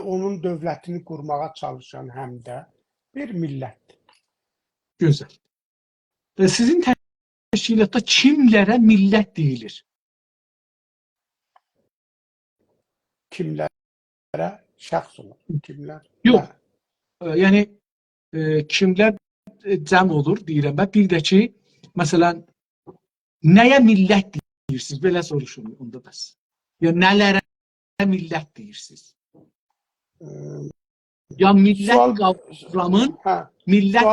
onun dövlətini qurmağa çalışan həm də bir millət. Gözəl. Və sizin təşkilatda kimlərə millət deyilir? Kimlərə şəxs olur? Kimlər? Yox. Yəni kimlər cəm olur deyirəm və bir də ki, məsələn, nəyə millət deyirsiniz? Belə soruşun onda bəs. Ya nələrə millət deyirsiniz? Ya millət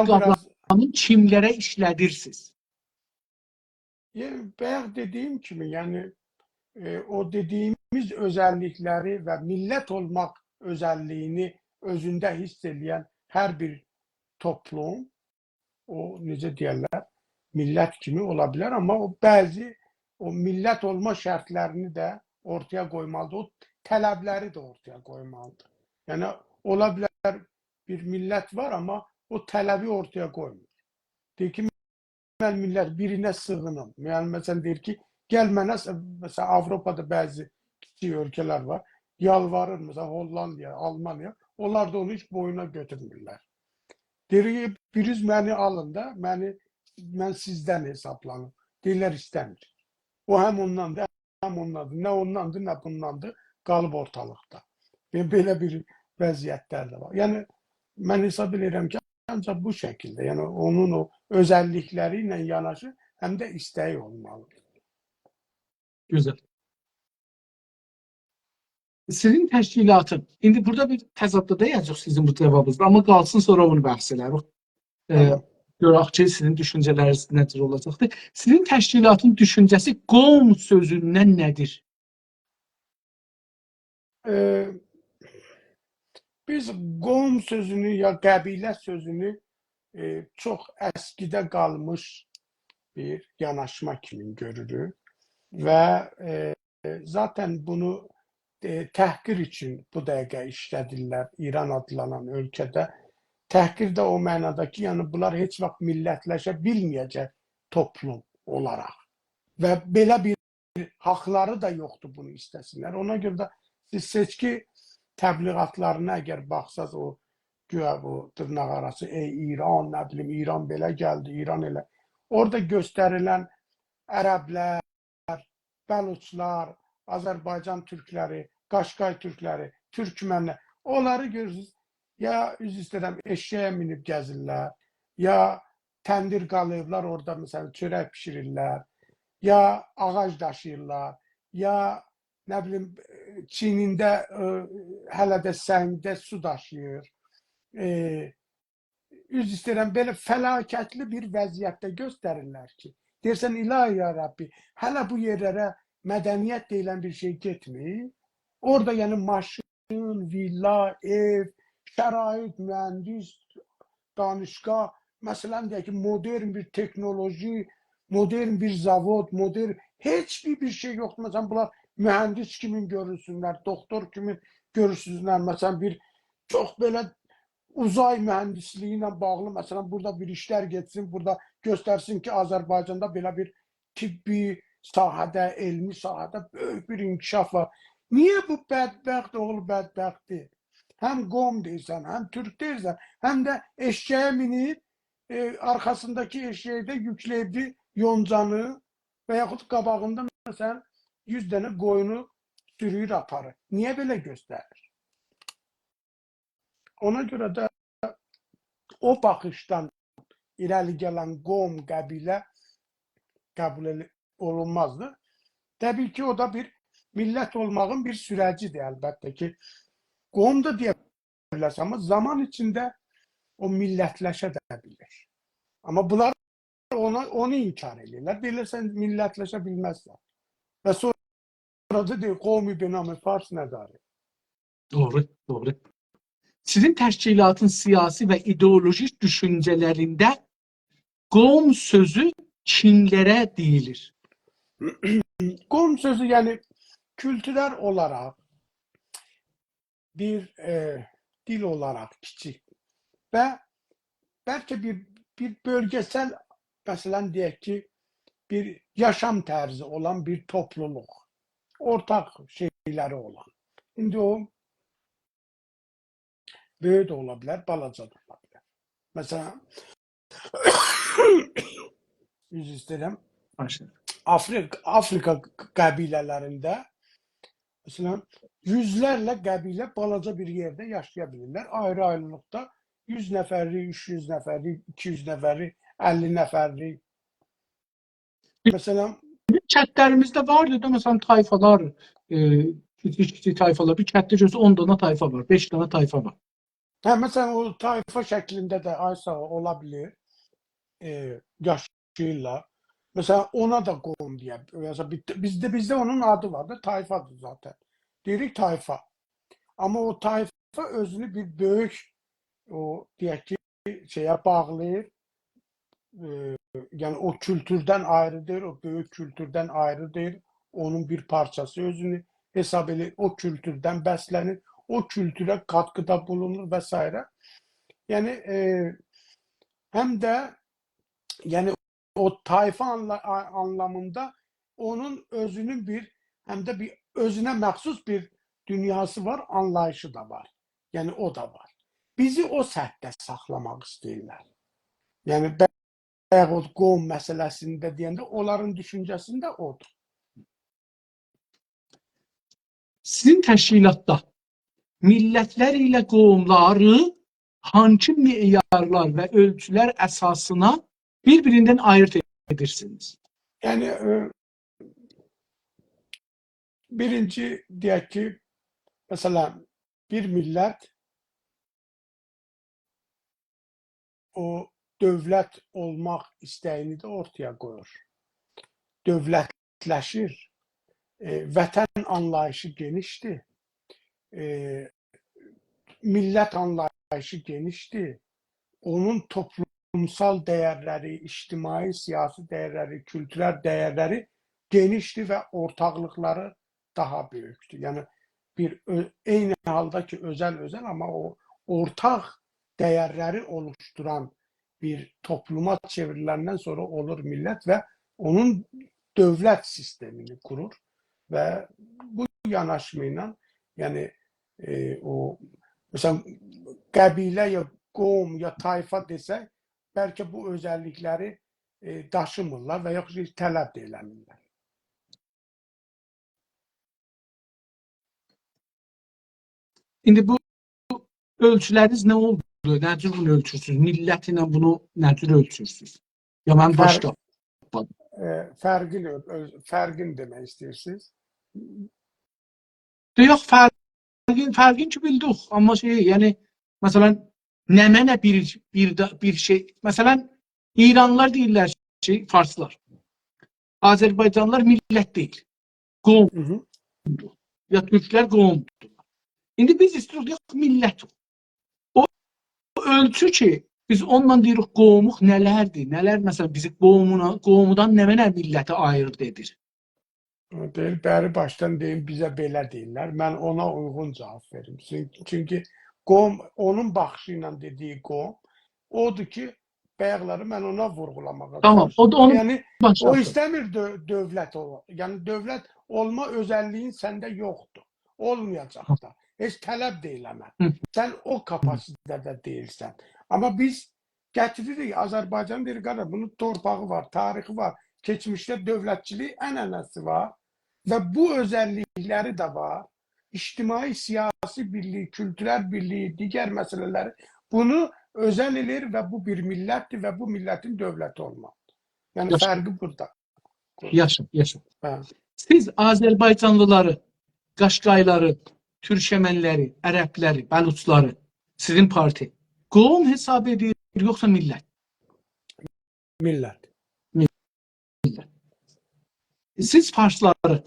qavramın kimlərə işlədirsiniz? Bayaq dediyim kimi, yəni o dediyimiz özəllikləri və millət olmaq özəlliyini özündə hiss edən hər bir toplum, o necə deyərlər, millət kimi ola bilər, amma o bəzi o millət olma şərtlərini də ortaya qoymalıdır, o tələbləri də ortaya qoymalıdır. Yəni ola bilər bir millət var, amma o tələbi ortaya qoymur. Deyir ki, mən millət birinə sığınım. Yəni məsələn deyir ki, gəl mənə, məsələn Avropada bəzi kiçik ölkələr var, yalvarır, məsələn Hollandiya, Almaniya, onlar da onu heç boyuna götürmürlər. Deyir ki, biriz məni alın da, mən sizdən hesablanım. Deyirlər istəmir. O həm ondandır, həm ondandır. Nə ondandır, nə bundandır, qalıb ortalıqda. Belə bir vəziyyətlər də var. Yəni, mən hesab edirəm ki, ancaq bu şəkildə, yəni onun o özəllikləri ilə yanaşı, həm də istəyi olmalıdır. Güzel. Sizin təşkilatın, indi burada bir təzadda deyəcək sizin bu cavabınızda, amma qalsın sonra onu bəhs edərik. Tamam. Görək ki, sizin düşüncələriniz nədir olacaqdır. Sizin təşkilatın düşüncəsi qovm sözündən nədir? Biz qovm sözünü ya qəbilə sözünü çox əskidə qalmış bir yanaşma kimi görürük və zaten bunu təhqir üçün bu dəqiqə işlədirlər İran adlanan ölkədə. Təhqir də o mənada ki, yəni bunlar heç vaxt millətləşə bilməyəcək toplum olaraq və belə bir haqları da yoxdur bunu istəsinlər. Ona görə də siz seçki təbliğatlarına əgər baxsaz o güya bu dırnaq arası İran, nə bilim İran belə gəldi, İran elə. Orada göstərilən ərəblər, bəluçlar, Azərbaycan türkləri, Qaşqay türkləri, türkmənlər, onları görürsünüz, ya üz istəyirəm eşeğe minib gəzirlər, ya təndir qalayıblar orada məsələn çörək pişirirlər, ya ağac daşıyırlar, ya nə bilim çiynində hələ də səngdə su daşıyır. Üz istəyirəm belə fəlakətli bir vəziyyətdə göstərirlər ki, deyirsən ilahi ya Rabbi, hələ bu yerlərə mədəniyyət deyilən bir şey getmir. Orada yəni maşın, villa, ev, şərait, mühəndis, danışqa, məsələn deyək ki, modern bir teknoloji, modern bir zavod, modern heç bir şey yoxdur. Məsələn, bunlar mühəndis kimi görürsünlər, doktor kimi görürsünlər. Məsələn, bir çox belə uzay mühəndisliyi ilə bağlı, məsələn, burada bir işlər getsin, burada göstərsin ki, Azərbaycanda belə bir tibbi sahədə, elmi sahədə böyük bir inkişaf var. Niyə bu bədbəxt oğlu bədbəxtdir? Həm qom deyirsən, həm türk deyirsən, həm də eşeğe minib, arkasındakı eşeğde yükləyibdi yoncanı və yaxud qabağında məsələn 100 dənə qoyunu sürüyür aparır. Niyə belə göstərir? Ona görə də o baxışdan irəli gələn qom, qəbilə qəbul olunmazdı. Təbii ki, o da bir millət olmağın bir sürəcidir əlbəttə ki. Qom da deyə bilərsən, amma zaman içində o millətləşə də bilir. Amma bunlar onu inkar edirlər. Bilirsən, millətləşə bilməzlər. Və sonra da deyir, qovmi benamı fars nədarı. Doğru, doğru. Sizin təşkilatın siyasi və ideolojik düşüncələrində qovm sözü kimlərə deyilir? Qovm sözü yəni kültürel olarak bir dil olarak kiçik və bəlkə bir bölgesel məsələn deyək ki, bir yaşam tərzi olan bir topluluq, ortak şeyləri olan. İndi o böyük də ola bilər, balaca da ola bilər. Məsələn, yüz istəyirəm, Afrika qəbilələrində məsələn, yüzlərlə qəbilə balaca bir yerdə yaşaya bilirlər. Ayrı-ayrılıqda 100 nəfərli, 300 nəfərli, 200 nəfərli, 50 nəfərli. Məsələn, kətlərimizdə vardı da, məsələn, tayfalar, kiçik tayfalar, bir kətdə görsə 10 dana tayfa var, 5 dana tayfa var. Hə, məsələn, o tayfa şəklində də aysa ola bilir, yaşayırlar. Mesela ona da qovm deyə. Bizdə onun adı var da, tayfadır zaten. Deyirik tayfa. Amma o tayfa özünü bir böyük, o deyək ki, şeyə bağlayır. Yəni o kültürdən ayrıdır, o böyük kültürdən ayrıdır. Onun bir parçası özünü hesab edir, o kültürdən bəslənir, o kültürə katkıda bulunur və s. Yəni həm də yəni o tayfa anlamında onun özünün bir, hem de bir özüne məxsus bir dünyası var, anlayışı da var. Yani o da var. Bizi o səthdə saxlamaq istəyirlər. Yəni bəğud qovm məsələsində deyəndə onların düşüncəsində odur. Sizin təşkilatda millətlər ilə qovmları hangi meyarlar və ölçülər əsasına birbirinden ayırt edirsiniz? Yani birinci deyək ki, məsələn, bir millət o dövlət olmaq istəyini də ortaya qoyur. Dövlətləşir. Vətən anlayışı genişdir. Millət anlayışı genişdir. Onun toplumsal dəyərləri, ictimai, siyasi dəyərləri, kültürel dəyərləri genişdir və ortaqlıqları daha böyükdür. Yəni eyni halda ki özəl amma o ortaq dəyərləri oluşturan bir topluma çevriləndən sonra olur millət və onun dövlət sistemini kurur və bu yanaşma ilə yəni o məsələn qəbilə ya qovm ya tayfa desək bəlkə bu özəllikləri daşımırlar və yaxud tələb də eləmirlər. İndi bu ölçüləriniz nə oldu? Nə cür bunu ölçürsünüz? Millət ilə bunu nə cür ölçürsünüz? Ya mən başqa fərqin demək istəyirsiniz? Yox, fərqin ki bildik. Amma yəni məsələn nə bir şey. Məsələn İranlılar deyirlər ki, farslar. Azərbaycanlılar millət deyil. Qovmdur. Ya türklər qovmdur. İndi biz istiyoruz millət. O ölçü ki biz onunla deyirik qovmuq nələrdir? Nələr məsələn bizi qovmudan nə milləti ayırd edir? Deyir, bəri başdan deyim, bizə belə deyirlər. Mən ona uyğun cavab verim. Çünki qovm, onun baxışı ilə dediyi qovm, odur ki, bayaqları mən ona vurğulamağa çalışıyorum. O da onun yəni, başlısı. o istəmir dövlət olma. Yəni, dövlət olma özəlliyin səndə yoxdur. Olmayacaq da. Heç tələb də eləmə. Sən o kapasitədə deyilsən. Amma biz gətiririk, Azərbaycan deyirik, bunun torpağı var, tarixi var, keçmişdə dövlətçilik ənənəsi var. Və bu özəllikləri də var. İctimai, siyasi birlik, kültürel birliyi, digər məsələləri bunu özəl edir və bu bir millətdir və bu millətin dövləti olmalıdır. Yəni fərqi burada. Yaşa. Siz Azərbaycanlıları, Qaşqayları, Türkməənləri, Ərəbləri, Bəluçları, sizin parti qovm hesab edir, yoxsa millət? Millət. Siz farsları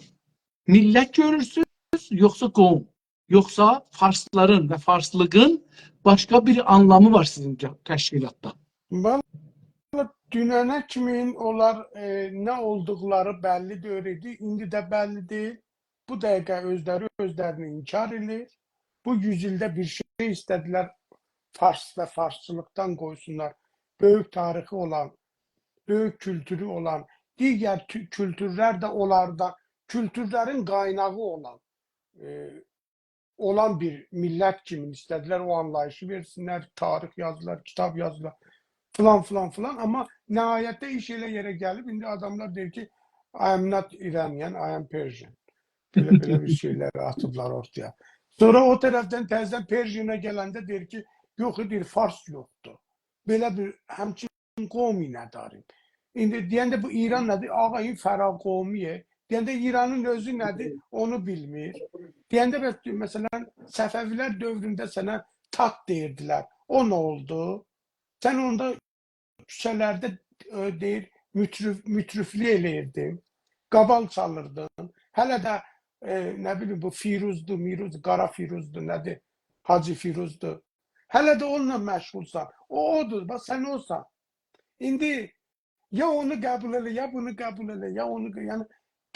millət görürsünüz, yoxsa qovm? Yoxsa farsların və farslığın başqa bir anlamı var sizin təşkilatda? Vallahi dünənə kimi onlar nə olduqları bəlli deyildi, indi də bəlli deyil. Bu dəqiqə özlərini inkar edir. Bu yüzyılda bir şey istədilər, fars və farsçılıqdan qoysunlar. Böyük tarixi olan, böyük kültürü olan, digər kültürlər də onlarda, kültürlərin qaynağı olan bir millət kimi istədilər, o anlayışı versinlər, tarix yazdılar, kitab yazdılar, filan. Amma nəhayətdə iş elə yerə gəlib, indi adamlar deyir ki, I am not Iranian, I am Persian. Belə bir şeyləri atıblar ortaya. Sonra o tərəfdən təzədən Persian'a gələndə deyir ki, yox edir, fars yoxdur. Belə bir həmçinin qovmi nədir? İndi deyəndə bu İran nədir? Ağayın Fəraq qovmiyə. Deyəndə İranın özü nədir? Onu bilmir. Deyəndə məsələn Səfəvilər dövründə sənə tat deyirdilər. O nə oldu? Sən onda küçələrdə deyir, mütrüflü eləyirdin. Qabal çalırdın. Hələ də nə bilim bu Firuzdur, Qara Firuzdur, nədir? Hacı Firuzdur. Hələ də onunla məşğulsan. O odur, bax sən olsan. İndi ya onu qəbul elə, ya bunu qəbul elə, ya onu, yəni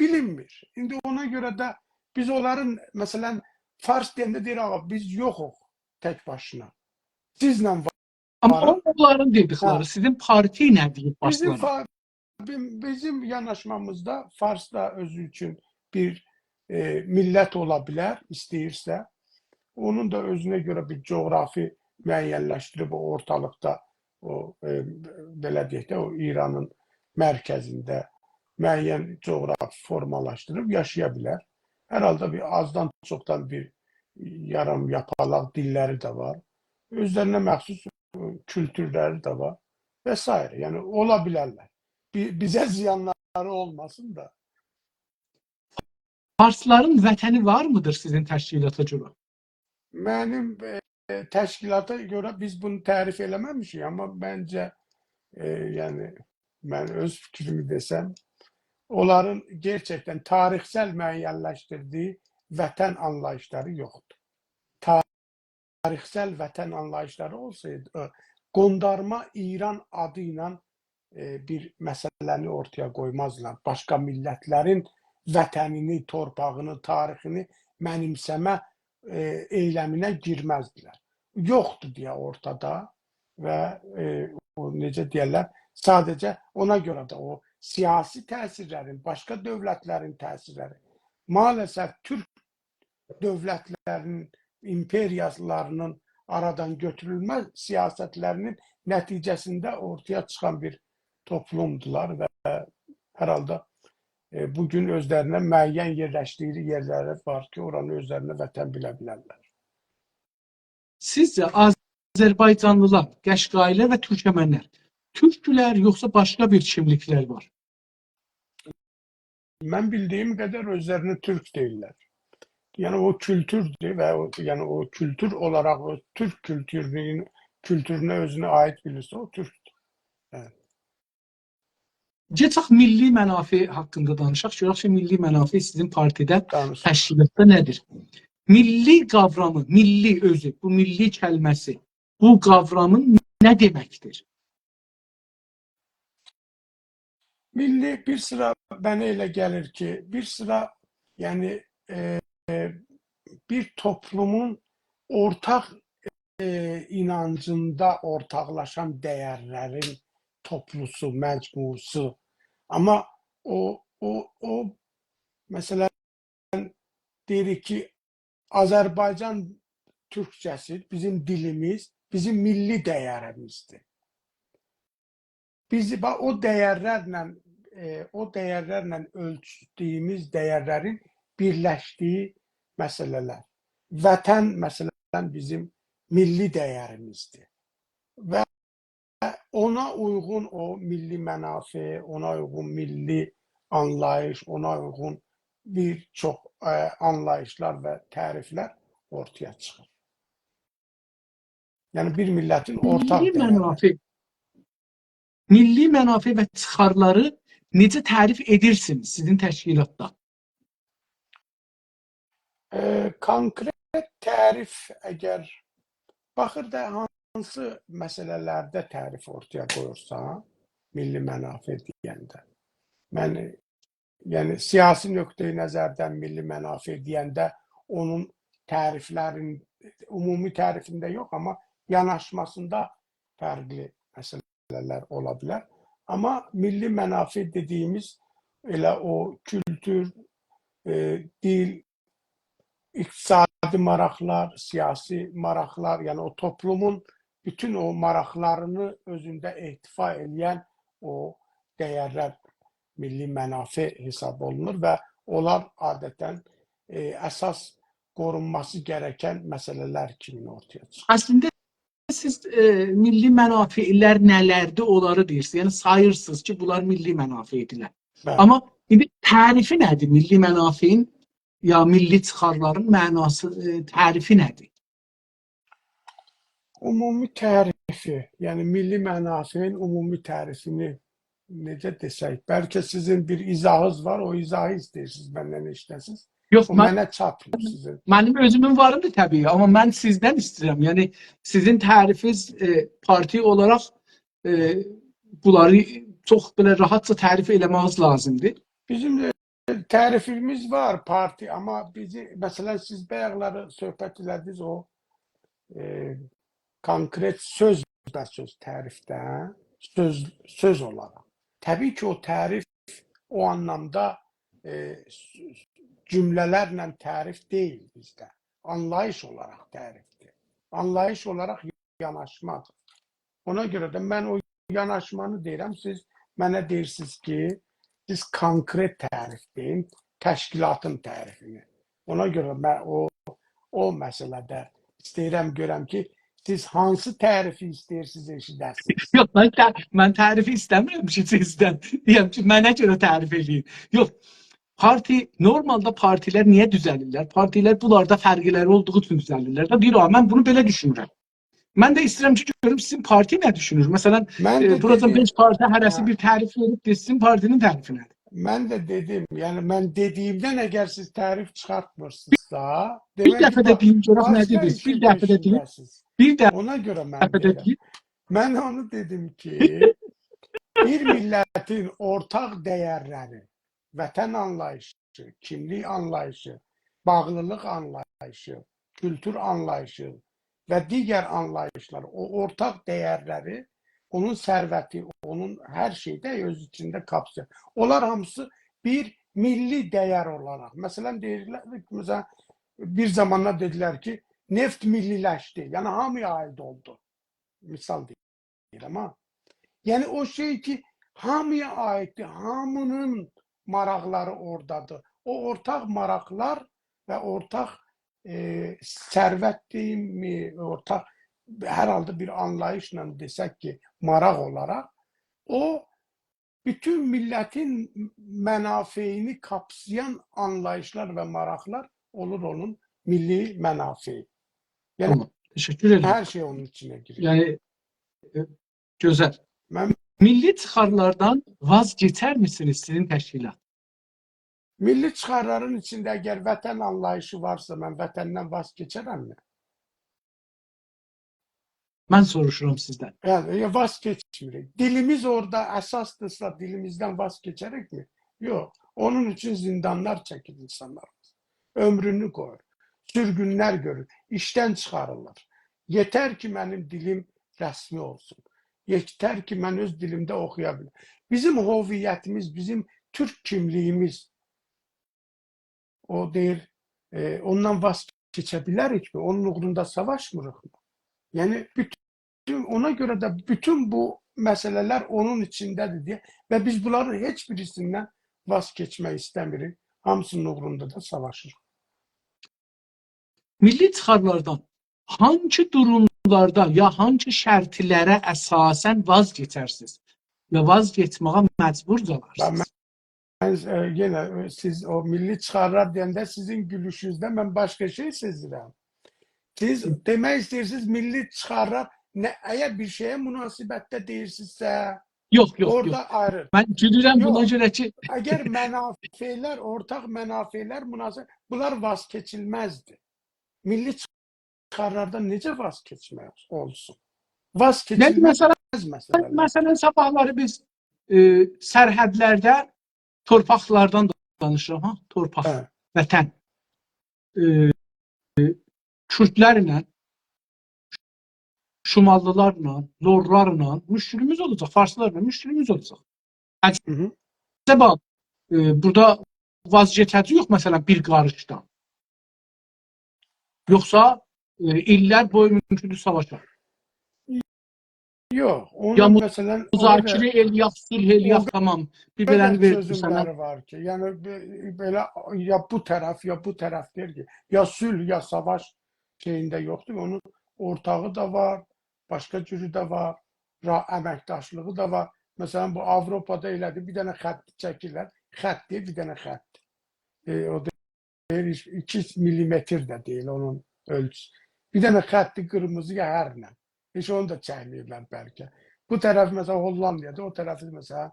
bilinmir. İndi ona görə də biz onların, məsələn, fars deyəndə deyir, ağa, biz yoxuq tək başına. Sizlə varıq. Amma onların dedikləri, sizin parti nə deyib başlara? Bizim yanaşmamızda fars da özü üçün bir millət ola bilər, istəyirsə. Onun da özünə görə bir coğrafi müəyyənləşdirib o ortalıqda, o belə deyək də, o İranın mərkəzində müəyyən coğrafi formalaşdırıb yaşaya bilər. Hər halda bir azdan çoxdan bir yaram yapalaq dilləri də var. Özlərinə məxsus kültürləri də var və s. Yəni ola bilərlər. Bizə ziyanları olmasın da. Farsların vətəni var mıdır sizin təşkilata görə? Mənim təşkilata görə biz bunu tərif eləməmişik, amma məncə yəni mən öz fikrimi desəm, onların gerçekten tarihsel müəyyənləşdirdiyi vətən anlayışları yoxdur. Tarihsel vətən anlayışları olsaydı, qondarma İran adı ilə bir məsələni ortaya qoymazlar. Başqa millətlərin vətənini, torpağını, tarixini mənimsəmə eyləminə girməzdilər. Yoxdur deyə ortada və o necə deyərlər, sadəcə ona görə də o siyasi təsirlərin, başqa dövlətlərin təsirləri maalesef Türk dövlətlərinin, imperiyalarının aradan götürülmə siyasətlərinin nəticəsində ortaya çıxan bir toplumdular və hər halda bugün özlərinə müəyyən yerləşdiyi yerləri var ki, oranı özlərinə vətən bilə bilərlər. Sizcə Azərbaycanlılar, Qəşqailər və Türkmənlər Türkülər yoxsa başqa bir kimliklər var? Mən bildiyim qədər özlərini Türk deyirlər. Yəni o kültürdür və yəni o kültür olaraq o Türk kültürünə özünə aid bilirsə o Türkdür. Evet. Geçək milli mənafe haqqında danışaq. Görək ki, milli mənafe sizin partidə, təşkilatda nədir? Milli qavramı, milli özü, bu milli kəlməsi, bu qavramın nə deməkdir? Milli bir sıra mənə elə gəlir ki, bir sıra yəni bir toplumun ortaq inancında ortaqlaşan dəyərlərin toplusu, məcmusu. Amma o məsələn deyirik ki, Azərbaycan türkçəsi, bizim dilimiz, bizim milli dəyərimizdir. Biz o dəyərlərlə ölçdüyümüz dəyərlərin birləşdiyi məsələlər. Vətən məsələn bizim milli dəyərimizdir. Və ona uyğun o milli mənafe, ona uyğun milli anlayış, ona uyğun bir çox anlayışlar və təriflər ortaya çıxır. Yəni bir millətin ortaq dəyərləri. Milli mənafe və çıxarları necə tərif edirsiniz sizin təşkilatda? Konkret tərif əgər baxır da hansı məsələlərdə tərif ortaya qoyursan, milli mənafe deyəndə. Mən yəni siyasi nöqteyi nəzərdən milli mənafe deyəndə onun təriflərin ümumi tərifində yox, amma yanaşmasında fərqli məsələlər ola bilər. Amma milli mənafe dediyimiz elə o kültür, dil, iqtisadi maraqlar, siyasi maraqlar, yəni o toplumun bütün o maraqlarını özündə ehtiva edən o dəyərlər milli mənafe hesab olunur və onlar adətən əsas qorunması gərəkən məsələlər kimi ortaya çıxır. Əslində siz milli mənafelər nələrdir onları deyirsiniz. Yəni sayırsınız ki, bunlar milli mənafedirlər. Amma indi tərifi nədir milli mənafein ya milli çıxarların mənası, tərifi nədir? Ümumi tərifi, yəni milli mənafein ümumi tərifini necə desək, bəlkə sizin bir izahınız var, o izahı istəyirsiniz məndən işləsiniz. Yox, mənə çatmır sizin. Mənim özümün varıdır təbii, amma mən sizdən istəyirəm. Yəni sizin tərifiniz parti olaraq bunları çox belə rahatca tərif eləməniz lazımdır. Bizim tərifimiz var parti, amma məsələn siz bayaqları söhbət elədiniz o konkret söz tərifdən, söz olaraq. Təbii ki, o tərif o anlamda cümlələrlə tərif deyil bizdə. Anlayış olaraq tərifdir. Anlayış olaraq yanaşmadır. Ona görə də mən o yanaşmanı deyirəm, siz mənə deyirsiniz ki, siz konkret tərif deyin, təşkilatın tərifini. Ona görə mən o məsələdə istəyirəm görəm ki, siz hansı tərifi istəyirsiniz eşidəsiniz? Yox, mən tərifi istəmirəm ki, sizdən. Deyəm ki, mənə görə tərif edin. Yox, Normalda partilər niyə düzəlirlər? Partilər bunlarda fərqləri olduğu üçün düzəlirlər. Da deyir, mən bunu belə düşünürəm. Mən də istəyirəm ki, görüm sizin parti nə düşünür? Məsələn, Mən də burada dedim, 5 parti hərəsi bir tərif verib, sizin partinin tərifi nədir? mən də dedim, yəni mən dediyimdən əgər siz tərif çıxartmırsınızsa, Bir demək dəfə ki, də deyin görək nə başqa dediniz. Bir işin dəfə də deyin. peşindəsiz. Bir Ona görə mən dəfə də deyirəm. deyin. Mən onu dedim ki, bir millətin ortaq dəyərləri, vətən anlayışı, kimlik anlayışı, bağlılıq anlayışı, kültür anlayışı və digər anlayışlar, o ortaq dəyərləri, onun sərvəti, onun hər şeydə öz içində kapsayır. Onlar hamısı bir milli dəyər olaraq. Məsələn, deyirlər ki, məsələn, bir zamanlar dedilər ki, neft milliləşdi, yəni hamıya aid oldu. Misal deyirəm, ha. Yəni o şey ki, hamıya aiddir, hamının maraqları oradadır. O ortaq maraqlar və ortaq sərvət deyimmi, ortaq hər halda bir anlayışla desək ki, maraq olaraq, o bütün millətin mənafeyini kapsayan anlayışlar və maraqlar olur onun milli mənafeyi. Yəni Tamam. Teşekkür ederim. hər şey onun içine giriyor. Yani güzel. Mən Milli çıxarlardan vazgeçer misiniz sizin təşkilat? milli çıxarların içində əgər vətən anlayışı varsa, mən vətəndən vaz keçərəmmi? Mən soruşuram sizdən. Yəni vaz keçmirik. Dilimiz orada əsasdırsa dilimizdən vaz keçərikmi? Yox. Onun üçün zindanlar çəkir insanlar. Ömrünü qoyur. Sürgünlər görür. İşdən çıxarırlar. Yetər ki, mənim dilim rəsmi olsun. Yetər ki, mən öz dilimdə oxuya bilim. Bizim hoviyyətimiz, bizim Türk kimliyimiz o deyir, ondan vaz keçə bilərik mi? Onun uğrunda savaşmırıq mı? Yəni ona görə də bütün bu məsələlər onun içindədir deyə və biz bunların heç birisindən vaz keçmək istəmirik. Hamısının uğrunda da savaşırıq. Milli çıxarlardan hangi durumlarda ya hangi şərtlərə əsasən vazgeçərsiniz? Ya vazgeçməyə məcbur qalarsınız? Mən yenə siz o milli çıxarlar deyəndə sizin gülüşünüzdə mən başqa şey sezirəm. Siz demək istəyirsiniz milli çıxarlar əgər bir şeyə münasibətdə deyirsinizsə, Yox. orada ayrı. Mən gülürəm buna görə ki, Əgər mənafelər, ortaq mənafelər münasibət, bunlar vaz keçilməzdir. Milli çıxarlardan necə vaz keçmək olsun? Vaz keçilməz məsələlər. Məsələn, sabahları biz sərhədlərdə torpaqlardan danışırıq, ha? Torpaq, vətən. Kürtlərlə, Şumallılarla, Lorlarla müşkülümüz olacaq, Farslarla müşkülümüz olacaq. Acaba burada vazgeçəci yox, məsələn, bir qarışdan. Yoxsa illər boyu mümkündür savaşa. Yox, onun məsələn müzakirə eləyək, sülh eləyək, tamam. Bir beləni verdim sənə. Var ki, yəni belə ya bu tərəf deyir ki, ya sülh, ya savaş şeyində yoxdur. Onun ortağı da var, başqa cürü də var, əməkdaşlığı da var. Məsələn, bu Avropada elədir, bir dənə xətt çəkirlər. Xətt deyir, bir dənə xətt. O deyir, 2 millimetr də deyil onun ölçüsü. Bir dənə xətti qırmızıya hərlə. Heç onu da çəkməyirlər bəlkə. Bu tərəf məsələn Hollandiyadır, o tərəfi məsələn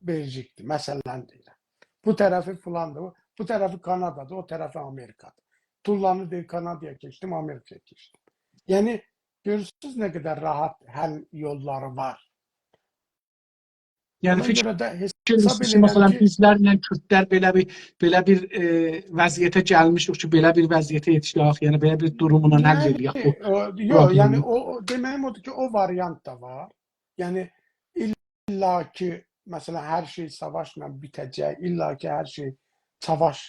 Belçikdir, məsələn deyirəm. Bu tərəfi filandır, bu tərəfi Kanadadır, o tərəfi Amerikadır. Tullanı deyir, Kanadaya keçdim, Amerikaya keçdim. Yəni, görürsünüz nə qədər rahat həll yolları var. Yəni, məsələn, bizlərlə Kürtlər belə bir vəziyyətə gəlmişik ki, belə bir vəziyyətə yetişdik, yəni belə bir durumuna həll edək. Yox, yəni deməyim odur ki, o variant da var. Yəni, illa ki, məsələn, hər şey savaşla bitəcək, illa ki, hər şey savaş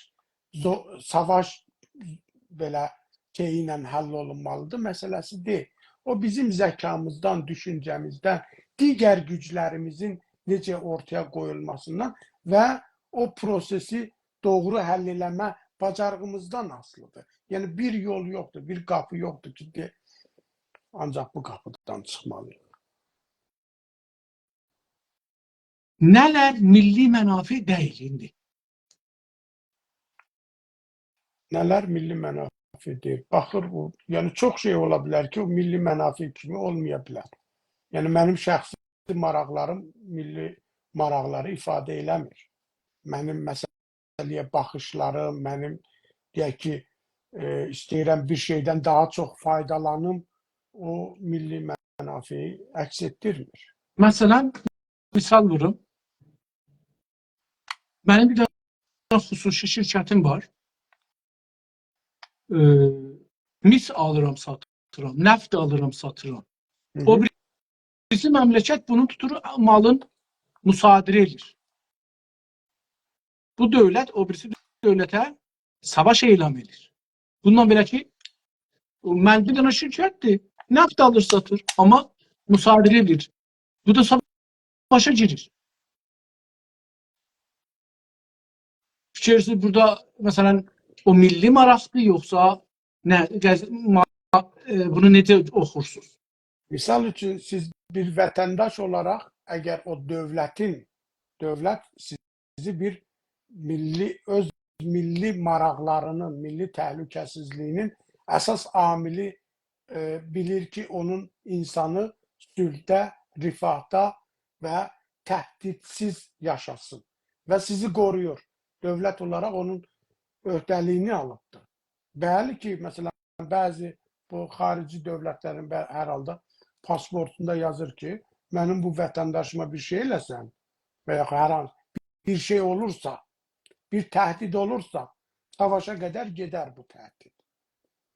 belə şeyi ilə həll olunmalıdır, məsələsi deyil. O bizim zəkamızdan, düşüncəmizdən, digər güclərimizin necə ortaya qoyulmasından və o prosesi doğru həll eləmə bacarığımızdan asılıdır. Yəni bir yol yoxdur, bir qapı yoxdur ki, ancaq bu qapıdan çıxmalıyıq. Nələr milli mənafe deyil indi? Neler milli mənafidir. Baxır, yəni çox şey ola bilər ki, o milli mənafi kimi olmaya bilər. Yəni mənim şəxsi maraqlarım milli maraqları ifadə eləmir. Mənim məsələyə baxışlarım, mənim deyək ki, istəyirəm bir şeydən daha çox faydalanım, o milli mənafiyi əks etdirmir. Məsələn, misal vurum. Mənim bir dənə xüsusi şirkətim var. Mis alıram, satıram, neft alıram, satıram. Hı O -hı. birisi məmləkət bunu tutur, malın müsadirə edir. Bu dövlət o birisi dövlətə savaş elan edir. Bundan belə ki, mən bir dənə şirkətdir, neft alır, satır, amma müsadirə edir. Bu da savaşa girir. Fikirsiz burada məsələn o milli maraqdır, yoxsa nə? Bunu necə oxursunuz? Misal üçün siz bir vətəndaş olaraq əgər o dövlət sizi bir öz milli maraqlarının, milli təhlükəsizliyinin əsas amili bilir ki, onun insanı sülhdə, rifahda və təhdidsiz yaşasın və sizi qoruyur. Dövlət olaraq onun öhdəliyini alıbdır. Bəli ki, məsələn, bəzi bu xarici dövlətlərin hər halda pasportunda yazır ki, mənim bu vətəndaşıma bir şey eləsən və ya hər hansı bir şey olursa, bir təhdid olursa, savaşa qədər gedər bu təhdid.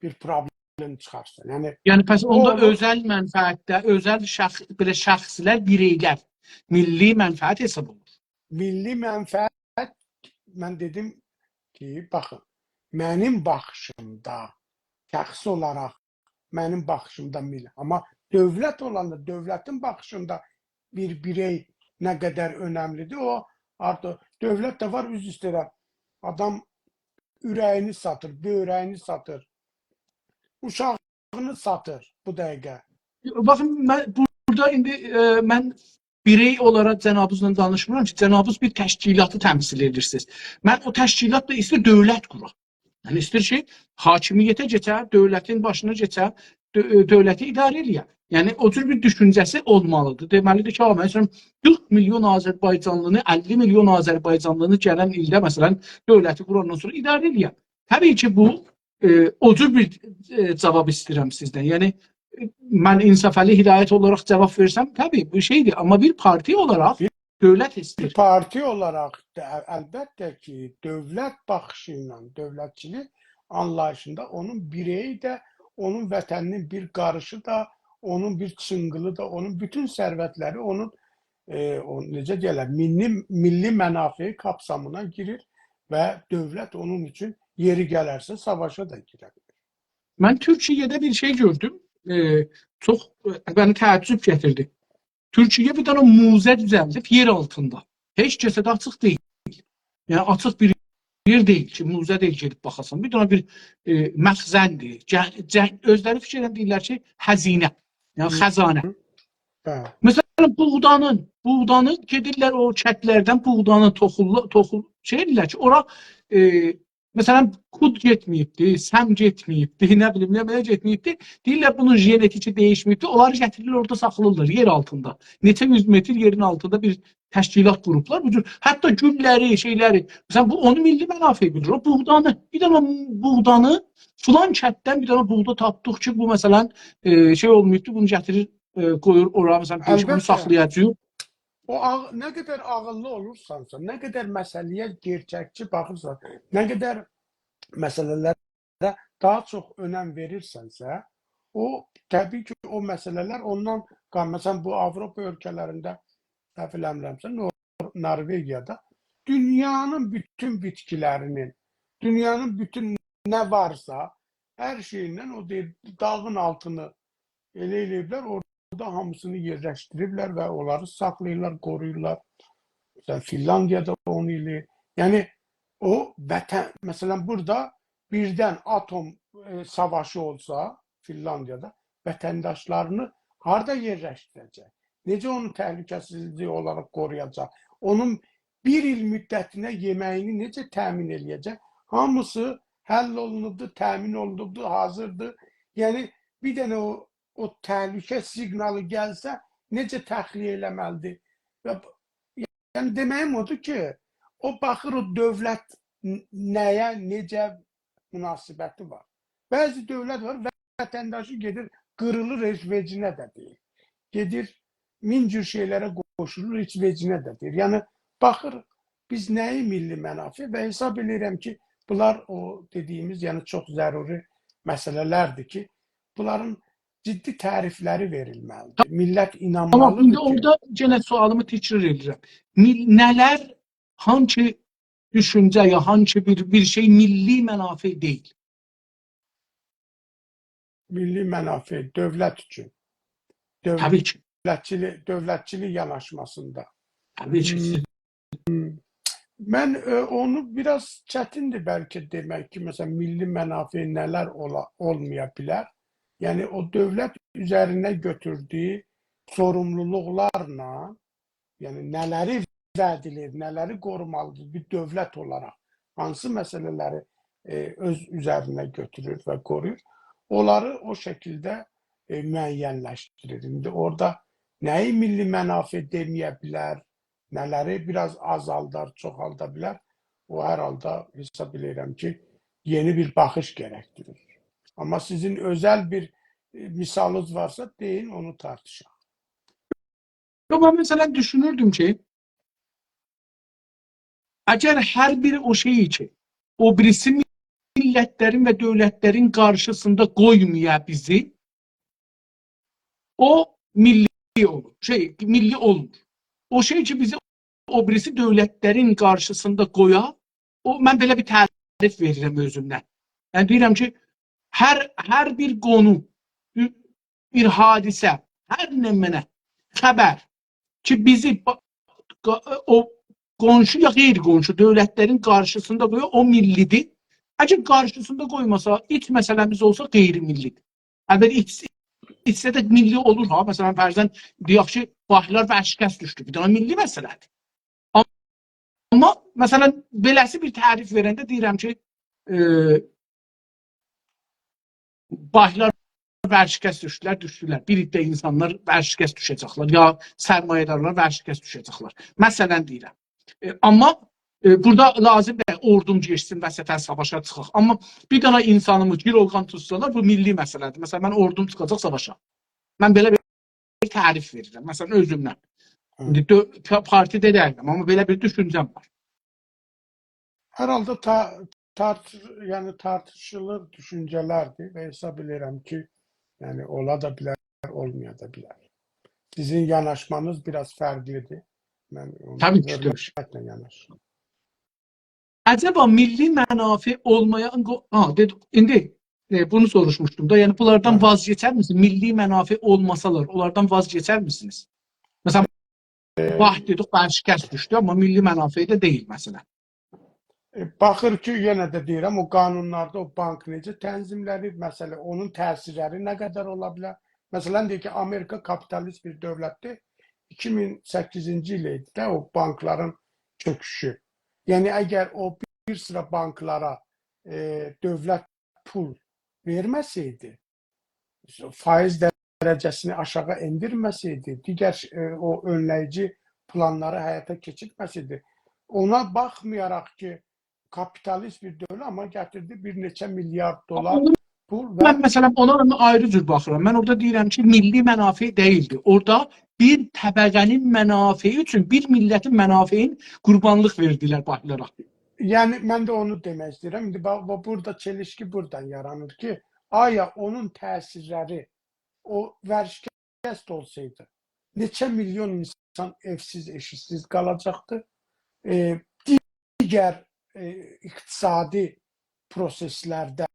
Bir problem çıxarsa. Yəni pəs onda özəl mənfəətdə, özəl şəxslər, bireylər milli mənfəət hesab olur. Milli mənfəət, mən dedim ki, baxın, mənim baxışımda, şəxsi olaraq mənim baxışımda milli. Amma dövlət olanda, dövlətin baxışında bir birey nə qədər önəmlidir, o artıq dövlət də var, üz istəyirəm. Adam ürəyini satır, böyrəyini satır, uşağını satır bu dəqiqə. Baxın, burada indi mən birey olaraq cənabınızla danışmıram ki, cənabınız bir təşkilatı təmsil edirsiniz. Mən o təşkilatla istəyir dövlət quraq. Yəni istəyir ki, hakimiyyətə keçə, dövlətin başına keçə, dövləti idarə edir. Yəni o cür bir düşüncəsi olmalıdır. Deməlidir ki, məsələn 40 milyon Azərbaycanlını, 50 milyon Azərbaycanlını gələn ildə məsələn dövləti qurandan sonra idarə edir. Təbii ki, bu o cür bir cavab istəyirəm sizdən. Yəni mən İnsafəli Hidayət olaraq cavab versəm, təbii bu şeydir. Amma bir parti olaraq dövlət istəyir. Bir parti olaraq əlbəttə ki, dövlət baxışı ilə, dövlətçilik anlayışında onun bireyi də, onun vətəninin bir qarışı da, onun bir çınqılı da, onun bütün sərvətləri onun necə deyirlər, milli mənafi kapsamına girir və dövlət onun üçün yeri gələrsə savaşa da girər. Mən Türkiyədə bir şey gördüm. Çox bəni təəccüb gətirdi. Türkiyə bir dənə muzə düzəldib yer altında. Heç kəsə də açıq deyil. Yəni açıq bir yer deyil ki, muzə deyil gedib baxasan. Bir dənə bir məxzəndir. Özləri fikir edən deyirlər ki, xəzinə. Yəni xəzanə. Məsələn, buğdanı gedirlər o kətlərdən buğdanı toxul şey edirlər ki, ora məsələn, kud getməyibdi, səm getməyibdi, nə bilim, nə getməyibdi. Deyirlər, bunun genetiki dəyişməyibdi. Onları gətirirlər, orada saxlayırlar, yer altında. Neçə 100 metr yerin altında bir təşkilat qurublar. Bu cür, hətta gülləri, şeyləri. Məsələn, bu onu milli mənafi bilir. O buğdanı, bir dənə buğdanı, filan kətdən bir dənə buğda tapdıq ki, bu məsələn, şey olmayıbdı, bunu gətirir, qoyur oraya, məsələn, bunu saxlayacaq. O nə qədər ağıllı olursansa, nə qədər məsələyə gerçəkçi baxırsan, nə qədər məsələlərə daha çox önəm verirsənsə, o təbii ki, o məsələlər ondan məsələn bu Avropa ölkələrində səhv eləmirəmsə, Norvegiyada dünyanın bütün bitkilərinin, dünyanın bütün nə varsa, hər şeyindən o deyir, dağın altını elə eləyiblər, orada hamısını yerləşdiriblər və onları saxlayırlar, qoruyurlar. Məsələn, Finlandiyada onu eləyir. Yəni, o vətən, məsələn, burada birdən atom savaşı olsa Finlandiyada, vətəndaşlarını harada yerləşdirəcək? Necə onun təhlükəsizliyi olaraq qoruyacaq? Onun bir il müddətinə yeməyini necə təmin eləyəcək? Hamısı həll olunubdur, təmin olunubdur, hazırdır. Yəni bir dənə o təhlükə siqnalı gəlsə necə təxliyə eləməlidir? Və yəni deməyim odur ki, o baxır o dövlət nəyə, necə münasibəti var. Bəzi dövlət var, vətəndaşı gedir, qırılır, heç vecinə də deyil. Gedir, min cür şeylərə qoşulur, heç vecinə də deyil. Yəni baxır, biz nəyi milli mənafe və hesab edirəm ki, bunlar o dediyimiz, yəni çox zəruri məsələlərdir ki, bunların ciddi tərifləri verilməlidir. Millət Amma inanmalıdır indi ki, orada yenə sualımı təkrar edirəm. Nələr, hansı düşüncə ya hansı bir şey milli mənafe deyil? milli mənafe dövlət üçün, Təbii ki. dövlətçilik yanaşmasında. Təbii ki. Mən onu biraz çətindir bəlkə demək ki, məsələn, milli mənafe nələr olmaya bilər. Yəni o dövlət üzərinə götürdüyü sorumluluqlarla, yəni nələri vəd edir, nələri qorumalıdır bir dövlət olaraq, hansı məsələləri öz üzərinə götürür və qoruyur, onları o şəkildə müəyyənləşdirir. İndi orada nəyi milli mənafe deməyə bilər, nələri biraz azaldar, çoxalda bilər, o hər halda hesab edirəm ki, yeni bir baxış gərəkdirir. Amma sizin özəl bir misalınız varsa deyin, onu tartışaq. Ben mesela düşünürdüm ki eğer her biri o şey için o birisi milletlerin ve devletlerin karşısında koymaya bizi o milli olur. Milli olmur. O şey ki bizi o birisi devletlerin karşısında koya o ben böyle bir tarif veririm özümden. Yani diyorum ki her bir konu bir hadise her ne haber ki bizi o qonşu ya qeyri-qonşu dövlətlərin qarşısında qoyuyor, o millidir. Əgər qarşısında qoymasa, iç məsələmiz olsa qeyri-millidir. Əlbəttə içsə də milli olur ha. Məsələn, fərzən deyək ki, bahlar və əşkəs düşdü. Bir dənə milli məsələdir. Amma məsələn, beləsi bir tərif verəndə deyirəm ki, bahlar vərşikəs düşdülər. Bir iddə insanlar vərşikəs düşəcəklər. Ya sərmayədarlar vərşikəs düşəcəklər. Məsələn deyirəm. Amma burada lazım deyil ordum geçsin və səfər savaşa çıxaq. Amma bir dənə insanımı girovqan tutsalar, bu milli məsələdir. Məsələn, mən ordum çıxacaq savaşa. Mən belə bir tərif verirəm. Məsələn, özümdən. Partidə deyiləm, amma belə bir düşüncəm var. Hər halda tartışılır düşüncələrdir və hesab edirəm ki, yəni ola da bilər, olmaya da bilər. Sizin yanaşmanız biraz fərqlidir. Mən onu hörmətlə yanaşıram. Acaba milli mənafe olmayan indi bunu soruşmuşdum da. Yəni bunlardan vaz keçər misiniz? Milli mənafe olmasalar, onlardan vaz keçər misiniz? Məsələn, dedik, şikəst düşdü, amma milli mənafe də deyil məsələn. Baxır ki, yenə də deyirəm, o qanunlarda o bank necə tənzimlənir, məsələ onun təsirləri nə qədər ola bilər? Məsələn, deyək ki, Amerika kapitalist bir dövlətdir. 2008-ci il idi də o bankların çöküşü. Yəni, əgər o bir sıra banklara dövlət pul verməsəydi, faiz dərəcəsini aşağı endirməsəydi, digər o önləyici planları həyata keçirməsəydi, ona baxmayaraq ki, kapitalist bir dövlət, amma gətirdi bir neçə milyard dolar pul. Mən məsələn ona ayrı cür baxıram. Mən orada deyirəm ki, milli mənafe deyildi. Orada bir təbəqənin mənafeyi üçün bir millətin mənafeyin qurbanlıq verdilər bahlara. Yəni mən də onu demək istəyirəm. İndi burada çelişki buradan yaranır ki, aya onun təsirləri o vərşikəst olsaydı, neçə milyon insan evsiz, eşiksiz qalacaqdı. Digər iqtisadi proseslərdə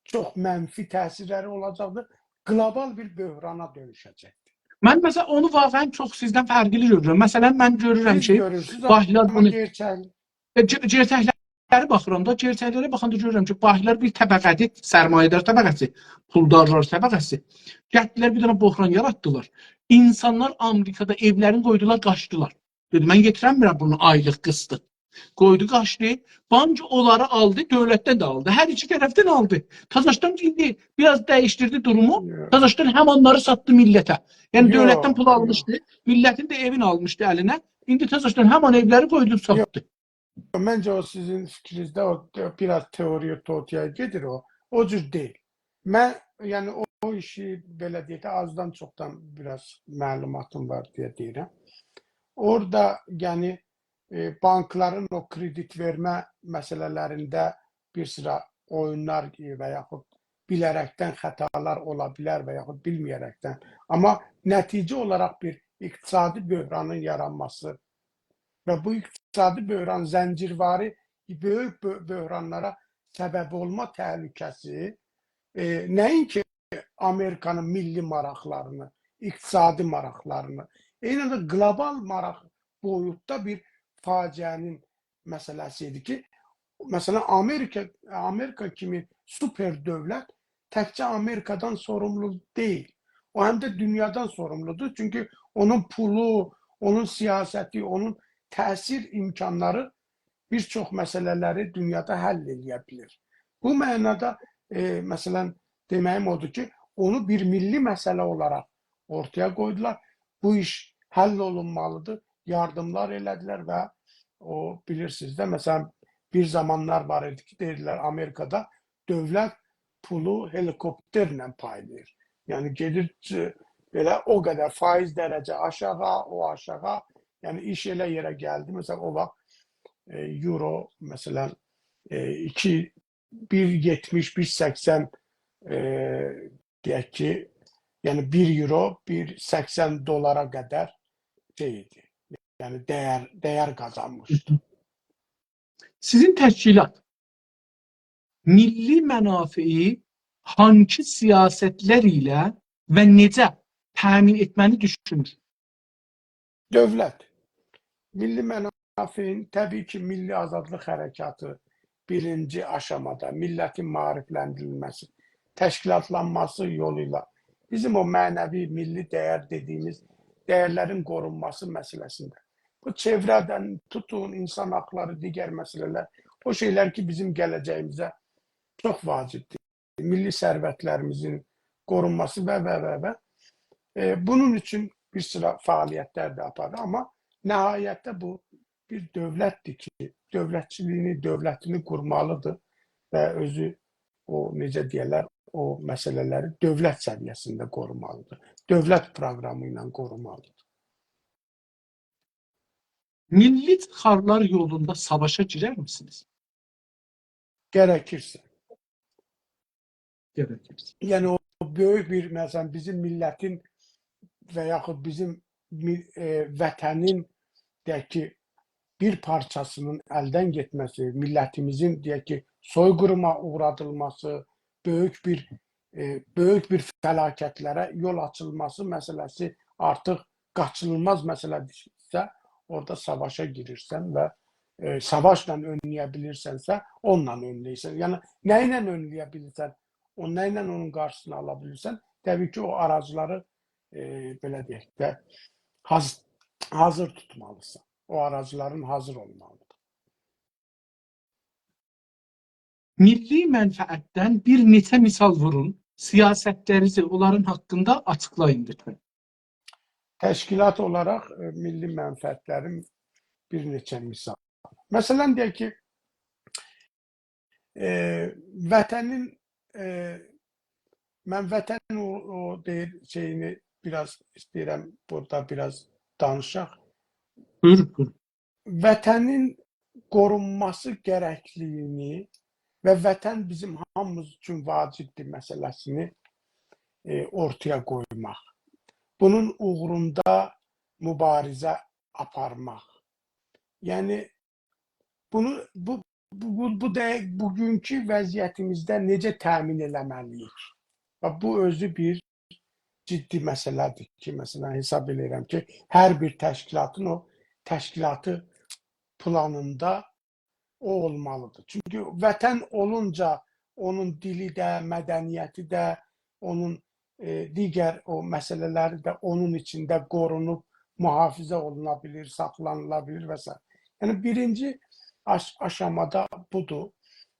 çox mənfi təsirləri olacaqdır. Qlobal bir böhrana dönüşəcəkdir. Mən məsələn onu vaqəən çox sizdən fərqli görürəm. Məsələn mən görürəm ki, bahlar bunu gerçəkləri baxıram da, gerçəklərə baxanda görürəm ki, bahlar bir təbəqədir, sərmayədar təbəqəsi, puldarlar təbəqəsi. Gəldilər bir dənə böhran yaratdılar. İnsanlar Amerikada evlərini qoydular, qaçdılar. Dedi, mən getirəmirəm bunun aylıq qısdı. Koydu qaçdı. Bank onları aldı, dövlətdən də aldı. Hər iki tərəfdən aldı. Tazaşdan indi biraz dəyişdirdi durumu. Yok, Tazaşdan həm onları satdı millətə. Yəni dövlətdən pul yok, yok. almışdı. Millətin də evini almışdı əlinə. İndi Tazaşdan həman evləri qoydu Yok. satdı. Bence o sizin fikrinizde o biraz teoriye totuya gelir o. O cür değil. Ben yani o işi belediyede azdan çoktan biraz malumatım var diye deyirəm. Orada yani bankların o kredit verme meselelerinde bir sıra oyunlar ve yaxud bilerekten hatalar olabilir ve yaxud bilmeyerekten. Ama netice olarak bir iktisadi böhranın yaranması ve bu iktisadi böhran zəncirvari böyük böhranlara səbəb olma təhlükəsi nəinki Amerikanın milli maraqlarını, iktisadi maraqlarını, eyni anda qlobal maraq boyutda bir faciənin məsələsidir ki, məsələn Amerika kimi süper dövlət təkcə Amerikadan sorumlu deyil. O həm də dünyadan sorumludur. Çünki onun pulu, onun siyasəti, onun təsir imkanları bir çox məsələləri dünyada həll edə bilər. Bu mənada məsələn deməyim odur ki, onu bir milli məsələ olaraq ortaya qoydular. Bu iş həll olunmalıdır. Yardımlar elədilər və o bilirsiniz də məsələn bir zamanlar var idi ki, deyirlər Amerikada dövlət pulu helikopterlə paylayır. Yəni gedir belə o qədər faiz dərəcə aşağı, o aşağı. Yəni iş elə yerə gəldi. Məsələn o vaxt euro məsələn 1.70, 1.80 deyək ki, yəni 1 euro 1.80 dolara qədər şeydi. Yəni dəyər qazanmışdı. Sizin təşkilat milli mənafeyi hangi siyasətlər ilə və necə təmin etməni düşünür? Dövlət. Milli mənafeyin təbii ki, milli azadlıq hərəkatı birinci aşamada millətin maarifləndirilməsi, təşkilatlanması yoluyla bizim o mənəvi milli dəyər dediyimiz dəyərlərin qorunması məsələsində. Bu çevrədən tutun, insan haqları, digər məsələlər, o şeylər ki, bizim gələcəyimizə çox vacibdir. Milli sərvətlərimizin qorunması və. Bunun üçün bir sıra fəaliyyətlər də aparır. Amma nəhayətdə bu bir dövlətdir ki, dövlətçiliyini, dövlətini qurmalıdır və özü o necə deyirlər, o məsələləri dövlət səviyyəsində qorumalıdır. Dövlət proqramı ilə qorumalıdır. Milli çıxarlar yolunda savaşa girər misiniz? Gərəkirsə. Gərəkirsə. Yəni o böyük bir məsələn bizim millətin və yaxud bizim vətənin deyək ki, bir parçasının əldən getməsi, millətimizin deyək ki, soyqırıma uğradılması, böyük bir fəlakətlərə yol açılması məsələsi artıq qaçınılmaz məsələdirsə, orada savaşa girirsən və savaşla önləyə bilirsənsə, onunla önləyirsən. Yəni nə ilə önləyə bilirsən, nə ilə onun qarşısını ala bilirsən, təbii ki, o aracıları belə deyək də hazır tutmalısan. O aracıların hazır olmalıdır. Milli mənfəətdən bir neçə misal vurun, siyasətlərinizi onların haqqında açıqlayın lütfən. Təşkilat olaraq milli mənfəətlərin bir neçə misal. Məsələn, deyək ki, vətənin mən vətənin o deyir şeyini biraz istəyirəm burada biraz danışaq. Buyurun. Vətənin qorunması gərəkliyini və vətən bizim hamımız üçün vacibdir məsələsini ortaya qoymaq. Bunun uğrunda mübarizə aparmaq. Yəni bunu bugünkü vəziyyətimizdə necə təmin eləməliyik? Bu özü bir ciddi məsələdir ki, məsələn hesab edirəm ki, hər bir təşkilatın o təşkilatı planında o olmalıdır. Çünki vətən olunca onun dili də, mədəniyyəti də, onun digər o məsələləri də onun içində qorunub, mühafizə oluna bilir, saxlanıla bilir və s. Yəni birinci aşamada budur.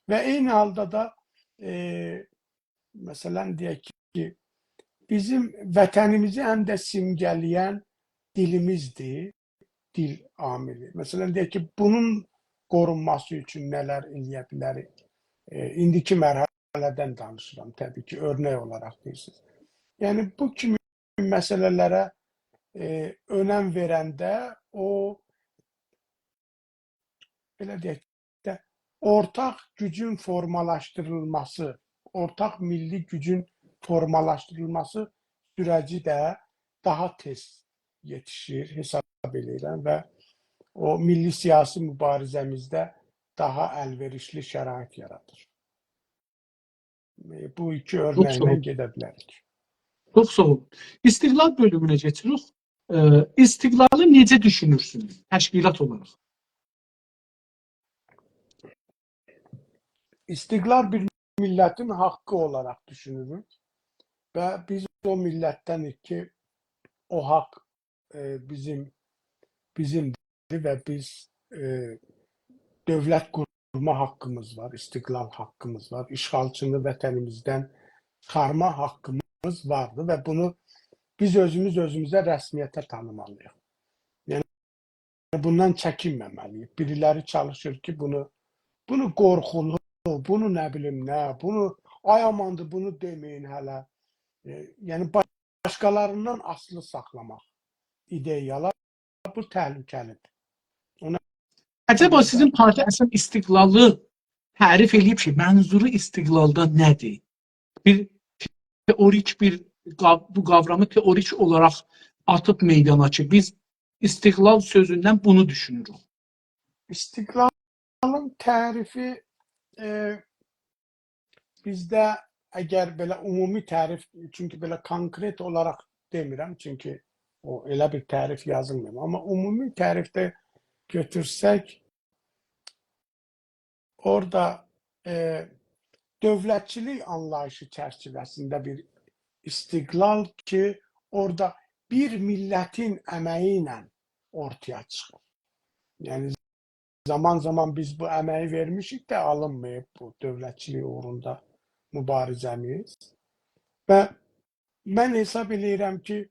Və eyni halda da məsələn deyək ki, bizim vətənimizi həm də simgələyən dilimizdir, dil amili. Məsələn deyək ki, bunun qorunması üçün nələr eləyə bilərik? İndiki mərhələdən danışıram, təbii ki, örnək olaraq deyirsiniz. Yəni bu kimi məsələlərə önəm verəndə o belə deyək də ortaq gücün formalaşdırılması, ortaq milli gücün formalaşdırılması sürəci də daha tez yetişir hesab edirəm və o milli siyasi mübarizəmizdə daha əlverişli şərait yaradır. Bu iki Çox sağ örnəklə olun. gedə bilərik. Çox sağ olun. İstiqlal bölümünə keçirik. İstiqlalı necə düşünürsünüz təşkilat olaraq? İstiqlal bir millətin haqqı olaraq düşünürük və biz o millətdənik ki, o haqq bizimdir və biz dövlət qurma haqqımız var, istiqlal haqqımız var, işğalçını vətənimizdən çıxarma haqqımız vardır və bunu biz özümüzə rəsmiyyətə tanımalıyıq. Yəni bundan çəkinməməliyik. Biriləri çalışır ki, bunu qorxulu, bunu nə bilim nə, bunu ay amandır, bunu deməyin hələ. Yəni başqalarından asılı saxlamaq ideyalar bu təhlükəlidir. Əcəba sizin partiya əslən istiqlalı tərif eləyib ki, mənzuru istiqlalda nədir? Bir teorik bu qavramı teorik olaraq atıb meydana ki, biz istiqlal sözündən bunu düşünürük. İstiqlalın tərifi bizdə əgər belə ümumi tərif, çünki belə konkret olaraq demirəm, çünki o elə bir tərif yazılmır. Amma ümumi tərifdə götürsək, orada dövlətçilik anlayışı çərçivəsində bir istiqlal ki, orada bir millətin əməyi ilə ortaya çıxır. Yəni zaman biz bu əməyi vermişik də alınmayıb bu dövlətçilik uğrunda mübarizəmiz. Və mən hesab edirəm ki,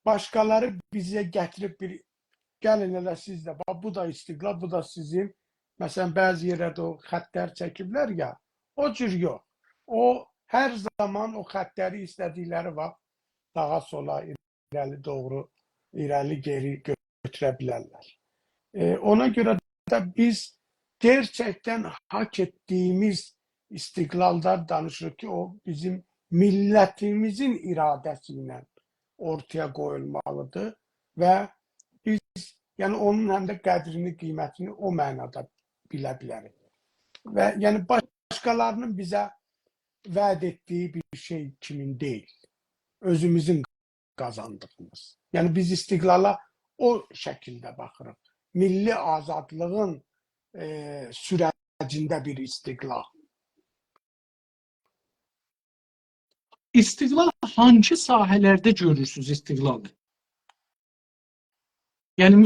başqaları bizə gətirib bir gəlin elə siz də, bu da istiqlal, bu da sizin. Məsələn, bəzi yerlərdə o xəttlər çəkiblər ya, o cür yox. O hər zaman o xəttləri istədikləri vaxt sağa sola, irəli doğru, irəli geri götürə bilərlər. Ona görə də biz gerçəkdən hak etdiyimiz istiqlaldan danışırıq ki, o bizim millətimizin iradəsi ilə ortaya qoyulmalıdır və biz yəni onun həm də qədrini, qiymətini o mənada bilə bilərik. Və yəni başqalarının bizə vəd etdiyi bir şey kimin deyil. Özümüzün qazandığımız. Yəni biz istiqlala o şəkildə baxırıq. Milli azadlığın sürəcində bir istiqlal. İstiqlal hangi sahələrdə görürsünüz istiqlalı? Yəni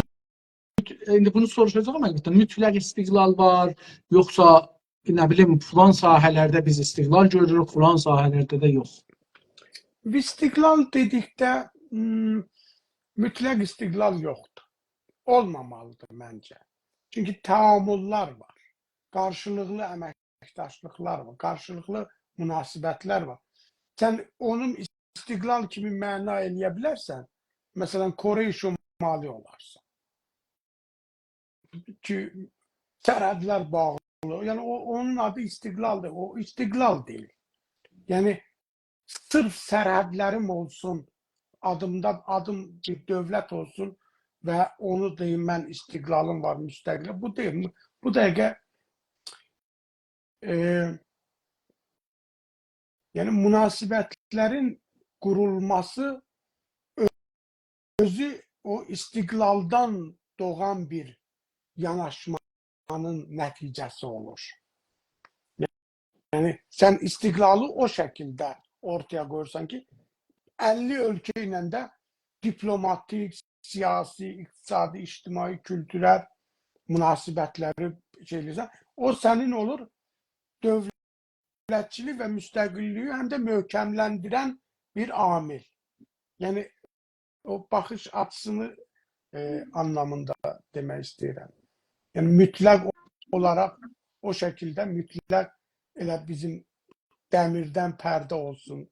indi bunu soruşacağam əlbəttə. Mütləq istiqlal var, yoxsa nə bilim filan sahələrdə biz istiqlal görürük, filan sahələrdə də yox. İstiqlal dedikdə mütləq istiqlal yoxdur. Olmamalıdır məncə. Çünki təamüllər var, qarşılıqlı əməkdaşlıqlar var, qarşılıqlı münasibətlər var. Sən onun istiqlal kimi məna eləyə bilərsən, məsələn, Kore Şimali olarsan. Ki, sərhədlər bağlı, yəni onun adı istiqlaldır, o istiqlal deyil. Yəni, sırf sərhədlərim olsun, adım bir dövlət olsun və onu deyim, mən istiqlalım var, müstəqil. Bu deyil. Bu dəqiqə yəni münasibətlərin qurulması özü o istiqlaldan doğan bir yanaşmanın nəticəsi olur. Yəni sən istiqlalı o şəkildə ortaya qoyursan ki, 50 ölkə ilə də diplomatik, siyasi, iqtisadi, ictimai, kültürel münasibətləri şey edirsən, o sənin olur dövlətçilik və müstəqilliyi həm də möhkəmləndirən bir amil. Yəni o baxış açısını anlamında demək istəyirəm. Yəni mütləq olaraq o şəkildə mütləq elə bizim dəmirdən pərdə olsun.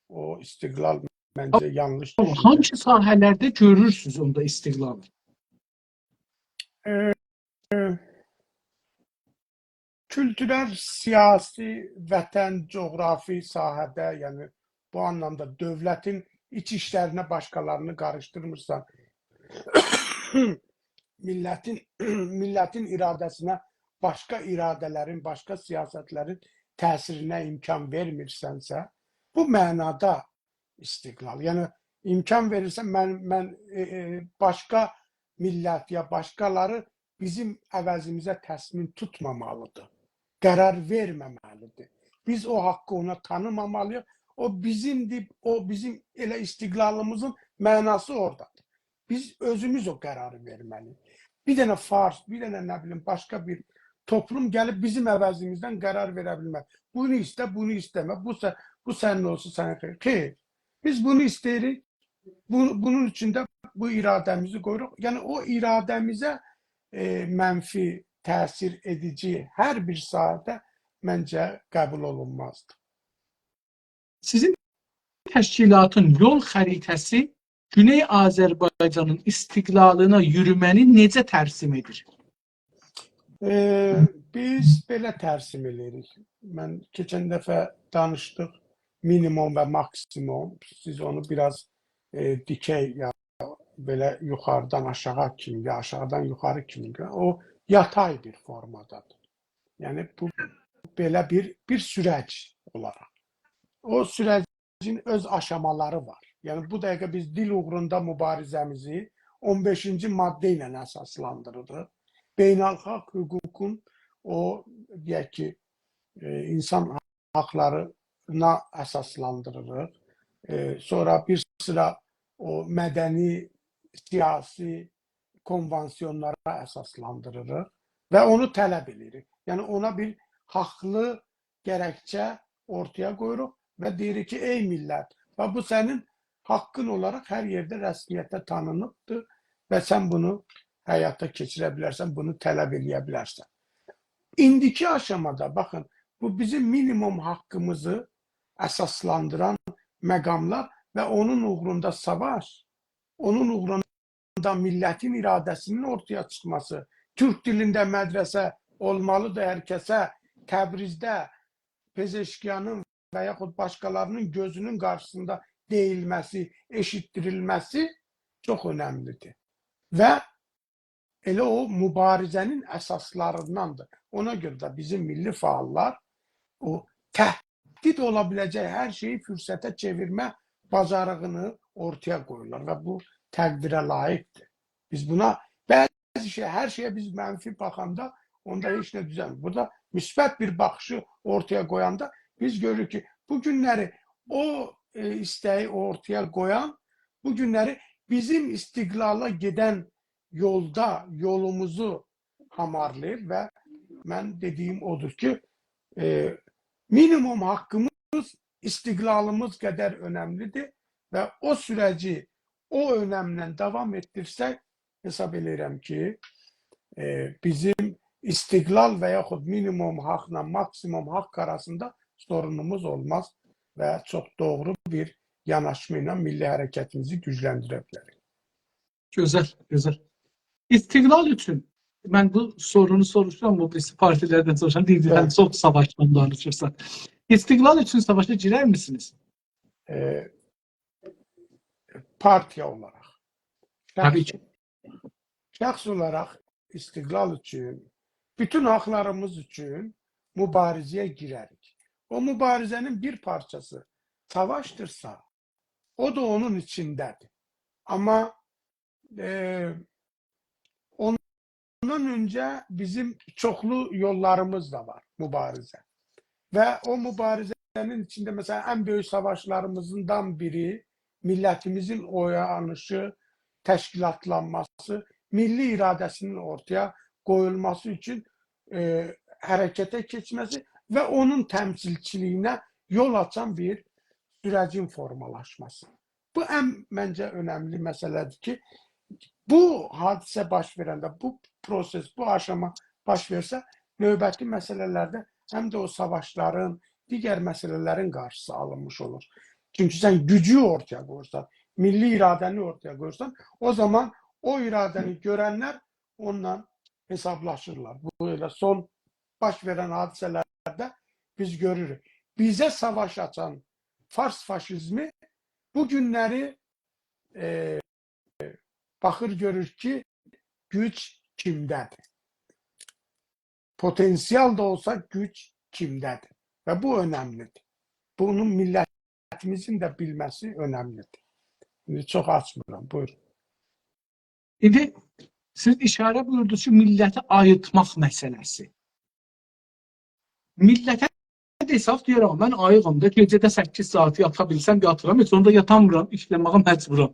O istiqlal məncə yanlış düşüncə. Hangi sahələrdə görürsünüz onda istiqlalı? Kültürel, siyasi, vətən, coğrafi sahədə, yəni bu anlamda dövlətin iç işlərinə başqalarını qarışdırmırsan, millətin iradəsinə başqa iradələrin, başqa siyasətlərin təsirinə imkan vermirsənsə, bu mənada istiqlal. Yəni imkan verirsən, mən başqa millət ya başqaları bizim əvəzimizə təsmin tutmamalıdır. Qərar verməməlidir. Biz o haqqı ona tanımamalıyıq. O bizimdir, o bizim elə istiqlalımızın mənası oradadır. Biz özümüz o qərarı verməliyik. Bir dənə fars, bir dənə nə bilim başqa bir toplum gəlib bizim əvəzimizdən qərar verə bilməz. Bunu istə, bunu istəmə, bu sənin olsun, sənin xeyr. Xeyr. Biz bunu istəyirik. Bunun üçün də bu iradəmizi qoyuruq. Yəni o iradəmizə mənfi təsir edici hər bir sahədə məncə qəbul olunmazdır. Sizin təşkilatın yol xəritəsi Güney Azərbaycanın istiqlalına yürüməni necə tərsim edir? Biz belə tərsim edirik. Mən keçən dəfə danışdıq minimum və maksimum. Siz onu biraz dikey ya belə yuxarıdan aşağı kimi ya aşağıdan yuxarı kimi o yatay bir formadadır. Yəni bu belə bir sürəc olaraq. O sürəcin öz aşamaları var. Yəni bu dəqiqə biz dil uğrunda mübarizəmizi 15-ci maddə ilə əsaslandırırıq. Beynəlxalq hüququn o deyək ki, insan haqlarına əsaslandırırıq. Sonra bir sıra o mədəni, siyasi konvansiyonlara əsaslandırırıq və onu tələb edirik. Yəni ona bir haqlı gərəkçə ortaya qoyuruq və deyirik ki, ey millət, və bu sənin haqqın olaraq hər yerdə rəsmiyyətə tanınıbdır və sən bunu həyata keçirə bilərsən, bunu tələb edə bilərsən. İndiki aşamada, baxın, bu bizim minimum haqqımızı əsaslandıran məqamlar və onun uğrunda savaş, onun uğrunda millətin iradəsinin ortaya çıxması, Türk dilində mədrəsə olmalıdır hər kəsə, Təbrizdə Pezeşkiyanın və yaxud başqalarının gözünün qarşısında deyilməsi, eşitdirilməsi çox önəmlidir. Və elə o mübarizənin əsaslarındandır. Ona görə də bizim milli fəallar o təhdid ola biləcək hər şeyi fürsətə çevirmə bacarığını ortaya qoyurlar və bu təqdirə layiqdir. Biz buna bəzi şey, hər şeyə biz mənfi baxanda onda heç nə düzəlmir. Burada müsbət bir baxışı ortaya qoyanda biz görürük ki, bu günləri o istəyi ortaya qoyan, bu günləri bizim istiqlala gedən yolda yolumuzu hamarlayır və mən dediyim odur ki, minimum haqqımız istiqlalımız qədər önəmlidir və o sürəci o önəmlə davam etdirsək, hesab edirəm ki, bizim istiqlal və yaxud minimum haqla maksimum haqq arasında sorunumuz olmaz və çox doğru bir yanaşma ilə milli hərəkətimizi gücləndirə bilərik. Gözəl, gözəl. İstiqlal üçün, mən bu sorunu soruşuram, bu birisi partilərdən soruşan, deyirəm, çox savaşdan danışırsan. İstiqlal üçün savaşa girər misiniz? Partiya olaraq. Tabii ki. Şəxs olaraq istiqlal üçün, bütün haqlarımız üçün mübarizəyə girərik. O mübarizənin bir parçası savaşdırsa, o da onun içindədir. Amma ondan öncə bizim çoxlu yollarımız da var mübarizə. Və o mübarizənin içində məsələn ən böyük savaşlarımızdan biri millətimizin oyanışı, təşkilatlanması, milli iradəsinin ortaya qoyulması üçün hərəkətə keçməsi və onun təmsilçiliyinə yol açan bir sürəcin formalaşması. Bu ən məncə önəmli məsələdir ki, bu hadisə baş verəndə, bu proses, bu aşama baş versə, növbəti məsələlərdə həm də o savaşların, digər məsələlərin qarşısı alınmış olur. Çünki sən gücü ortaya qoyursan, milli iradəni ortaya qoyursan, o zaman o iradəni görənlər onunla hesablaşırlar. Bu elə son baş verən hadisələrdə biz görürük. Bizə savaş açan fars faşizmi bu günləri baxır görür ki, güc kimdədir? Potensial da olsa güc kimdədir? Və bu önəmlidir. Bunun millətimizin də bilməsi önəmlidir. Çox açmıram, buyurun. İndi siz işarə buyurdunuz ki, milləti ayıtmaq məsələsi. Millətə hesab deyirəm, mən ayığımda gecədə 8 saat yata bilsəm yatıram, heç onda yatamıram, işləməyə məcburam.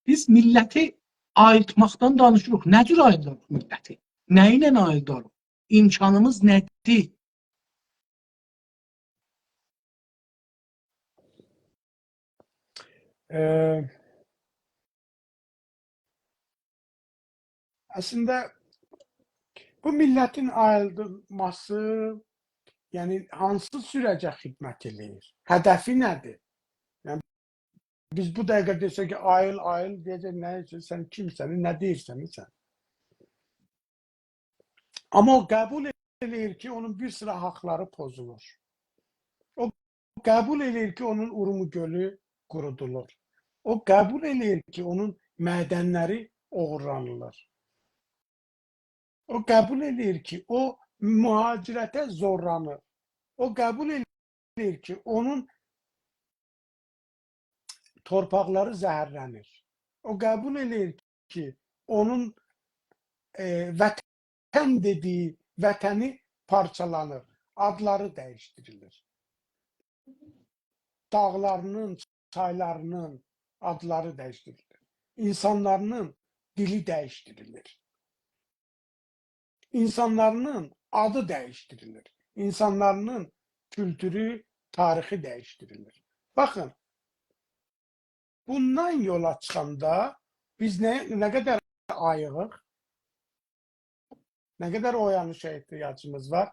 Biz milləti ayıtmaqdan danışırıq. Nə cür ayıdırıq milləti? Nə ilə ayıdırıq? İmkanımız nədir? Əslində, bu millətin ayrılması, yəni hansı sürəcə xidmət edir? Hədəfi nədir? Yəni, biz bu dəqiqə desək ki, ayıl, deyəcək, nə üçün, sən kimsən, nə deyirsən, sən? Amma o qəbul edir ki, onun bir sıra haqları pozulur. O qəbul edir ki, onun Urmu gölü qurudulur. O qəbul edir ki, onun mədənləri oğurlanılır. O qəbul edir ki, o mühacirətə zorlanır. O qəbul edir ki, onun torpaqları zəhərlənir. O qəbul edir ki, onun vətən dediyi vətəni parçalanır, adları dəyişdirilir. Dağlarının, çaylarının adları dəyişdirilir. İnsanlarının dili dəyişdirilir. İnsanlarının adı dəyişdirilir. İnsanlarının kültürü, tarixi dəyişdirilir. Baxın, bundan yola çıxanda biz nə qədər ayığıq, nə qədər oyanışa ehtiyacımız var,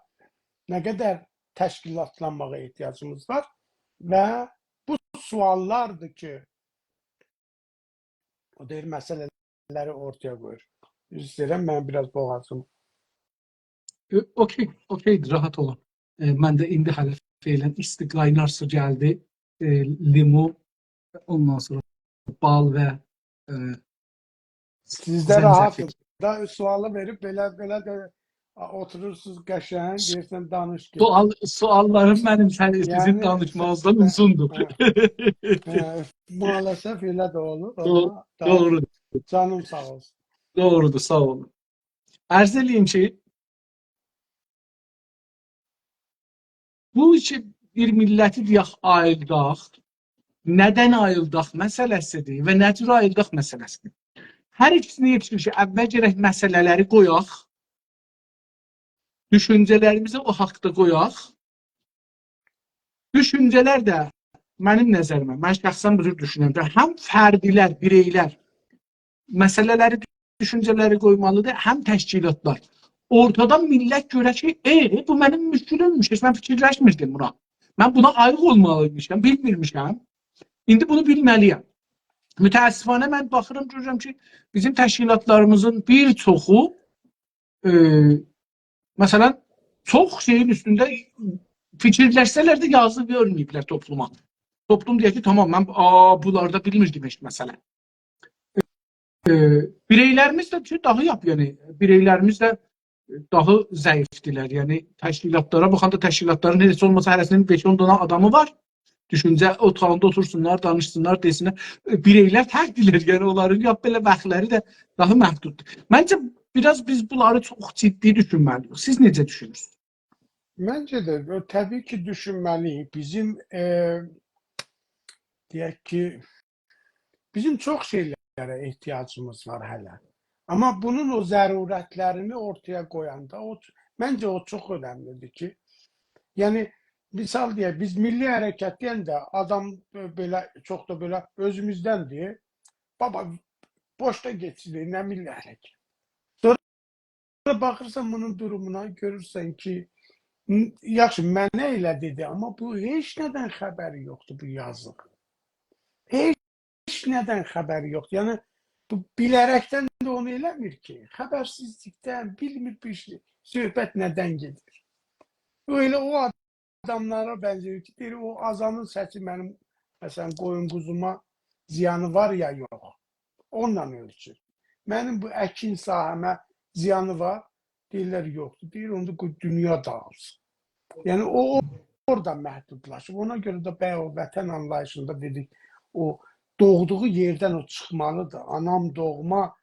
nə qədər təşkilatlanmağa ehtiyacımız var və bu suallardır ki, o deyir, məsələləri ortaya qoyur. İstəyirəm, mən biraz boğazım. Okeydir, rahat olun. Mən də indi hələ feylən isti qaynar su gəldi. Limu, ondan sonra bal və sizdə rahatdır. Da sualı verib belə də oturursunuz qəşəng, deyirsən danış ki. Suallarım mənim sizin danışmağınızdan uzundur. Maalesef elə də olur. Doğrudur. Canım sağ olsun. Doğrudur, sağ olun. Ərz edeyim ki, bu iki bir milləti deyək ayıldaq, nədən ayıldaq məsələsidir və nə cür ayıldaq məsələsidir. Hər ikisini yetişir ki, əvvəl gərək məsələləri qoyaq, düşüncələrimizi o haqda qoyaq. Düşüncələr də mənim nəzərimə, mən şəxsən bu cür düşünürəm ki, həm fərdilər, bireylər məsələləri, düşüncələri qoymalıdır, həm təşkilatlar. Ortadan millət görə ki, bu mənim müşkülümmüş, mən fikirləşmirdim buna. Mən buna ayıq olmalıymışam, bilmirmişəm. İndi bunu bilməliyəm. Mütəəssifanə mən baxırım, görürəm ki, bizim təşkilatlarımızın bir çoxu, məsələn, çox şeyin üstündə fikirləşsələr də yazı görməyiblər topluma. Toplum deyək ki, tamam, mən bunlarda bilmirdim heç məsələ. Bireylərimiz də daha yəni, bireylərimiz də daha zəifdirlər. Yəni, təşkilatlara baxanda təşkilatların heç olmasa hərəsinin 5-10 dana adamı var. Düşüncə otağında otursunlar, danışsınlar, desinlər. Bireylər tərkdirlər, yəni onların yap belə bəxtləri də daha məhduddur. Məncə, biraz biz bunları çox ciddi düşünməliyik. Siz necə düşünürsünüz? Məncə də, təbii ki, düşünməliyik. Bizim, deyək ki, bizim çox şeylərə ehtiyacımız var hələ. Ama bunun o zərurətlərini ortaya koyanda bence o çok önemlidir ki, yani misal diye biz milli hərəkət deyəndə adam belə çox da belə özümüzdən diye baba boşta geçsin ne milli hərəkət. Sonra baxırsan bunun durumuna görürsən ki yaxşı mənə elə dedi ama bu heç nədən xəbəri yoxdur bu yazıq. Heç nədən xəbəri yoxdur. Yəni bu bilərəkdən də onu eləmir ki. Xəbərsizlikdən bilmir bir şey. Söhbət nədən gedir? Öyle o adamlara benziyor ki deyir, o azanın səsi mənim məsələn qoyun quzuma ziyanı var ya yox. Onunla ölçür. Mənim bu əkin sahəmə ziyanı var. Deyirlər yoxdur. Deyir onda dünya dağılsın. Yəni o orada məhdudlaşıb. Ona görə də bəy o vətən anlayışında dedik, o doğduğu yerdən o çıxmalıdır. Anam doğma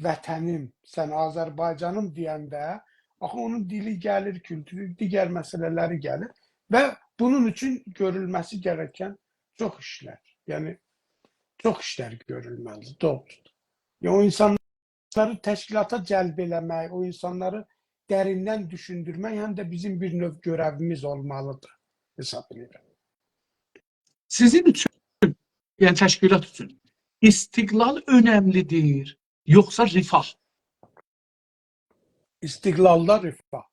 vətənim, sən Azərbaycanım deyəndə axı onun dili gəlir, kültürü, digər məsələləri gəlir və bunun üçün görülməsi gerəkən çox işlər. Yəni çox işlər görülməlidir. Doğrudur. Yəni o insanları təşkilata cəlb eləmək, o insanları dərindən düşündürmək həm də bizim bir növ görevimiz olmalıdır hesab edirəm. Sizin üçün, yəni təşkilat üçün istiqlal önəmlidir, yoxsa rifah? İstiqlalda rifah.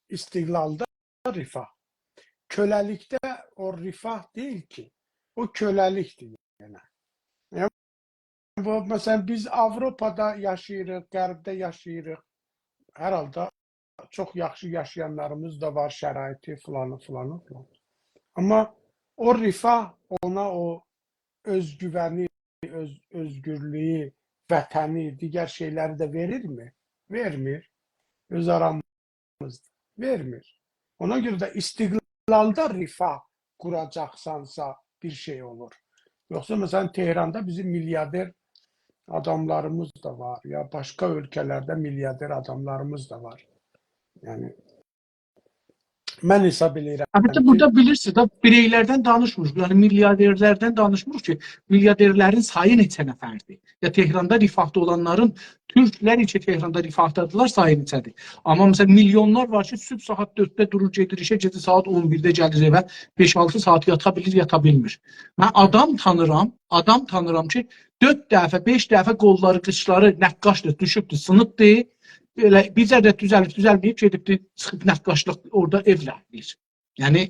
İstiqlalda rifah. Köləlikdə o rifah deyil ki. O köləlikdir yəni. Bu, məsələn biz Avropada yaşayırıq, Qərbdə yaşayırıq. Hər halda çox yaxşı yaşayanlarımız da var, şəraiti filanı. Amma o rifah ona o özgüvəni, özgürlüyü, vətəni, digər şeyləri də verirmi? Vermir. Öz aramızda. Vermir. Ona görə də istiqlalda rifah quracaqsansa bir şey olur. Yoxsa məsələn Tehranda bizim milyarder adamlarımız da var. Ya başka ülkelerde milyarder adamlarımız da var. Yani mən hesab edirəm Hətta ki, burada bilirsiniz də bireylərdən danışmırıq. Yəni milyarderlərdən danışmırıq ki, milyarderlərin sayı neçə nəfərdir? Ya Tehranda rifahda olanların türklər içi Tehranda rifahdadılar sayı neçədir? Amma məsələn milyonlar var ki, sübh saat 4-də durur gedir işə, gecə saat 11-də gəlir evə, 5-6 saat yata bilir, yata bilmir. Mən adam tanıram ki, 4 dəfə, 5 dəfə qolları, qıçları nəqqaşdır, düşübdür, sınıbdır. Elə bir zərrət düzəlməyib, gedibdir, çıxıb nəqqaşlıq orada evlənir. Yəni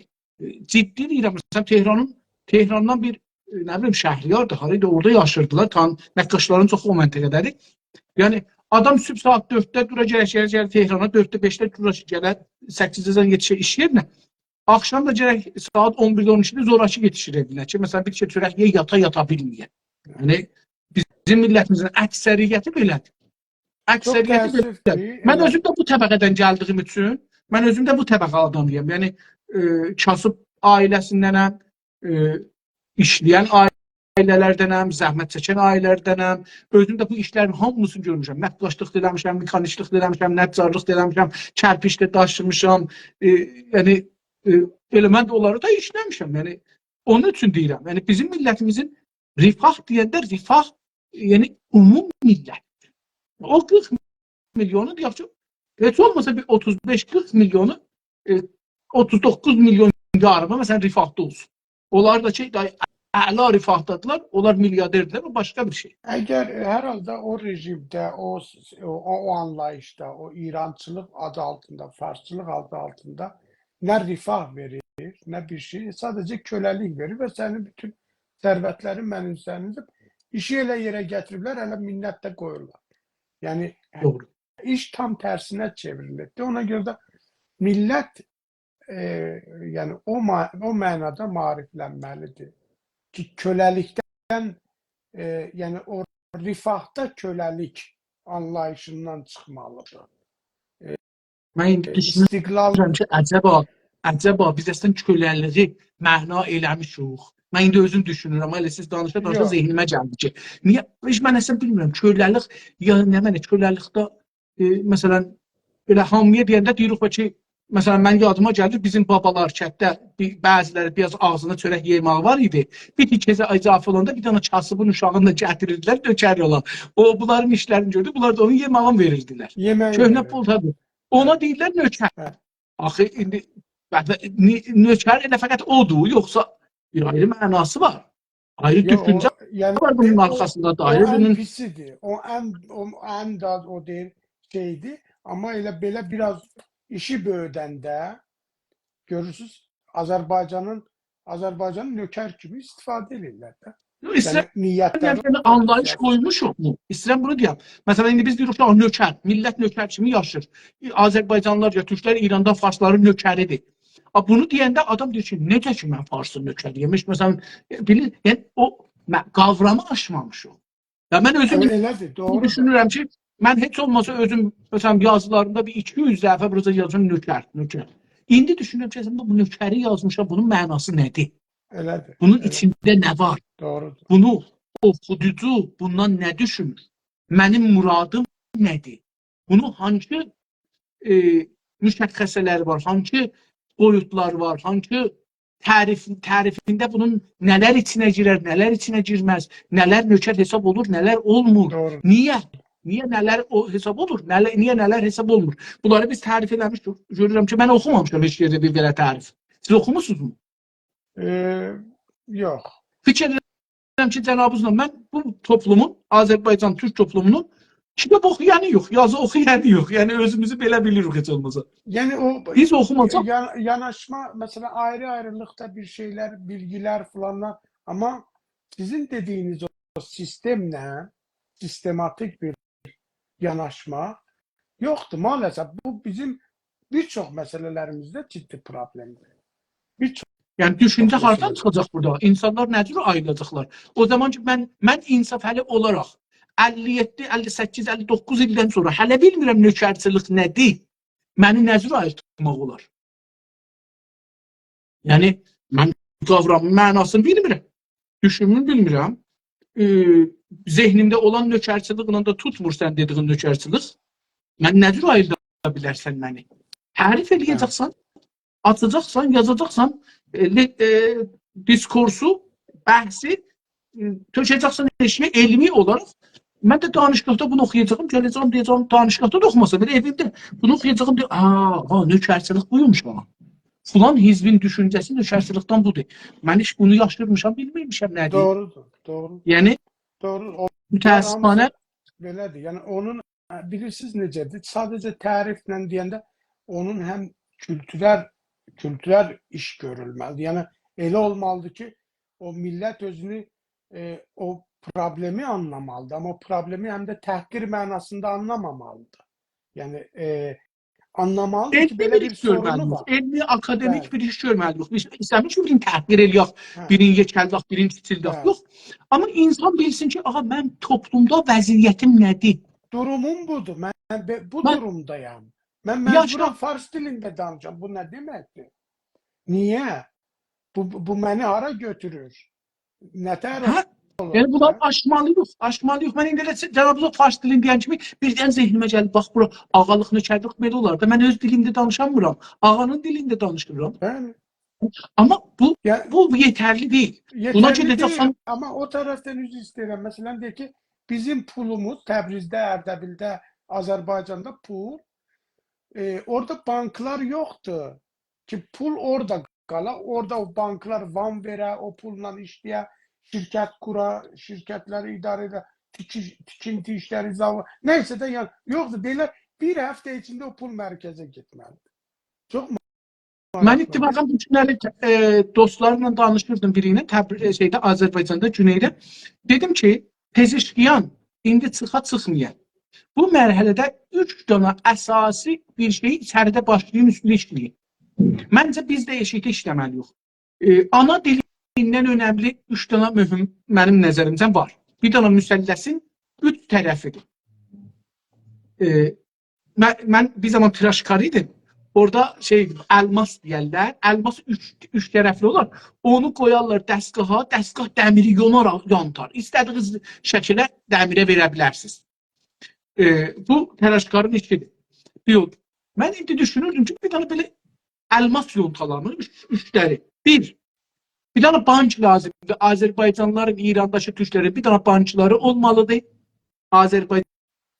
ciddi deyirəm, məsələn Tehrandan bir nə bilim Şəhriyardır, haraydı, orada yaşırdılar, nəqqaşların çoxu o məntəqədədir. Yəni adam sübh saat 4-də dura gələr Tehrana, 4-də 5-də dura gələr 8-dən yetişir iş yerinə. Axşam da gərək saat 11-də 12-də zorakı yetişir evinə ki, məsələn bir çörək yata bilməyən. Yəni bizim millətimizin əksəriyyəti belədir. Mən özüm də bu təbəqədən gəldiyim üçün, mən özüm də bu təbəqə adamıyam. Yəni kasıb ailəsindənəm, işləyən ailələrdənəm, zəhmət çəkən ailələrdənəm. Özüm də bu işlərin hamısını görmüşəm. Nəqqaşlıq eləmişəm, mexaniçlıq eləmişəm, nəccarlıq eləmişəm, kərpiçlə daşımışam. Yəni elə mən də onları da işləmişəm. Yəni onun üçün deyirəm. Yəni bizim millətimizin rifah deyəndə rifah, yəni ümum millət. O 40 milyonu yaxşı, heç olmasa bir 35-40 milyonu 39 milyon yarımı məsələn rifahda olsun. Onlar da ki, əla rifahdadılar, onlar milyarderdirlər, o başqa bir şey. Əgər hər halda o rejimdə, o anlayışda, o İrançılıq adı altında, Farsçılıq adı altında nə rifah verir, nə bir şey, sadəcə köləlik verir və sənin bütün sərvətlərin mənimsənizib, işi elə yerə gətiriblər, elə minnət də qoyurlar. Yani Doğru. iş tam tersine çevrildi. Ona göre de millet yani o manada mariflənməlidir ki köləlikdən yani o rifahda köləlik anlayışından çıxmalıdır. Mən indi düşünürəm ki, əcəba biz əslən köləliyi məna eləmişik. Mən indi özüm düşünürəm, elə siz danışa zehnimə gəldi ki, niyə? Mən əslən bilmirəm, köləlik, ya nə mənə köləlikdə, məsələn, elə hamıya deyəndə deyirik ki, Məsələn, mən yadıma gəlir, bizim babalar kənddə bəziləri biraz ağzına çörək yeməyi var idi. Bir tikəsə icafə olanda bir dənə kasıbın uşağını da gətirirdilər, dökəriyorlar. O, bunların işlərini gördü, bunlar da onun yemağını verirdilər. Yemeği Köhnə verir. pul tabii. Ona Evet. deyirlər nökər. Evet. Axı, indi nökər elə fəqət odur, yoxsa bir ayrı mənası var. Ayrı Ya düşüncə o yani var bunun o, arkasında da o ayrı en bunun. pisiydi. O en da o değil şeydi. Ama elə belə biraz işi böyüdəndə görürsüz Azərbaycanın nökər kimi istifadə edirlər də. İsrail Yəni niyyətləri yani odur, anlayış siyasi. koymuşuq mu? İstirəm bunu deyəm. Məsələn, indi biz deyirik ki, nökər, millət nökər kimi yaşır. Azərbaycanlılar ya Türklər İranda farsların nökəridir. Bunu deyəndə adam deyir ki, necə ki mən farsın nökəriymiş. Məsələn, bilir, yəni o qavramı aşmamışıq. Ya mən özüm Evet, elədir, doğrudur. düşünürəm ki, mən heç olmasa özüm məsələn yazılarında bir 200 dəfə burada yazım nökər, nökər. İndi düşünürəm ki, əslində bu nökəri yazmışam, bunun mənası nədir? Elədir. Bunun Elədir. içində nə var? Doğrudur. Bunu oxuducu bundan nə düşünür? Mənim muradım nədir? Bunu hangi müşəxxəsələr var, hangi boyutlar var, hangi tərifində bunun nələr içinə girər, nələr içinə girməz, nələr nökər hesab olur, nələr olmur. Doğru. Niyə? Niyə nələr hesab olur, niyə nələr hesab olmur? Bunları biz tərif eləmişdik. Görürəm ki, mən oxumamışam heç yerdə bir belə tərif. Siz oxumusunuz? Yox. Fikir edirəm ki, cənabınızla mən bu toplumun, Azərbaycan Türk toplumunun kitab oxuyanı yox, yazı oxuyanı yox. Yəni özümüzü belə bilirik heç olmasa. Yəni o Biz oxumasaq yanaşma mesela ayrılıkta bir şeyler, bilgiler falanlar ama sizin dediğiniz o sistemle sistematik bir yanaşma yoktu maalesef. Bu bizim birçok meselelerimizde ciddi problemdir. yəni düşüncə Çox hardan məsələdir. çıxacaq burada? İnsanlar nə cür ayrılacaqlar? O zaman ki mən insafəli olaraq 57, 58, 59 ildən sonra hələ bilmirəm nökərçilik nədir? Məni nə cür ayırtmaq olar? Yəni mən qavramın mənasını bilmirəm. Düşünümünü bilmirəm. Zehnimdə olan nökərçiliklə də tutmur sən dediğin nökərçilik. Mən nə cür ayırda bilərsən məni? Tərif eləyəcəksən, açacaqsan, yazacaqsan, diskursu, bəhsi tökəcəksən eşiyə elmi olaraq. Mən də danışıqda bunu oxuyacağım, gələcəm, deyəcəm, danışıqda da oxumasa, belə evimdə bunu oxuyacağım, deyəcəm, nökərçilik buymuş bana. Falan hizbin düşüncəsi nökərçilikdən budur. Mən heç bunu yaşırmışam, bilmirmişəm nədir. Doğrudur, doğru. Yəni, Doğru. mütəəssifانə Belədir. Yəni onun bilirsiniz necədir? Sadəcə təriflə deyəndə onun həm kültürel iş görülməlidir. Yəni elə olmalıdır ki, o millət özünü o problemi anlamalıdır. Amma o problemi həm də təhqir mənasında anlamamalıdır. Yəni anlamalıdır ki, belə bir sorunu var. Elmi, akademik Bəli. bir iş görməliyik. Biz istəmiş ki, birini təhqir eləyək, birini yekəldək, birini kiçildək. Bəli. Yox. Amma insan bilsin ki, aha, mən toplumda vəziyyətim nədir? Durumum budur. Mən bu Mən- durumdayam. Mən məcburen Yaşa- fars dilində danışacağım. Bu nə deməkdir? Niyə? Bu məni hara götürür? Nətər Hə? olur? Yəni bunlar aşmalıyıq, aşmalıyıq. Mən indi cənabınıza fars dilini deyən kimi birdən zehnimə gəlib, bax bura ağalıq, nökərlik belə olar da mən öz dilimdə danışamıram. Ağanın dilində danışıram. Bəli. Amma bu Yəni yetərli deyil. Buna yeterli gedəcəksən- değil ama o taraftan üzü istəyirəm. Məsələn deyək ki, bizim pulumuz Təbrizdə, Ərdəbildə, Azərbaycanda pul orada banklar yoxdur ki, pul orada qala, orada o banklar van verə, o pulla işləyə, şirkət qura, şirkətləri idarə edə, tikinti işləri zavod, neysə də yəni yoxdur. Deyirlər, bir həftə içində o pul mərkəzə getməlidir. Çox Mən ittifaqan bu günləri dostlarımla danışırdım birinə, Azərbaycanda, Güneydə. Dedim ki, Pezeşkiyan indi çıxmaya. Bu mərhələdə 3 dənə əsasi bir şeyi içəridə başlayın, üstündə işləyin. Məncə biz də eşikdə işləməliyik. Ana dilindən önəmli 3 dənə mühüm mənim nəzərimcə var. Bir dənə müsəlləsin 3 tərəfidir. Mən bir zaman tirajkar idim. Orada elmas deyərlər. Elmas 3 tərəfli olar. Onu qoyarlar dəstgaha, dəstgah dəmiri yonaraq yantar. İstədiyiniz şəkilə dəmirə verə bilərsiniz. Bu tirajkarın işidir. Yox. Mən indi düşünürdüm ki, bir dənə belə elmas yontalarının üçleri. Bir tane bank lazımdır. Azerbaycanlıların İran'daki Türklerin bir tane bankları olmalıdır. Azerbaycan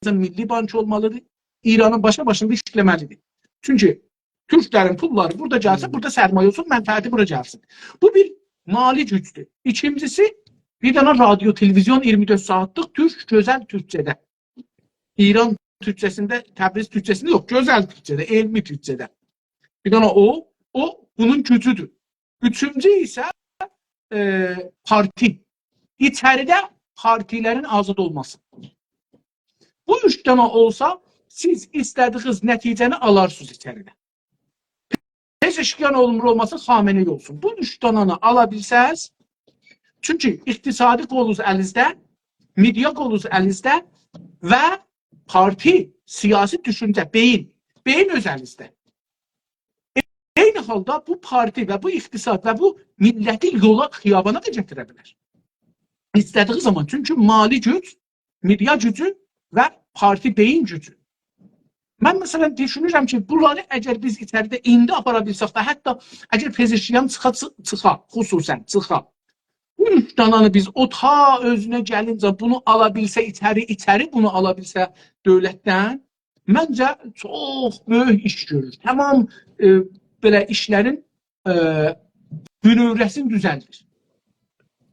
Milli Bankı olmalıdır. İranın başında işləməlidir. Çünkü Türklerin pulları burada gəlsə, burada sərmayə olsun, mənfəəti bura gəlsin. Bu bir mali gücdür. İkincisi, bir tane radyo, televizyon 24 saatlıq Türk, gözəl Türkçədə. İran Türkçəsində, Təbriz Türkçəsində yox, gözəl Türkçədə, elmi Türkçədə. Bir tane o bunun gücüdür. Üçüncü ise parti. İçeride partilerin azad olması. Bu üç tane olsa siz istediğiniz neticeni alarsınız içeride. Pezeşkan olması Xameneyi olsun. Bu üç taneni alabilseniz, çünkü iktisadi kolunuz elinizde, medya kolunuz elinizde ve parti, siyasi düşünce, beyin öz elinizde. Eyni halda bu parti ve bu iktisad ve bu milleti yola, xiyabana da gətirə bilər. İstədiyi zaman. Çünkü mali güc, medya gücü ve parti beyin gücü. Ben mesela düşünürəm ki, bunları eğer biz içəridə indi apara bilsək və hətta əgər Pezeşkiyan çıxa, xüsusən çıxa, bu üç dananı biz o ta özünə gəlincə bunu alabilsə içəri bunu alabilsə dövlətdən, məncə çox böyük iş görür. Tamam belə işlərin bünövrəsini düzəldir.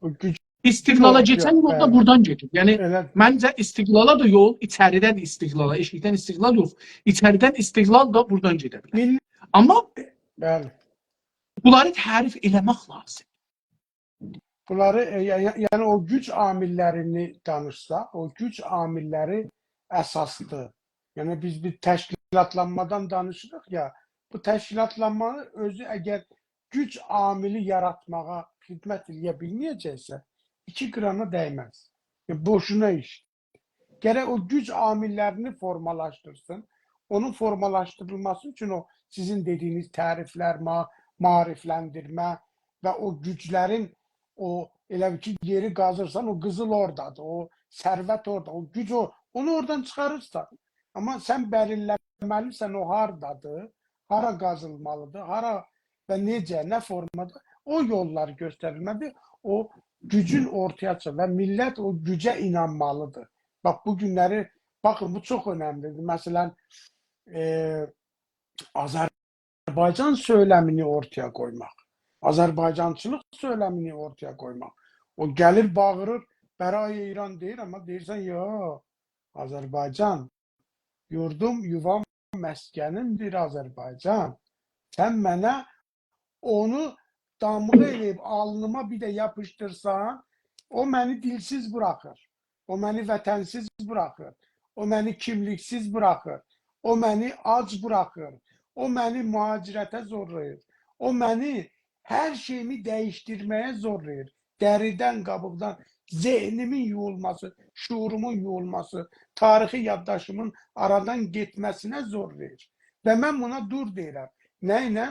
O güc İstiqlala ortaya, geçen yolda bəli. buradan gelir. Yani Elə bence istiqlala da yol, içeriden istiqlala, eşikten istiqlal yok. İçeriden istiqlal da buradan gidebilir. milli, Ama bəli. bunları tərif eləmək lazım. Bunları yani o güc amillerini danışsa, o güc amilleri esaslı. Yani biz bir teşkilatlanmadan danışırıq ya, bu teşkilatlanmanın özü eğer güc amili yaratmağa xidmət edə bilməyəcəksə, 2 qrana dəymez. Yani boşuna iş. Gerek o güc amillerini formalaştırsın. Onun formalaştırılması için o sizin dediğiniz tarifler, mariflendirme ve o güçlerin o elə ki yeri qazırsan o qızıl oradadır, o sərvət orada, o güc onu oradan çıxarırsan. Ama sen belirləməlisən o hardadır, hara qazılmalıdır, hara ve necə, nə formada o yollar göstərilməlidir. O gücün ortaya çıxır ve millet o güce inanmalıdır. Bak bugünleri, bakın bu çok önemlidir. Mesela Azerbaycan söylemini ortaya koymak. Azerbaycançılık söylemini ortaya koymak. O gelir bağırır, Beraye İran değil ama deyirsən, yo, Azerbaycan, yurdum, yuvam, məskenimdir Azerbaycan. Sen mənə onu damğa eləyib alnıma bir de yapıştırsan, o məni dilsiz bırakır. O məni vətənsiz bırakır. O məni kimliksiz bırakır. O məni ac bırakır. O məni mühacirətə zorlayır. O məni her şeyimi değiştirmeye zorlayır. Deriden, kabuktan, zihnimin yuğulması, şuurumun yuğulması, tarihi yaddaşımın aradan gitmesine zorlayır. Ve ben buna dur deyirəm. Neyle?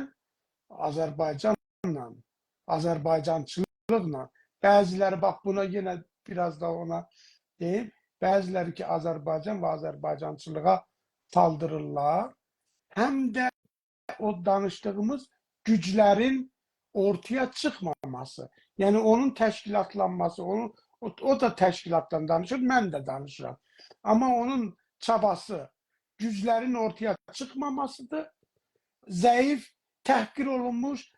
Azerbaycanla, Azerbaycançılıqla. Bəziləri bak buna yine biraz da ona deyim. Bəziləri ki Azerbaycan ve Azerbaycançılığa saldırırlar. Hem de o danıştığımız güçlerin ortaya çıkmaması. Yani onun təşkilatlanması, o da təşkilatdan danışır, mən də danışıram. Ama onun çabası güçlerin ortaya çıkmamasıdır. Zayıf, təhqir olunmuş,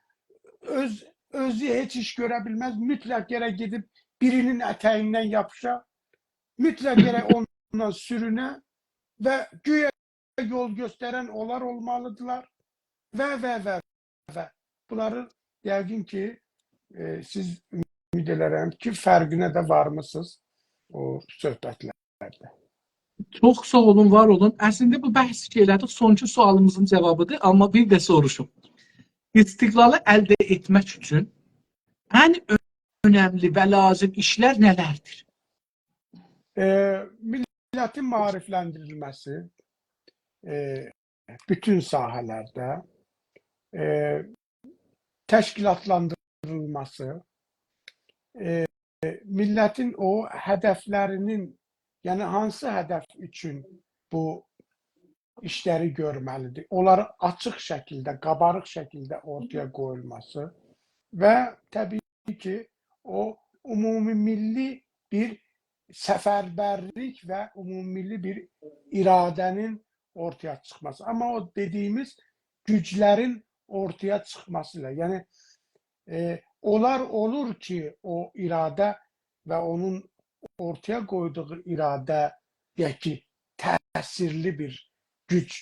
özü heç iş görebilmez. Mütləq yere gidip birinin ətəyindən yapışa, mütləq yere ondan sürüne ve güya yol gösteren onlar olmalıdırlar. Ve. Bunları yəqin ki siz ümid edirəm ki fərqinə də varmısınız o söhbətlərdə. Çok sağ olun, var olun. Aslında bu bəhs elədik, sonuncu sualımızın cevabıdır. Ama bir de soruşum. İstiqlalı əldə etmək üçün en önemli ve lazım işler nelerdir? Milletin marifləndirilməsi bütün sahələrdə, təşkilatlandırılması, milletin o hedeflerinin, yani hansı hedef için bu işləri görməlidir. Onları açıq şəkildə, qabarıq şəkildə ortaya qoyulması və təbii ki, o ümumilli bir səfərbərlik və ümumilli bir iradənin ortaya çıxması. Amma o dediyimiz güclərin ortaya çıxmasıyla, yəni onlar olur ki, o iradə və onun ortaya qoyduğu iradə deyək ki, təsirli bir güc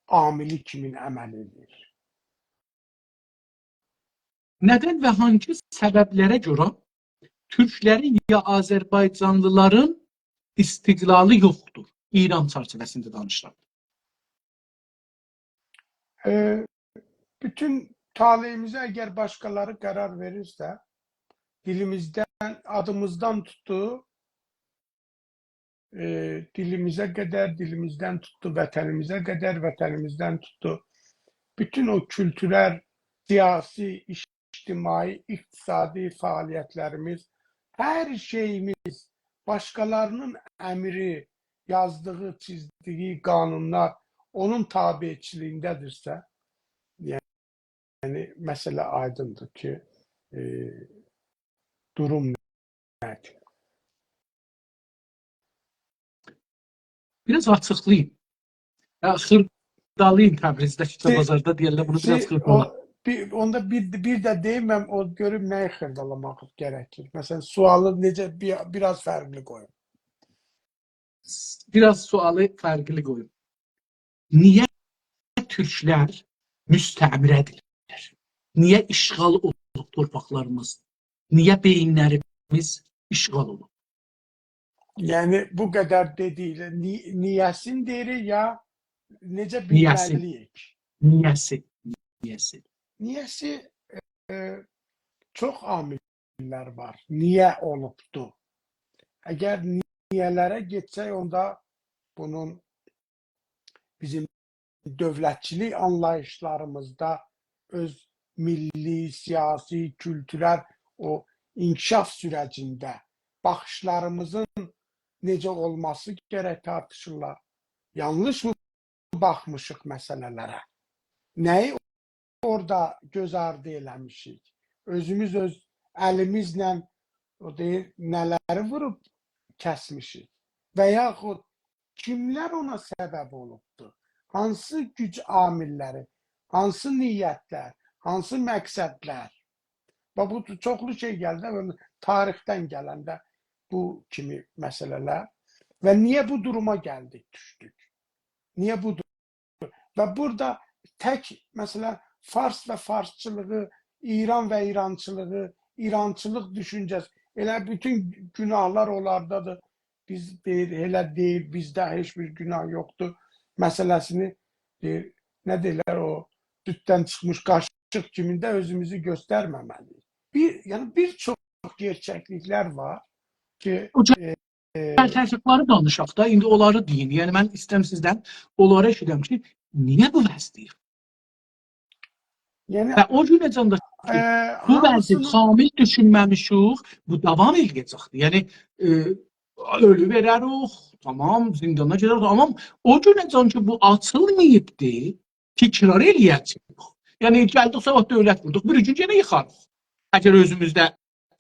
amili kimi əməl edir. Nədən və hangi səbəblərə görə Türklərin ya Azərbaycanlıların istiqlalı yoxdur? İran çərçivəsində danışıram. Bütün taleyimizə əgər başqaları qərar verirsə, dilimizdən, adımızdan tutdu, dilimizə qədər, dilimizdən tutdu, vətənimizə qədər, vətənimizdən tutdu. Bütün o kültürel, siyasi, ictimai, iqtisadi fəaliyyətlərimiz, hər şeyimiz başqalarının əmri, yazdığı, çizdiyi qanunlar onun tabiçiliyindədirsə, yəni məsələ aydındır ki, durum nədir? Biraz açıqlayın. Xırdalayın Təbrizdə, Kiçə Bazarda deyirlər bunu biraz xırdalayın. Onda bir də deyiməm, o görüb nəyi xırdalamaq gərəkir. Məsələn, sualı necə biraz fərqli qoyun. Biraz sualı fərqli qoyun. Niyə Türklər müstəmirədirlər? Niyə işğal olub torpaqlarımız? Niyə beyinlərimiz işğal olub? Yəni bu qədər dediyilə niyəsin deyirik ya necə bilməliyik? Niyəsi. Niyəsi çox amillər var. Niyə olubdu? Əgər niyələrə getsək, onda bunun bizim dövlətçilik anlayışlarımızda öz milli, siyasi, kültürel o inkişaf sürəcində baxışlarımızın necə olması gərək tartışırlar. Yanlış mı baxmışıq məsələlərə? Nəyi orada göz ardı eləmişik? Özümüz öz əlimizlə o deyir, nələri vurub kəsmişik? Və yaxud kimlər ona səbəb olubdur? Hansı güc amilləri, hansı niyyətlər, hansı məqsədlər? Və bu çoxlu şey gəldi, tarixdən gələndə bu kimi məsələlər və niyə bu duruma gəldik, düşdük? Niyə bu duruma? Və burada tək, məsələn, Fars və Farsçılığı, İran və İrançılığı, İrançılıq düşüncəsi, elə bütün günahlar onlardadır. Biz deyir, elə deyil, bizdə heç bir günah yoxdur məsələsini deyir, nə deyirlər o dütdən çıxmış qaşıq kimində özümüzü göstərməməliyik. Yəni bir çox gerçəkliklər var ki, Tərəfləri danışaq da, indi onları deyin. Yəni mən istəyirəm sizdən onlara eşidəm ki, niyə bu vəzdir? Yəni və o günəcən də bu vəzir kamil düşünməmişik, bu davam edəcəkdir. Yəni ölü verərik, tamam, zindana gedərik, amma o günəcən ki bu açılmayıbdır, təkrar eləyəcəyik. Yəni gəldik sabah dövlət qurduq, bir gün yenə yıxarıq. Əgər özümüzdə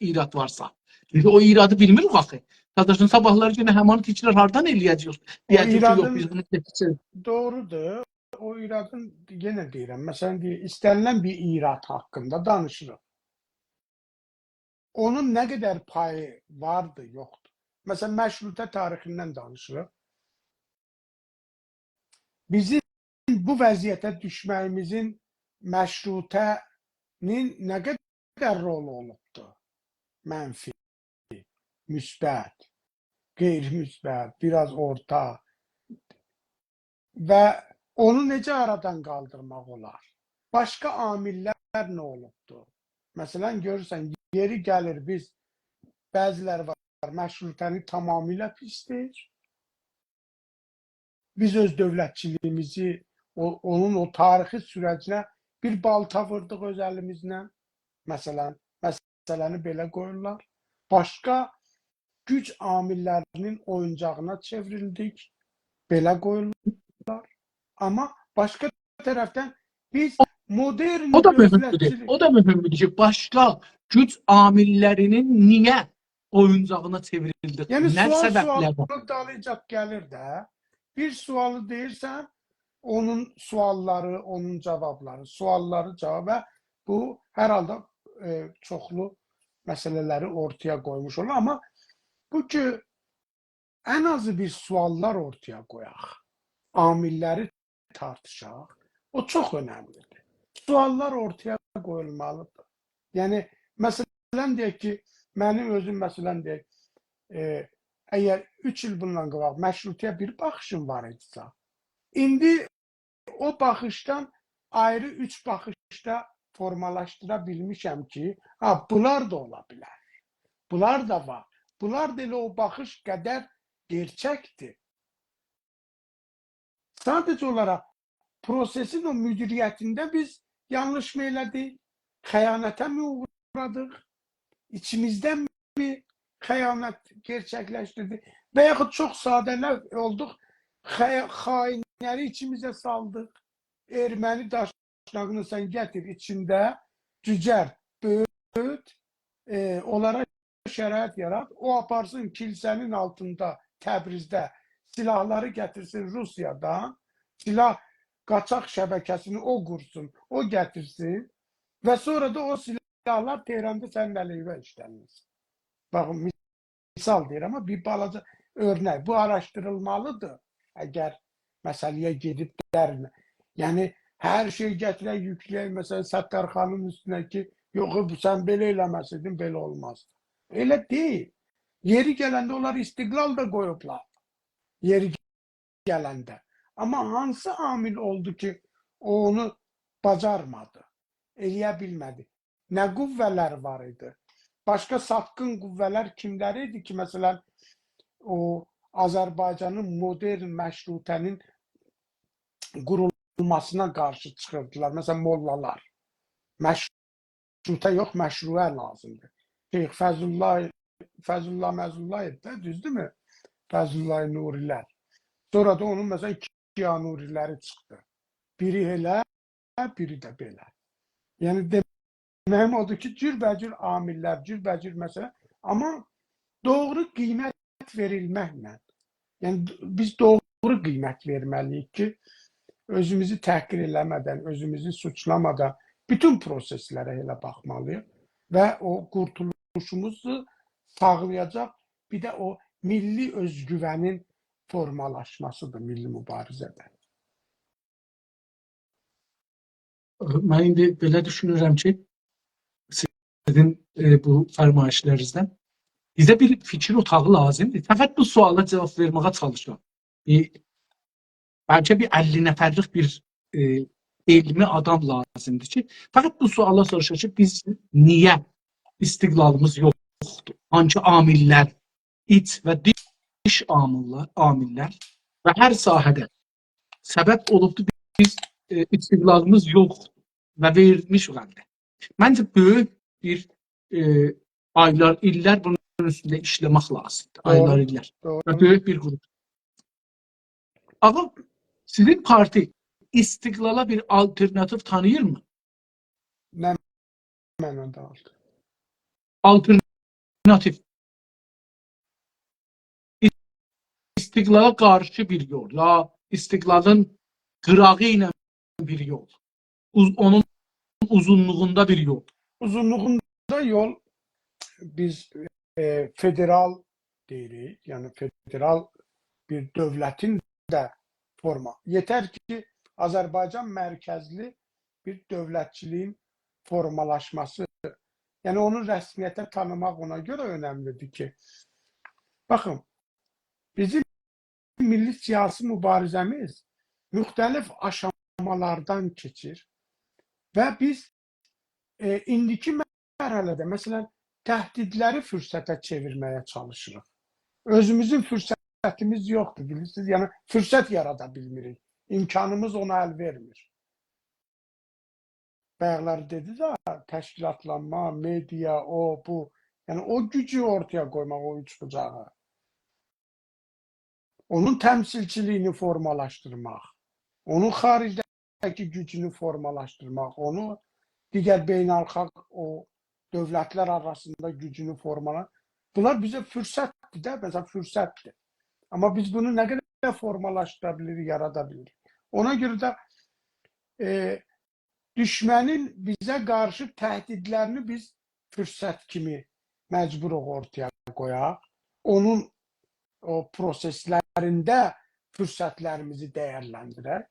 irad varsa. Çünki o iradı bilmirik axı. Qardaşın sabahları yenə həmanı təkrar hardan eləyəcəyik? Deyəcək ki, yox, biz bunu təkrar. Doğrudur. O iradın, yenə deyirəm, məsələn, istənilən bir irad haqqında danışırıq. Onun nə qədər payı vardır, yoxdur. Məsələn, məşrutə tarixindən danışırıq. Bizim bu vəziyyətə düşməyimizin məşrutənin nə qədər rolu olubdur? Mənfi, müsbət, qeyri-müsbət, biraz orta və onu necə aradan qaldırmaq olar? Başqa amillər nə olubdur? Məsələn, görürsən, yeri gəlir biz, bəziləri var, məşrutəni tamamilə pisdir. Biz öz dövlətçiliyimizi, onun o tarixi sürəcinə bir balta vurdıq öz əlimizlə. Məsələn, məsələni belə qoyurlar. Başqa güc amillərinin oyuncağına çevrildik. Belə qoyurlar. Ama başka taraftan biz modern O da mühümdür. devletçilik, O da mühümdür ki başka güc amillerinin niye oyuncağına çevrildik? yani Ne sualı sebepler var? dalayacak gelir de bir sualı deyirsən, onun sualları, onun cevapları, sualları cevabı bu herhalde çoxlu meseleleri ortaya koymuş olur ama bu ki en azı bir suallar ortaya koyaq, amilleri tartışaq. O çok önemlidir. Suallar ortaya koyulmalıdır. Yani məsələn deyək ki, mənim özüm məsələn deyək, əgər 3 il bundan qabaq məşrutiyə bir baxışım var idisə, indi o baxışdan ayrı 3 baxışda formalaşdıra bilmişəm ki, ha bunlar da ola bilər. Bunlar da var. Bunlar da elə o baxış qədər gerçəkdir. Sadece olarak prosesin o müdüriyetinde biz yanlış mı elədik? Xəyanətə mi uğradık? İçimizden mi xəyanət gerçəkləşdirdi? Və yaxud çox sadələr olduq, xainləri içimizə saldıq. Erməni daşnağını sən gətir içində, cücər, böyüt, onlara şərait yarat, o aparsın kilsənin altında, Təbrizdə silahları gətirsin Rusiyadan, silah qaçaq şəbəkəsini o qursun, o gətirsin və sonra da o silahlar Tehranda sənin əleyhivə işlənilsin. Baxın, misal deyir ama bir balaca örnek. Bu araştırılmalıdır. Eğer məsələyə gedib dərinə. Yəni, hər şey gətirək, yükləyək, məsələn, Səttarxanın üstünə ki, yox, sən belə eləməsiydin, belə olmaz. Elə deyil. Yeri gələndə onlar istiqlal da qoyublar. Yeri gələndə. Amma hansı amil oldu ki, o onu bacarmadı, eləyə bilmədi? Nə qüvvələr var idi? Başka sapkın qüvvələr kimlər idi ki, məsələn, o Azərbaycanın modern məşrutənin qurulmasına qarşı çıxırdılar. Məsələn, mollalar. Məşrutə yox, məşruə lazımdır. Şeyx Fəzullah Məzullayev də, düzdürmü? Fəzullah Nurilər. Sonra da onun məsələn iki Nuriləri çıxdı. Biri elə, biri də belə. Yəni demək odur ki, cürbəcür amillər, cürbəcür məsələ, amma doğru qiymət verilməklə. Yəni biz doğru qiymət verməliyik ki, özümüzü təhqir eləmədən, özümüzü suçlamadan bütün proseslərə elə baxmalıyıq və o qurtuluşumuzu sağlayacaq bir də o milli özgüvənin formalaşmasıdır milli mübarizədə. Mən indi belə düşünürəm ki, sizin bu fərmayişlərinizdən bizə bir fikir otağı lazımdır. Fəqət bu suala cavab verməyə çalışıram. Bəlkə bir 50 nəfərlik bir elmi adam lazımdır ki, fəqət bu suala soruşur ki, biz niyə istiqlalımız yoxdur? Hangi amillər, iç və dış amillər və hər sahədə səbəb olubdur biz istiqlalımız yoxdur və verilmiş vədə. Məncə böyük bir aylar, illər bunun üstündə işləmək lazımdır. Aylar, illər. Və böyük bir qrup. Ama sizin parti istiqlala bir alternatif tanıyır mı? Nə mənada oldu? Alternatif. İstiqlala qarşı bir yol. Ya istiqlalın qırağı ilə bir yol. Onun uzunluğunda bir yol. Uzunluğunda yol biz federal deyirik. Yani federal bir dövlətin də forma. Yeter ki Azərbaycan mərkəzli bir dövlətçiliyin formalaşması. Yani onun rəsmiyyətə tanımaq ona göre önemlidir ki, bakın bizim milli siyasi mübarizəmiz müxtəlif aşamalardan keçir və biz indiki mərhələdə məsələn təhdidləri fürsətə çevirməyə çalışırıq. Özümüzün fürsətimiz yoxdur, bilirsiniz. Yəni fürsət yarada bilmirik. İmkanımız ona əl vermir. Bayaqlar dedi də, təşkilatlanma, media, o, bu. Yəni o gücü ortaya qoymaq, o üç bucağı. Onun təmsilçiliyini formalaşdırmaq. onun xaricdəki gücünü formalaşdırmaq, onu digər beynəlxalq o dövlətlər arasında gücünü formalamaq. Bunlar bizə fürsətdir də, məsələn, fürsətdir. Amma biz bunu nə qədər formalaşdıra bilirik, yarada bilirik. Ona görə də düşmənin bizə qarşı təhdidlərini biz fürsət kimi məcburuq ortaya qoyaq. Onun o proseslərində fürsətlərimizi dəyərləndirək.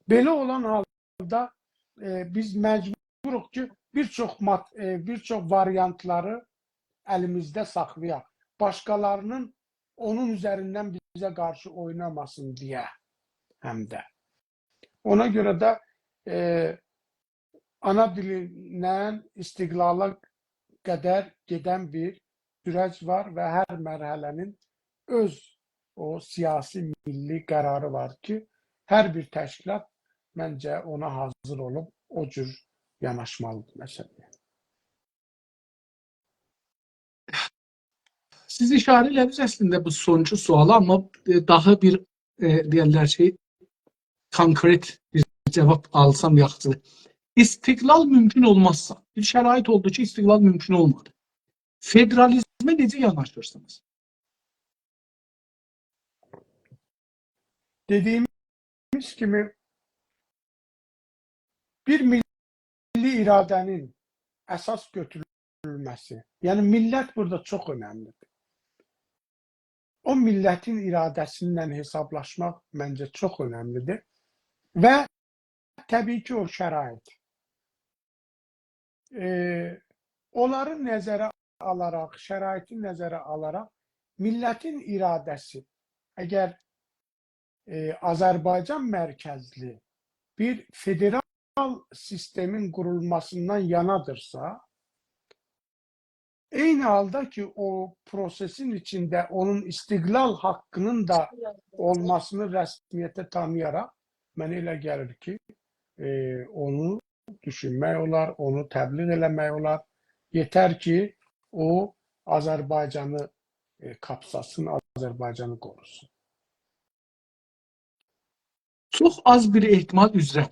Belə olan halda biz məcburuq ki, bir çox variantları əlimizdə saxlayaq. Başqalarının onun üzərindən bizə qarşı oynamasın deyə həm də. Ona görə də ana dilindən istiqlala qədər gedən bir sürəc var və hər mərhələnin öz o siyasi milli qərarı var ki, hər bir təşkilat məncə ona hazır olub o cür yanaşmalıdır məsələyə. Siz işarə elədiniz əslində bu sonuncu suala, amma daha bir deyirlər ki, konkret bir cavab alsam yaxşıdır. İstiqlal mümkün olmazsa, bir şərait oldu ki, istiqlal mümkün olmadı. Federalizmə necə yanaşırsınız? Dediyimiz kimi bir milli iradənin əsas götürülməsi, yəni millət burada çox önəmlidir. O millətin iradəsindən hesablaşmaq məncə çox önəmlidir və təbii ki, o şərait. Onları nəzərə alaraq, şəraiti nəzərə alaraq millətin iradəsi əgər Azərbaycan mərkəzli bir federal sistemin qurulmasından yanadırsa, eyni halda ki, o prosesin içində onun istiqlal haqqının da olmasını rəsmiyyətə tanıyaraq, mənə elə gəlir ki, onu düşünmək olar, onu təbliğ eləmək olar. Yetər ki, o Azərbaycanı qapsasın, Azərbaycanı qorusun. Çox az bir ehtimal üzrə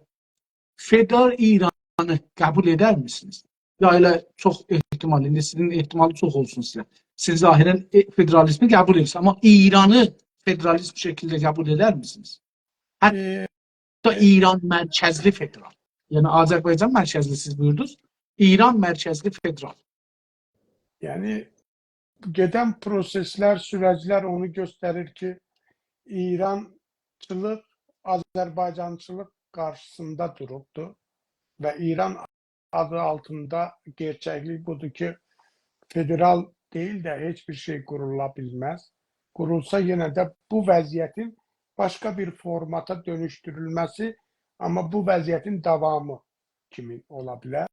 federal İranı qəbul edər misiniz? Ya elə çox ehtimal, indi sizin ehtimalı çox olsun sizə. Siz zahirən federalizmi qəbul edirsiniz, amma İranı federalist bir şəkildə qəbul edər misiniz? Hətta İran mərkəzli federal. Yəni Azərbaycan mərkəzli siz buyurdunuz, İran mərkəzli federal. Yəni gedən proseslər, sürəclər onu göstərir ki, İrançılıq Azərbaycançılıq qarşısında durubdur və İran adı altında gerçəklik budur ki, federal deyil də heç bir şey qurula bilməz. Qurulsa yenə də bu vəziyyətin başqa bir formata dönüşdürülməsi, amma bu vəziyyətin davamı kimi ola bilər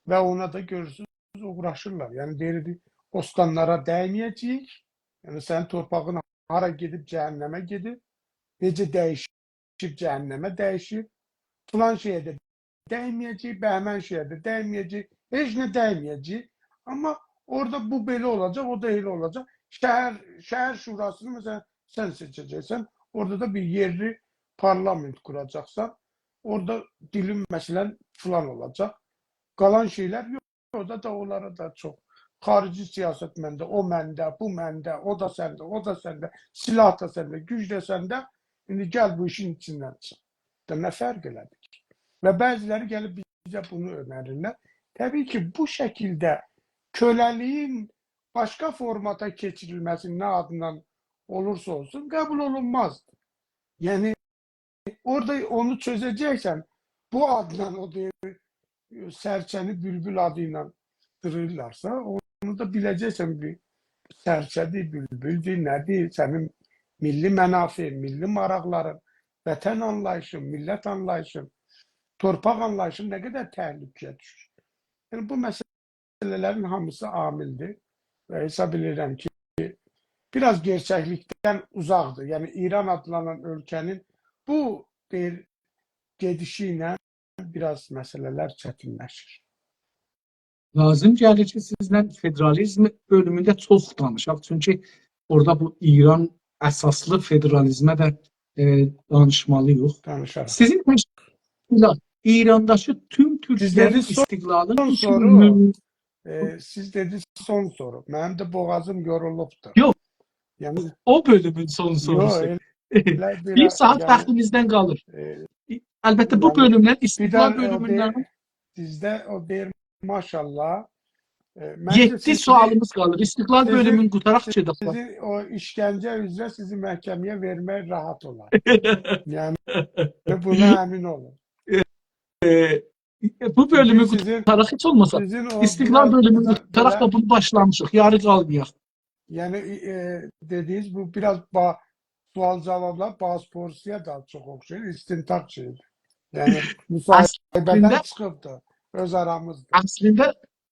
və ona da görürsünüz uğraşırlar. Yəni deyirik, bostanlara dəyməyəcəyik, yəni sənin torpağın hara gedib cəhənnəmə gedib, necə dəyişib cəhənnəmə dəyişib, filan şeyə də dəyməyəcək, bəhmən şeyə də dəyməyəcək, heç nə dəyməyəcək. Amma orada bu belə olacaq, o da elə olacaq. Şəhər şurasını məsələn sən seçəcəksən, orada da bir yerli parlament quracaqsan, orada dilin məsələn filan olacaq. Qalan şeylər yox, orada da onlara da çox. Xarici siyasət məndə, o məndə, bu məndə, o da səndə, o da səndə, silah da səndə, güc də səndə. İndi gəl bu işin içindən çıx. Nə fərq elədik? Və bəziləri gəlib bizə bunu önərirlər. Təbii ki, bu şəkildə köləliyin başqa formata keçirilməsi nə adından olursa olsun qəbul olunmazdır. Yəni, orada onu çözəcəksən, bu adla o deyir, sərçəni bülbül adı ilə dırırlarsa, onu da biləcəksən bir sərçədir, bülbüldür, nədir, sənin milli mənafi, milli maraqların, vətən anlayışın, millət anlayışın, torpaq anlayışın nə qədər təhlükəyə düşür. Yəni, bu məsələlərin hamısı amildir və hesab edirəm ki, biraz gerçəklikdən uzaqdır. Yəni, İran adlanan ölkənin bu gedişi ilə biraz məsələlər çətinləşir. Lazım gəlir ki, sizlə federalizm bölümündə çox danışaq. Çünki orada bu İran əsaslı federalizmə də danışmalıyıq. Danışarıq. Sizin təşkilat İrandakı tüm Siz Türklərin dediniz istiqlalını son soru. Siz dediniz son soru. Benim de boğazım yoruluptur. Yox, Yani o bölümün son yok sorusu. öyle Bir saat yani vaxtimizdən qalır. Əlbəttə bu yani bölümlər bir istiqlal de o bölümündən de sizde o değil maşallah. Bence 7 sualımız qalır. İstiqlal sizin bölümünü qutaraq çıxdıq. sizin o işkence üzere sizi mahkemeye vermeye rahat olar. Yani buna emin olun. Bu bölümü Çünkü sizin qutaraq heç olmasa sizin o İstiqlal bölümünü biraz qutaraq böyle da bunu başlamışıq. Yarı qalmayaq. yani dediğiniz bu biraz sual cevaplar bazı porsiye daha çok okşuyor. İstintak şeydi. Yani müsahibeden Əslində çıkıptı. Öz aramızda.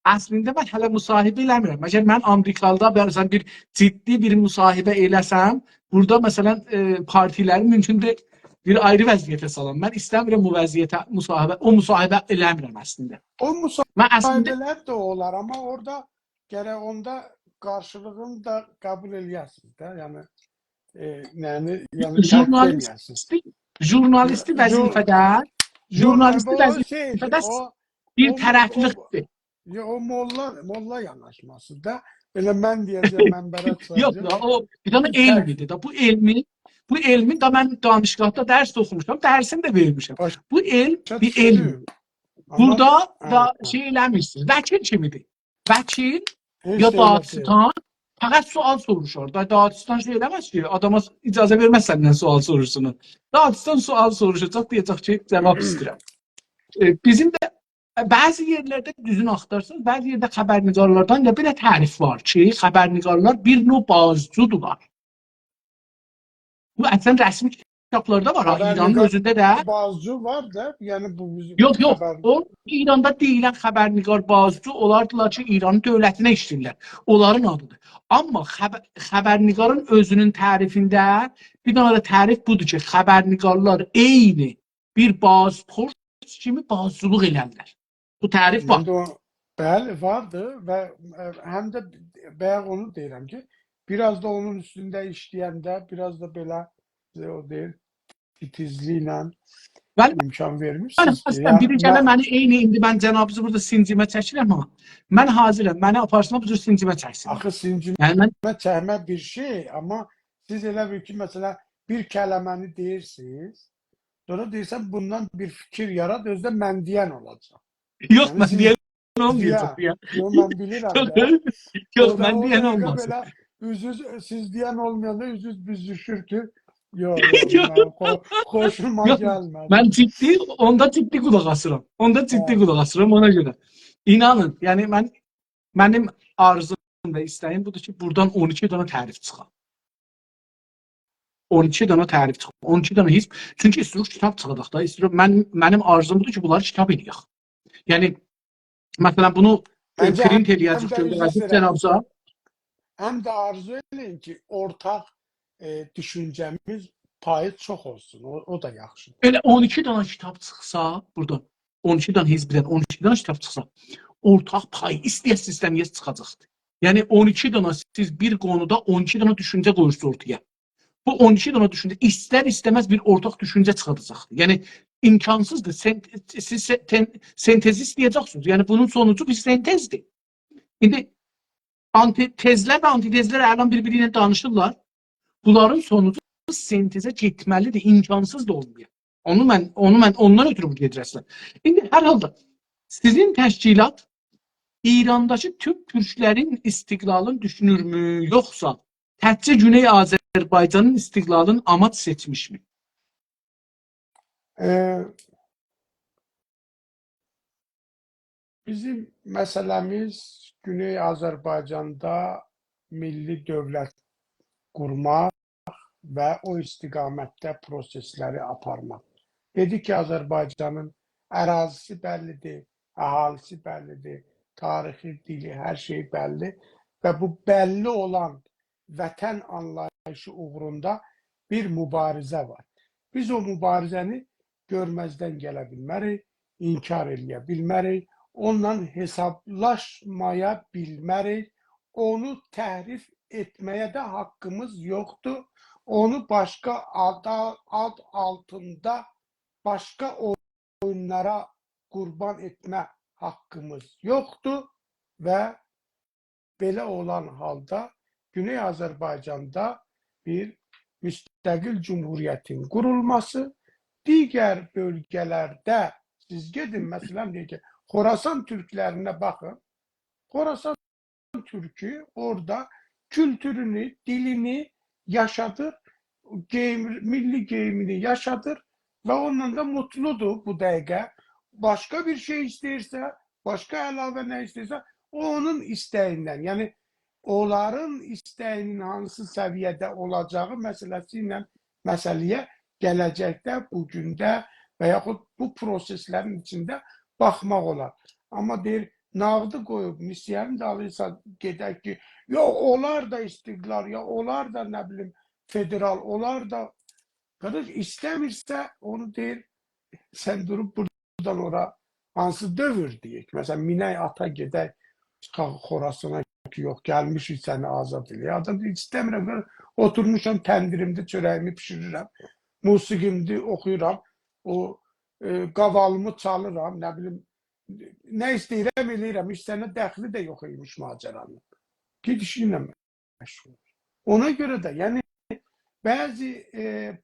Əslində mən hələ müsahibə eləmirəm. Məgər mən Amerikada bəzən bir ciddi bir müsahibə eləsəm, burada məsələn partiləri mümkündür bir ayrı vəziyyətə salam. Mən istəmirəm bu vəziyyətə müsahibə eləmirəm əslində. O Mən əslində müsahibeler de olar ama orada gene onda karşılığını da kabul ediyorsunuz da yani terk demeyesiniz. jurnalisti vəzifədə O şeydir, bir tərəflilikdir. o molla yanaşması da öyle ben diyeceğim mənbərə Yox, çıxacağım. o bir dənə elmidir da. Bu elmi da mən danışqahda dərs oxumuşam, dərsini də vermişəm. Bu elm bir elm. Burada da şey eləmirsiniz. Vəkil kimidir? Vəkil ya Dağıstan fəqət sual soruşur. Dağıstan şey eləməz ki, adama icazə verməz səndən sual soruşsun. Dağıstan sual soruşacaq, deyəcək ki, cavab istəyirəm. Bizim də bəzi yerlərdə düzün axtarsınız, bəzi yerdə xəbərnigarlardan da belə tərif var ki, xəbərnigarlar bir növ bazcudurlar. Bu əslən rəsmi kitablarda var. İranın özündə də bazcı var da, yəni bu bizim yox, o İranda deyilən xəbərnigar bazcı olardılar ki, İranın dövlətinə işləyirlər. Onların adıdır. Amma xəbərnigarın özünün tərifində bir dənə də tərif budur ki, xəbərnigarlar eyni bir bazport kimi bazcılıq elərlər. Bu tərif var. Bəli, vardı və həm də bayaq onu deyirəm ki, biraz da onun üstündə işləyəndə, biraz da belə o deyir, titizliklə imkan vermişsiniz ki. Mən biri gələ məni eyni indi mən cənabınızı burada sincimə çəkirəm amma mən hazıram, məni aparsınlar bu cür sincimə çəksin. Axı sincimə çəkmə bir şey, amma siz elə bir ki, məsələn, bir kələməni deyirsiniz, sonra deyirsən bundan bir fikir yarad, özdə mən deyən olacaq. Yox, mən deyən olmayacaq. Yox, mən bilirəm də. Yox, mən deyən olmaz. Siz deyən olmayanda üzüz büzüşür ki, yox, xoşuma gəlmədi. Mən onda ciddi qulaq asıram. Ona görə. İnanın, yəni mənim arzum və istəyim budur ki, buradan 12 dənə tərif çıxar. 12 dənə tərif çıxar. 12 dənə hizb. Çünki istəyirik kitab çıxadaq da. Mənim arzum budur ki, bunları kitab edək. Yəni, məsələn, bunu print eləyəcək göndərəcək cənabca. Həm də arzu eləyin ki, ortaq düşüncəmiz payı çox olsun. O da yaxşı. Elə 12 dənə kitab çıxsa, buradan 12 dənə hizbdən 12 dənə kitab çıxsa, ortaq pay istəyirsiniz çıxacaqdır. Yəni 12 dənə siz bir qonuda 12 dənə düşüncə qoyursunuz ortaya. Bu 12 dənə düşüncə istər-istəməz bir ortaq düşüncə çıxacaqdır. Yəni imkansızdır. Siz sentez istəyəcəksiniz. Yəni bunun sonucu bir sentezdir. İndi tezlər və antitezlər əgər bir-biri ilə danışırlar, bunların sonucu sentezə getməlidir, imkansız da olmuyor. Onu mən ondan ötürü bu gedirəslər. İndi hər halda sizin təşkilat İrandakı tüm türklərin istiqlalını düşünürmü, yoxsa təkcə Güney Azərbaycanın istiqlalını amaç seçmişmi? Bizim məsələmiz Güney Azərbaycanda milli dövlət qurmaq və o istiqamətdə prosesləri aparmaq. Dedi ki, Azərbaycanın ərazisi bəllidir, əhalisi bəllidir, tarixi, dili, hər şey bəlli və bu bəlli olan vətən anlayışı uğrunda bir mübarizə var. Biz o mübarizəni görməzdən gələ bilmərik, inkar eləyə bilmərik, onunla hesablaşmaya bilmərik, onu təhrif etməyə də haqqımız yoxdur. onu başka ad altında başka oyunlara kurban etme hakkımız yoktu ve belə olan halda Güney Azərbaycanda bir müstəqil cumhuriyyətin qurulması, digər bölgələrdə siz gedin, məsələn, Xorasan türklərinə baxın. Xorasan Türk'ü orada kültürünü, dilini yaşadır, milli geyimini yaşadır ve onunla da mutludur bu dəqiqə. Başka bir şey istəyirsə, başka əlavə nə istəyirsə, o onun istəyindən, yəni onların istəyinin hansı səviyyədə olacağı məsələyə gələcəkdə, bugündə və yaxud bu proseslərin içində baxmaq olar. Amma deyir, nağdı qoyub, misyanı da alırsa gedək ki, ya onlar da istiqlal, ya onlar da nə bilim federal, onlar da qardaş istəmirsə onu deyir, sən durub buradan ora hansı dövr deyək. Məsələn, minək ata gedək, çıxaq Xorasana ki, yox, gəlmişik səni azad elə. Adam deyir, istəmirəm, oturmuşam təndirimdə çörəyimi pişirirəm, musiqimdi oxuyuram, o qavalımı çalıram, nə bilim, nə istəyirəm, eləyirəm. Heç sənə dəxli də yox imiş macəranın. Gedişinlə məşğul. Ona görə də, yəni, bəzi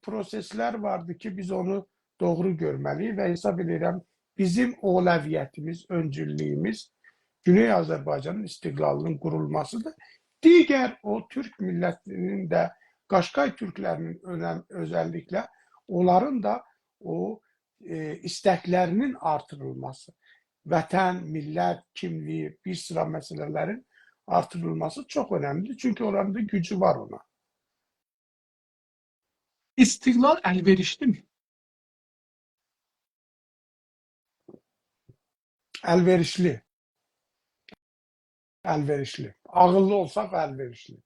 proseslər vardı ki, biz onu doğru görməliyik və hesab edirəm, bizim oğlaviyyətimiz, öncüllüyümüz Güney Azərbaycanın istiqlalının qurulmasıdır. Digər o Türk millətinin də, Qaşqay türklərinin özəlliklə, onların da o istəklərinin artırılması, vətən, millət, kimliyi, bir sıra məsələlərin artırılması çox önemlidir. Çünki onların da gücü var ona. İstiqlal əlverişli mi? Əlverişli. Əlverişli. Ağıllı olsaq əlverişlidir.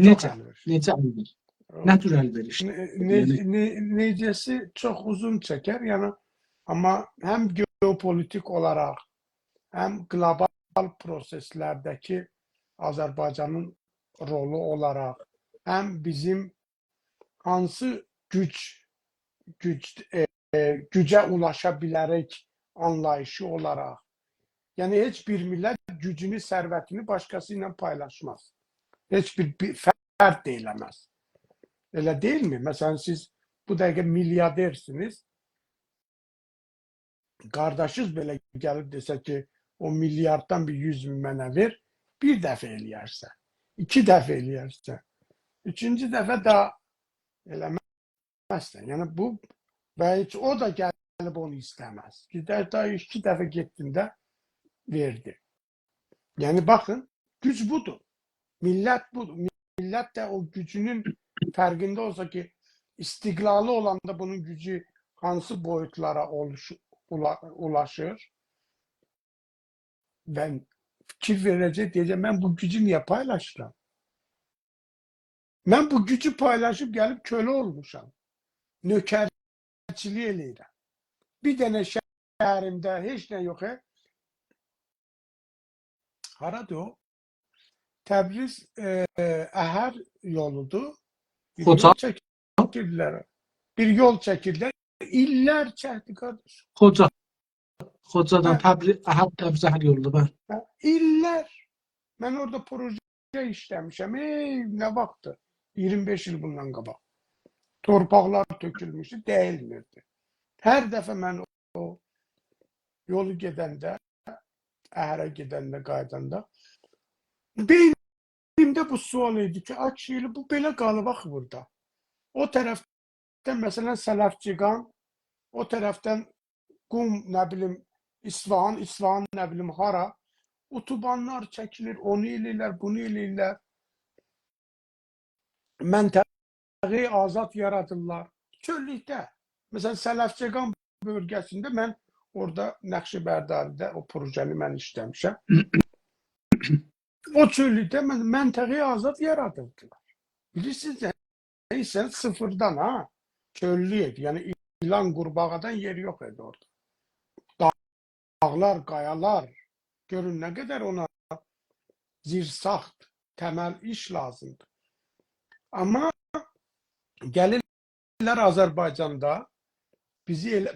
Necə? Necə əlverişli? Nə tür əlverişli? Necəsi çox uzun çəkər, yəni, amma həm geopolitik olaraq, həm qlobal proseslərdəki Azərbaycanın rolu olaraq, həm bizim hansı gücə ulaşa bilərək anlayışı olaraq, yəni heç bir millət gücünü, sərvətini başqası ilə paylaşmaz. Heç bir fərd də eləməz. Elə deyil mi? Məsələn, siz bu dəqiqə milyadersiniz, qardaşınız belə gəlib desə ki, o milyarddan bir 100 min mənə ver, bir dəfə eləyərsə, 2 dəfə eləyərsə, 3-cü dəfə daha eləməzsən. Yəni bu, və heç o da gəlib onu istəməz. Daha 2 dəfə getdində verdi. Yəni baxın, güc budur. Millət budur. Millət də o gücünün fərqində olsa ki, istiqlalı olanda bunun gücü hansı boyutlara ulaşır və fikir verəcək, deyəcək, mən bu gücü niyə paylaşıram? Mən bu gücü paylaşıb gəlib kölə olmuşam. Nökərçilik eləyirəm. Bir dənə şəhərimdə heç nə yox. Haradır o? Təbriz Əhər yoludur. Xoca. Bir yol çəkirlər. İllər çəkdi qardaş. Xocadan Təbriz Əhər yoludur mən. İllər. Mən orada proje işləmişəm. Nə vaxtdır? 25 il bundan qabaq. Torpaqlar tökülmüşdü, dəyilmirdi. Hər dəfə mən o yolu gedəndə, Əhərə gedəndə, qaydanda, beynimdə bu sual idi ki, bu belə qalıb axı burada. O tərəfdən, məsələn, Sələfciqan, o tərəfdən Qum, nə bilim, İsfahan, nə bilim, hara, otobanlar çəkilir, onu eləyirlər, bunu eləyirlər. Məntəqi azad yaradırlar. Çöllükdə. Məsələn, Sələfciqan bölgəsində mən orada Nəqşibərdədə o projəni mən işləmişəm. O çöllükdə məntəqi azad yaradırdılar. Bilirsiniz, sən sıfırdan, ha? Çöllük, yəni ilan qurbağadan yer yox idi orada. Dağlar, qayalar, görün nə qədər ona zirsaxt, təməl iş lazımdır. Amma gəlirlər Azərbaycanda bizi elə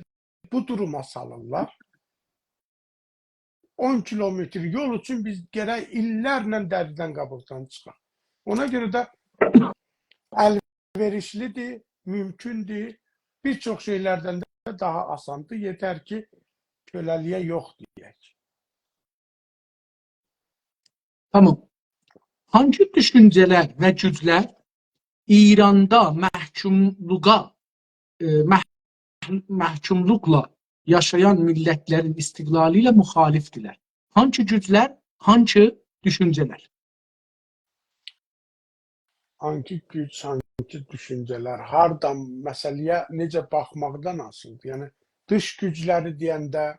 bu duruma salırlar. 10 kilometr yol üçün biz gərək illərlə dəridən qabıqdan çıxaq. Ona görə də əlverişlidir, mümkündür. Bir çox şeylərdən də daha asandır. Yetər ki, köləliyə yox deyək. Tamam. Hangi düşüncələr və güclər İranda məhkumluqla yaşayan millətlərin istiqlalı ilə müxalifdirlər? Hangi güclər, hangi düşüncələr? Hangi güc, hangi düşüncələr, hardan məsələyə necə baxmaqdan asılıdır. Yəni, dış gücləri deyəndə,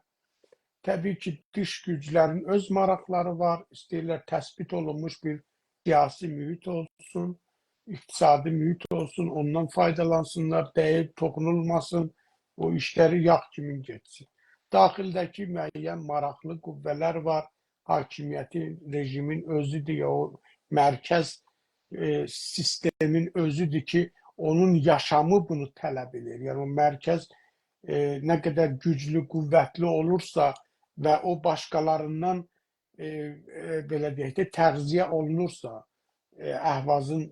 təbii ki, dış güclərin öz maraqları var. İstəyirlər təsbit olunmuş bir siyasi mühit olsun, iqtisadi mühit olsun, ondan faydalansınlar, dəyib toxunulmasın, o işləri yağ kimi getsin. Daxildəki müəyyən maraqlı qüvvələr var, hakimiyyətin, rejimin özüdür, o mərkəz sistemin özüdür ki, onun yaşamı bunu tələb edir. Yəni, o mərkəz nə qədər güclü, qüvvətli olursa və o başqalarından belə deyək də, təğziyə olunursa, Əhvazın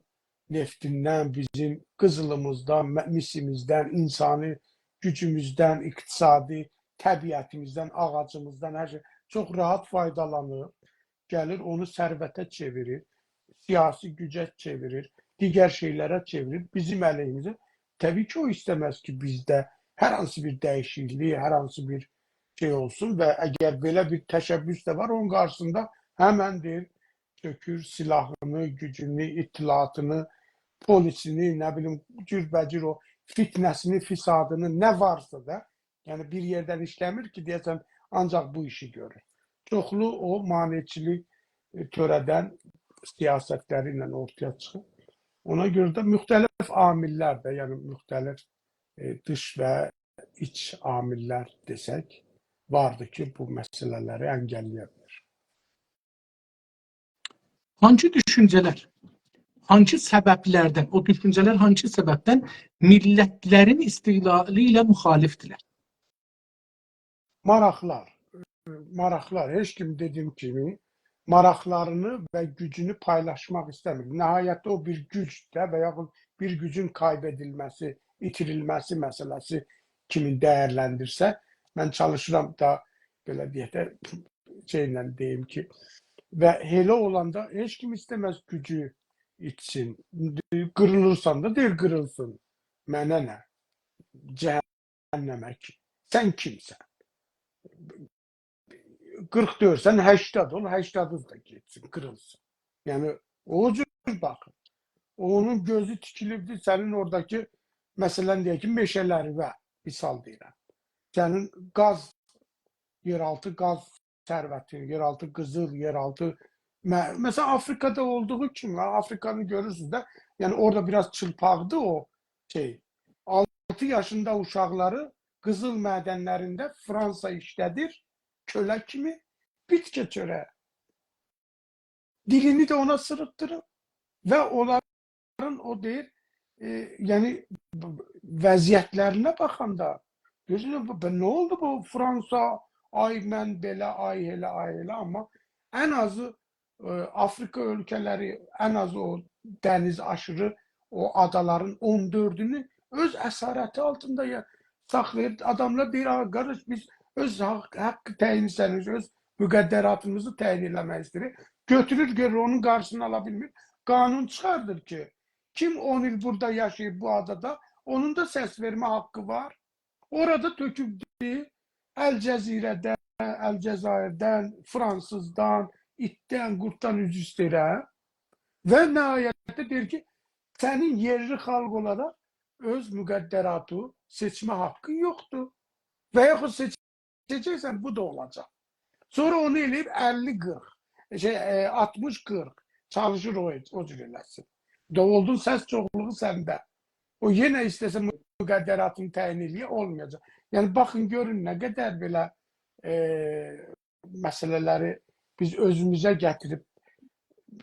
neftindən, bizim qızılımızdan, misimizdən, insani gücümüzdən, iqtisadi təbiətimizdən, ağacımızdan, hər şey çox rahat faydalanır, gəlir onu sərvətə çevirir, siyasi gücə çevirir, digər şeylərə çevirir, bizim əleyhimizə. Təbii ki, o istəməz ki, bizdə hər hansı bir dəyişiklik, hər hansı bir şey olsun və əgər belə bir təşəbbüs də var, onun qarşısında həmən deyir, sökür silahını, gücünü, itilatını, polisini, nə bilim, cürbəcür o fitnəsini, fisadını, nə varsa da, yəni bir yerdən işləmir ki, deyəsən, ancaq bu işi görür. Çoxlu o maneçilik törədən siyasətləri ilə ortaya çıxır. Ona görə də müxtəlif amillər də, yəni müxtəlif dış və iç amillər desək, vardır ki, bu məsələləri əngəlləyə bilir. Hangi düşüncələr, hangi səbəblərdən, o düşüncələr hangi səbəbdən millətlərin istiqlalı ilə müxalifdirlər? Maraqlar. Maraqlar. Heç kim dediyim kimi maraqlarını və gücünü paylaşmaq istəmir. Nəhayətdə o bir gücdə və yaxud bir gücün kaybedilməsi, itirilməsi məsələsi kimi dəyərləndirsə, mən çalışıram da belə deyək də şeylə deyim ki, və elə olanda heç kim istəməz gücü itsin. Qırılırsan da deyir qırılsın. Mənə nə? Cəhənnəmə ki. Sən kimsən? 40 dörsən 80 ol, 80 da getsin, qırılsın. Yəni, o cür baxın. Onun gözü tikilibdir sənin oradakı, məsələn deyək ki, meşələrinə, misal deyirəm. Sənin qaz, yeraltı qaz sərvəti, yeraltı qızıl, yeraltı... Məsələn, Afrikada olduğu kimi, Afrikanı görürsünüz də, yəni orada biraz çılpaqdır o şey. 6 yaşında uşaqları qızıl mədənlərində Fransa işlədir, kölə kimi bitki çörəyə. Dilini də ona sırıtdırır və onların o deyir, yəni vəziyyətlərinə baxanda, görürsünüz, nə oldu bu Fransa, ay mən belə, ay elə, ay elə, amma ən azı Afrika ölkələri, ən azı o dəniz aşırı, o adaların 14'ünü öz əsarəti altında saxlayır. Adamlar deyir, qardaş, biz öz haqqı təyin istəyirik, öz müqəddəratımızı təyin eləmək istəyirik. Götürür, görür, onun qarşısını ala bilmir. Qanun çıxardır ki, kim 10 il burada yaşayıb bu adada, onun da səs vermə haqqı var. Orada tökübdür, Əl-Cəzirədən, Əl-Cəzairdən, Fransızdan, itdən, qurtdan üz istəyirəm. Və nəhayətdə deyir ki, sənin yerli xalq olaraq öz müqəddəratı, seçmə haqqı yoxdur. Və yaxud seçəcəksən, bu da olacaq. Sonra onu eləyib 50-40, 60-40 çalışır o cür eləsin. Oldun səs çoxluğu səndə. O yenə istəsə müqəddəratını təyin eləyə olmayacaq. Yəni, baxın, görün, nə qədər belə məsələləri biz özümüzə gətirib,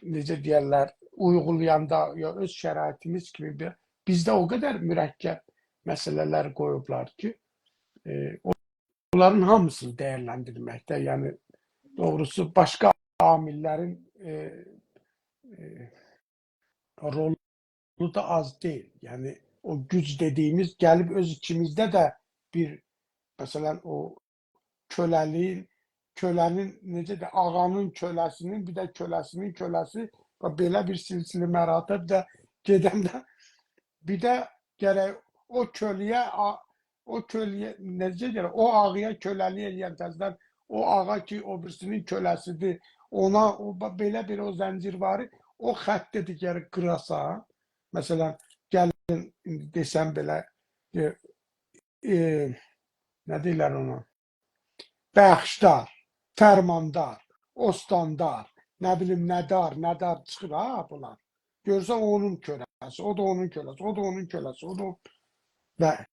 necə deyərlər, uygulayanda ya öz şəraitimiz kimi bizdə o qədər mürəkkəb məsələlər qoyublar ki, bunların hamısını dəyərləndirməkdə, yəni doğrusu başqa amillərin rolu da az deyil. Yəni o güc dediyimiz gəlib öz içimizdə də bir, məsələn, o kölənin necə də ağanın köləsinin, bir də köləsinin köləsi və belə bir silsilə məratib də gedəndə bir də gərək o köləyə necə deyirlər, o ağaya köləlik eləyən təzədən o ağa ki, o birisinin köləsidir, ona belə bir o zəncir var, o xətti digəri qırasa, məsələn, gəlin desəm belə, nə deyirlər ona? Bəxşdar, fərmandar, ostandar, nə bilim, nədar çıxır ha bunlar. Görsən onun köləsi, o da onun köləsi, o da onun köləsi, o da və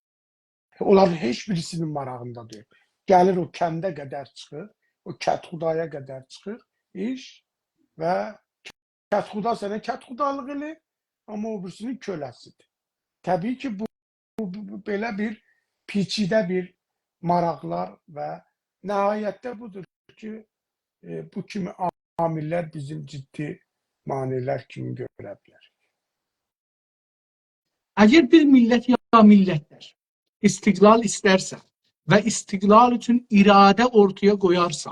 onların heç birisinin marağında deyil. Gəlir o kəndə qədər çıxır, o kətxudaya qədər çıxır iş və kətxuda sənə kətxudalıq eləyir, amma o birisinin köləsidir. Təbii ki, bu belə bir piçidə bir maraqlar və nəhayətdə budur ki, bu kimi amillər bizim ciddi maneələr kimi görə bilər. Əgər bir millət ya millətlər istiqlal istərsə və istiqlal üçün iradə ortaya qoyarsa,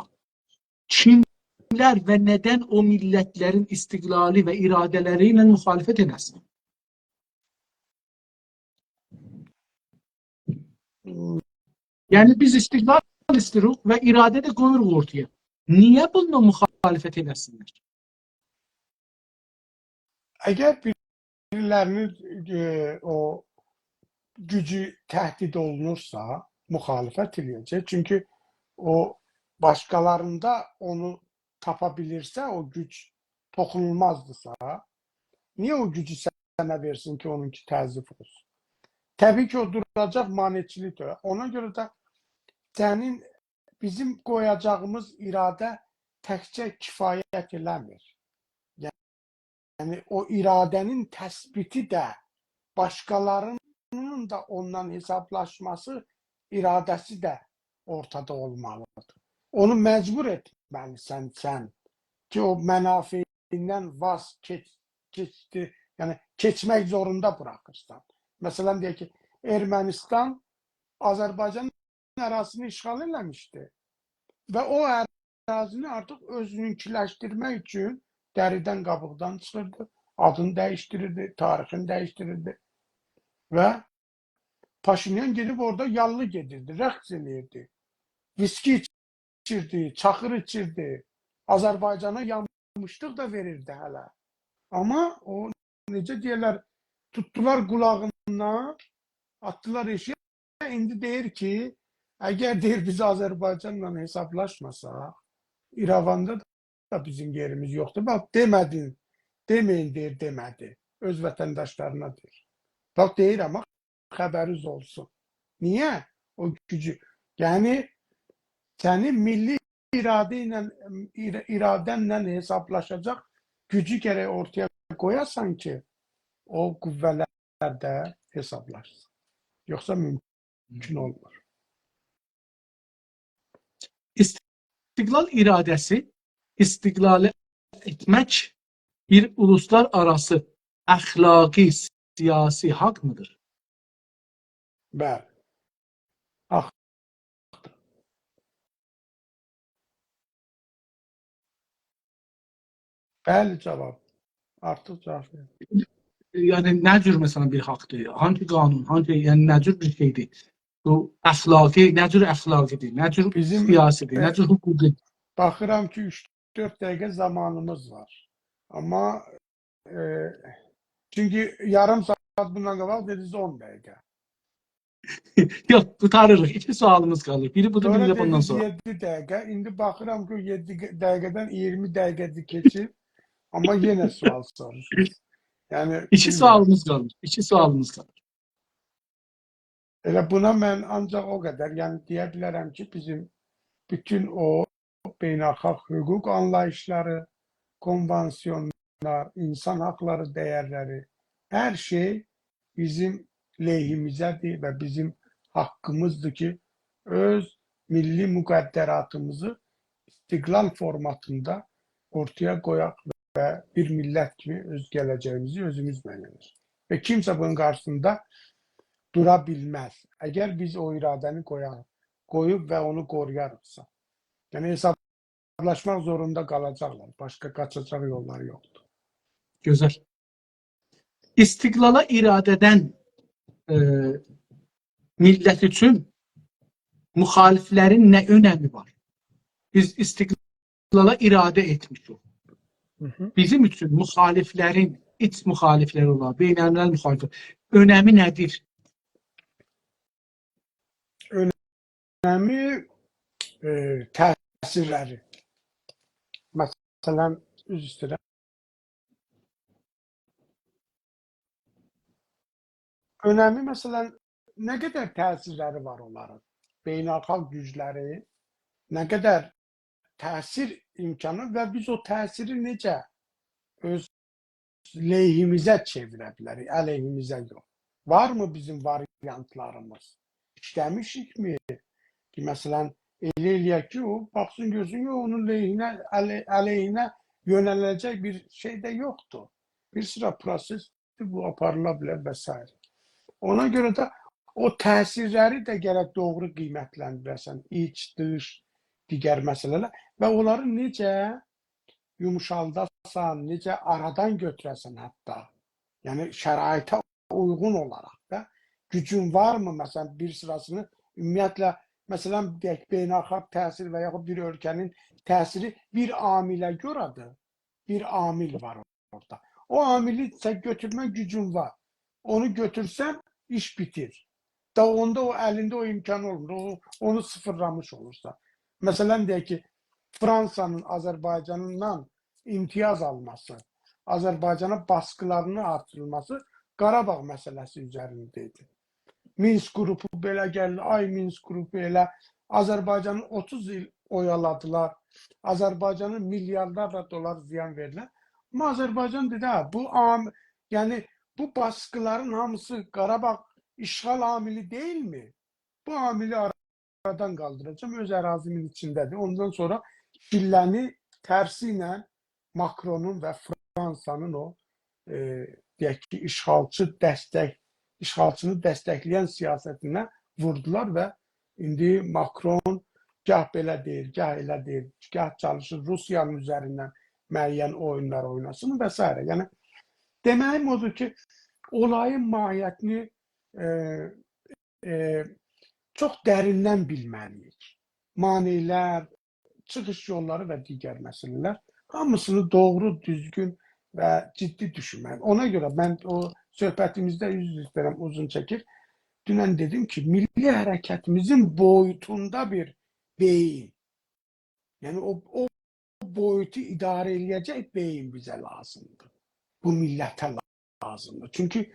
kimlər və nədən o millətlərin istiqlali və iradələri ilə müxalifət edəsin? Yəni biz istiqlal istirik və iradə də qoyuruq ortaya. Niyə bununla müxalifət edəsinlər? Əgər birilərinin o gücü təhdid olunursa, müxalifət edəcək. Çünki o başqalarında onu tapa bilirsə, o güc toxunulmazdısa, niyə o gücü sənə versin ki, onunki təzif olsun? Təbii ki, o duracaq maneçilikdir. Ona görə də bizim qoyacağımız iradə təkcə kifayət eləmir. Yəni, o iradənin təsbiti də, başqalarının da ondan hesablaşması iradəsi də ortada olmalıdır. Onu məcbur etməlisən sən ki, o mənafiindən vaz keçdi, yəni keçmək zorunda bırakırsan. Məsələn, deyək ki, Ermənistan Azərbaycan ərazisini işğal eləmişdi və o ərazini artıq özününkiləşdirmək üçün dəridən qabıqdan çıxırdı, adını dəyişdirirdi, tarixini dəyişdirirdi və Paşinyan gedib orada yallı gedirdi, rəqs edirdi, viski içirdi, çaxır içirdi, Azərbaycana yanmışlıq da verirdi hələ. Amma o, necə deyirlər, tutdular qulağından, attılar eşiyə, indi deyir ki, əgər deyir biz Azərbaycanla hesablaşmasaq, İrəvanda da bizim yerimiz yoxdur. Bax, demədin, deməyin deyir, demədi. Öz vətəndaşlarına deyir. Bax, deyir, amma xəbəriniz olsun. Niyə? O gücü. Yəni, səni milli iradənlə hesablaşacaq gücü gərək ortaya qoyasan ki, o qüvvələr də hesablaşsın. Yoxsa mümkün olmur. İstiqlal iradəsi istiqlali etmək bir uluslararası əxlaqi, siyasi haqq mıdır? Bəli. Haqdır. Bəli cavab. Artıq cavab verin. Yəni, nə cür məsələn bir haqdır? Hangi qanun, yəni nə cür bir şeydir? Bu əxlaqi, nə cür əxlaqidir? Nə cür siyasidir? Nə cür hüquqidir? Baxıram ki, 3-4 dəqiqə zamanımız var. Amma çünki yarım saat bundan qabaq dediniz 10 dəqiqə. Yox, tutarırıq. 2 sualımız qalır. Biri budur, biri də bundan sonra. 7 dəqiqə. İndi baxıram ki, 7 dəqiqədən 20 dəqiqədir keçir. Amma yenə sual soruşuruz. Yəni 2 sualımız qalır. 2 sualımız qalır. Elə buna mən ancaq o qədər, yəni deyə bilərəm ki, bizim bütün o beynəlxalq hüquq anlayışları, konvansiyonlar insan hakları değerleri, her şey bizim lehimizedir ve bizim hakkımızdır ki öz milli müqəddəratımızı istiqlal formatında ortaya koyak ve bir millet gibi öz geleceğimizi özümüz belirleriz. Ve kimse bunun karşısında durabilmez. Eğer biz o iradeni koyup ve onu koruyarsa. Yani hesaplaşmak zorunda kalacaklar. Başka kaçacak yolları yoktur. Güzel. İstiqlala iradədən millət üçün müxaliflərin nə önəmi var? Biz istiqlala iradə etmişik. Bizim üçün müxaliflərin, iç müxalifləri olan, beynəlmiləl müxaliflər önəmi nədir? Önəmi təsirləri. Məsələn, üzr istəyirəm. Önəmi məsələn, nə qədər təsirləri var onların? Beynəlxalq gücləri, nə qədər təsir imkanı və biz o təsiri necə öz lehimizə çevirə bilərik, əleyhimizə yox. Varmı bizim variantlarımız? İşləmişikmi? Ki, məsələn, elə eləyək ki, o baxsın gözün yox, onun lehine, əleyhinə yönələcək bir şey də yoxdur. Bir sıra proses bu aparıla bilər və s. Ona görə də o təsirləri də gərək doğru qiymətləndirəsən, iç, dış, digər məsələlər və onları necə yumuşaldasan, necə aradan götürəsən hətta. Yəni şəraitə uyğun olaraq da gücün varmı məsələn bir sırasını ümumiyyətlə məsələn deyək beynəlxalq təsir və yaxud bir ölkənin təsiri bir amilə görədir. Bir amil var orada. O amili sən götürmə gücün var. Onu götürsən iş bitir. Da onda o əlində o imkan olmur. Onu sıfırlamış olursa. Məsələn deyək ki, Fransanın Azərbaycanından imtiyaz alması, Azərbaycana baskılarının artırılması Qarabağ məsələsi üzərindeydi. Minsk qrupu belə gəldi, ay Minsk qrupu elə Azərbaycanı 30 il oyaladılar. Azərbaycanın milyarlarla dolar ziyan verdilər. Amma Azərbaycan dedi, yəni bu baskıların hamısı Qarabağ işğal amili değil mi? Bu amili aradan kaldıracağım. Öz ərazimin içindədir. Ondan sonra Şilləni tərsi ilə Macron'un və Fransanın o deyək ki, işğalçını dəstəkləyən siyasətinə vurdular və indi Macron gah belə deyir, gah elə deyir, gah çalışır Rusiyanın üzərindən müəyyən oyunlar oynasın və s. Yəni deməyim odur ki, olayın mahiyyətini çox dərindən bilməliyik. Maneələr, çıxış yolları və digər məsələlər hamısını doğru, düzgün və ciddi düşünmək. Ona görə mən o söhbətimizdə üzr istəyirəm, uzun çəkir. Dünən dedim ki, milli hərəkətimizin boyutunda bir beyin. Yəni o boyutu idarə edəcək beyin bizə lazımdır. Bu millətə lazımdır. Çünki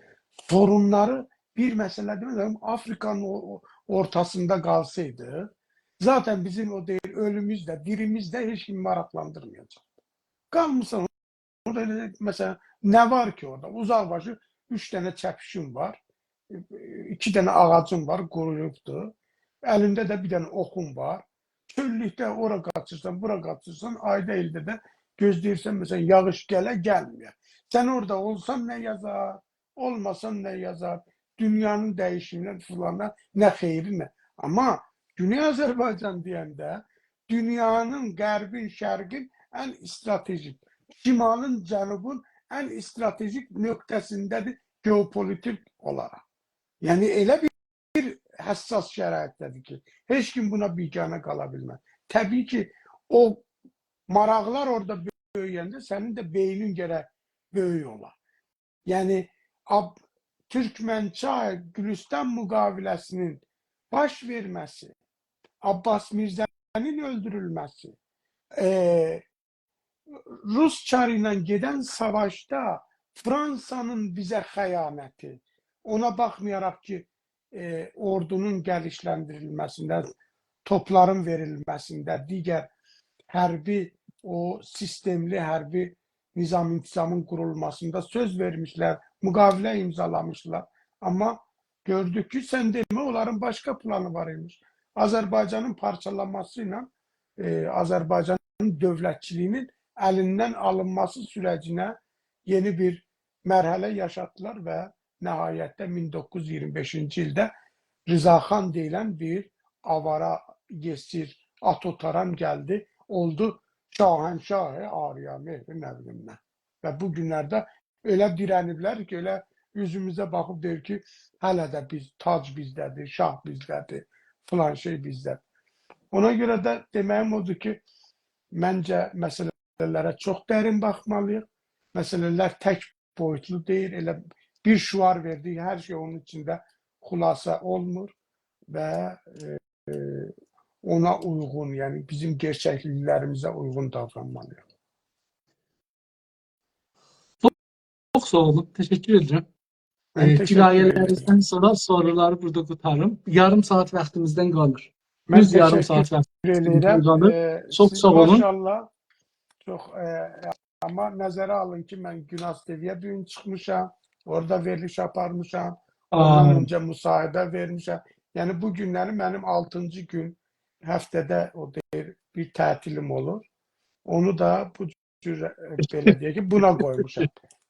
sorunları bir məsələ demək, Afrikanın ortasında qalsaydı, zaten bizim o deyir, ölümüz də, dirimiz də heç kimi maraqlandırmayacaq. Qalmışsan, orada məsələn, nə var ki orada? Uzaqbaşı 3 dənə çəpişin var, 2 dənə ağacın var, quruyubdur. Əlində də bir dənə oxun var. Çöllükdə ora qaçırsan, bura qaçırsan, ayda ildə də gözləyirsən, məsələn, yağış gəlməyər. Sən orada olsan nə yazar, olmasan nə yazar, dünyanın dəyişimindən filandan nə xeyri nə. Amma Güney Azərbaycan deyəndə dünyanın qərbin, şərqin ən stratejik, şimalın, cənubun ən stratejik nöqtəsindədir geopolitik olaraq. Yəni elə bir həssas şəraitdədir ki, heç kim buna biganə qala bilməz. Təbii ki, o maraqlar orada böyüyəndə sənin də beynin gərək böyük olar. Yəni Türkmençay-Gülüstan müqaviləsinin baş verməsi, Abbas Mirzənin öldürülməsi, Rus çarı ilə gedən savaşda Fransanın bizə xəyanəti, ona baxmayaraq ki, ordunun gəlişləndirilməsində, topların verilməsində, digər hərbi, o sistemli hərbi nizam-intizamın kurulmasında söz vermişler, mukavele imzalamışlar. Ama gördük ki sen deme onların başka planı var imiş. Azerbaycan'ın parçalanmasıyla Azerbaycan'ın dövlətçiliyinin elinden alınması sürecine yeni bir merhale yaşattılar ve nihayette 1925. yılda Rızaxan deyilen bir avara geçir, at otaran geldi. Oldu Şahenşahı Ağrıya Mehri ne bileyim ne. Ve bu günlerde öyle direniblər ki, öyle yüzümüze bakıp der ki, hele de biz, tac bizdedir, şah bizdedir, falan şey bizdedir. Ona göre de deməyim odur ki, məncə məsələlərə çox dərin baxmalıyıq. Məsələlər tək boyutlu deyil, elə bir şuar verdiği her şey onun içinde xulasa olmur ve e, ona uygun, yani bizim gerçekliklerimize uygun davranmalıyıq. Çok sağ olun. Teşekkür ederim. Mən teşekkür Kirayələrinizdən ederim. sonra soruları burada tutarım. Yarım saat vaktimizden kalır. Mən Düz yarım teşekkür saat vaktimizden ederim. kalır. Çok Siz sağ olun. maşallah çok ama nəzərə alın ki, mən Günas TV'ye bir gün çıxmışam. Orada veriliş aparmışam. Ondan önce müsahibə vermişəm. Yani bu günləri mənim 6-cı gün həftədə o deyir bir tətilim olur. Onu da bu cür belə deyək ki, buna qoymuşam.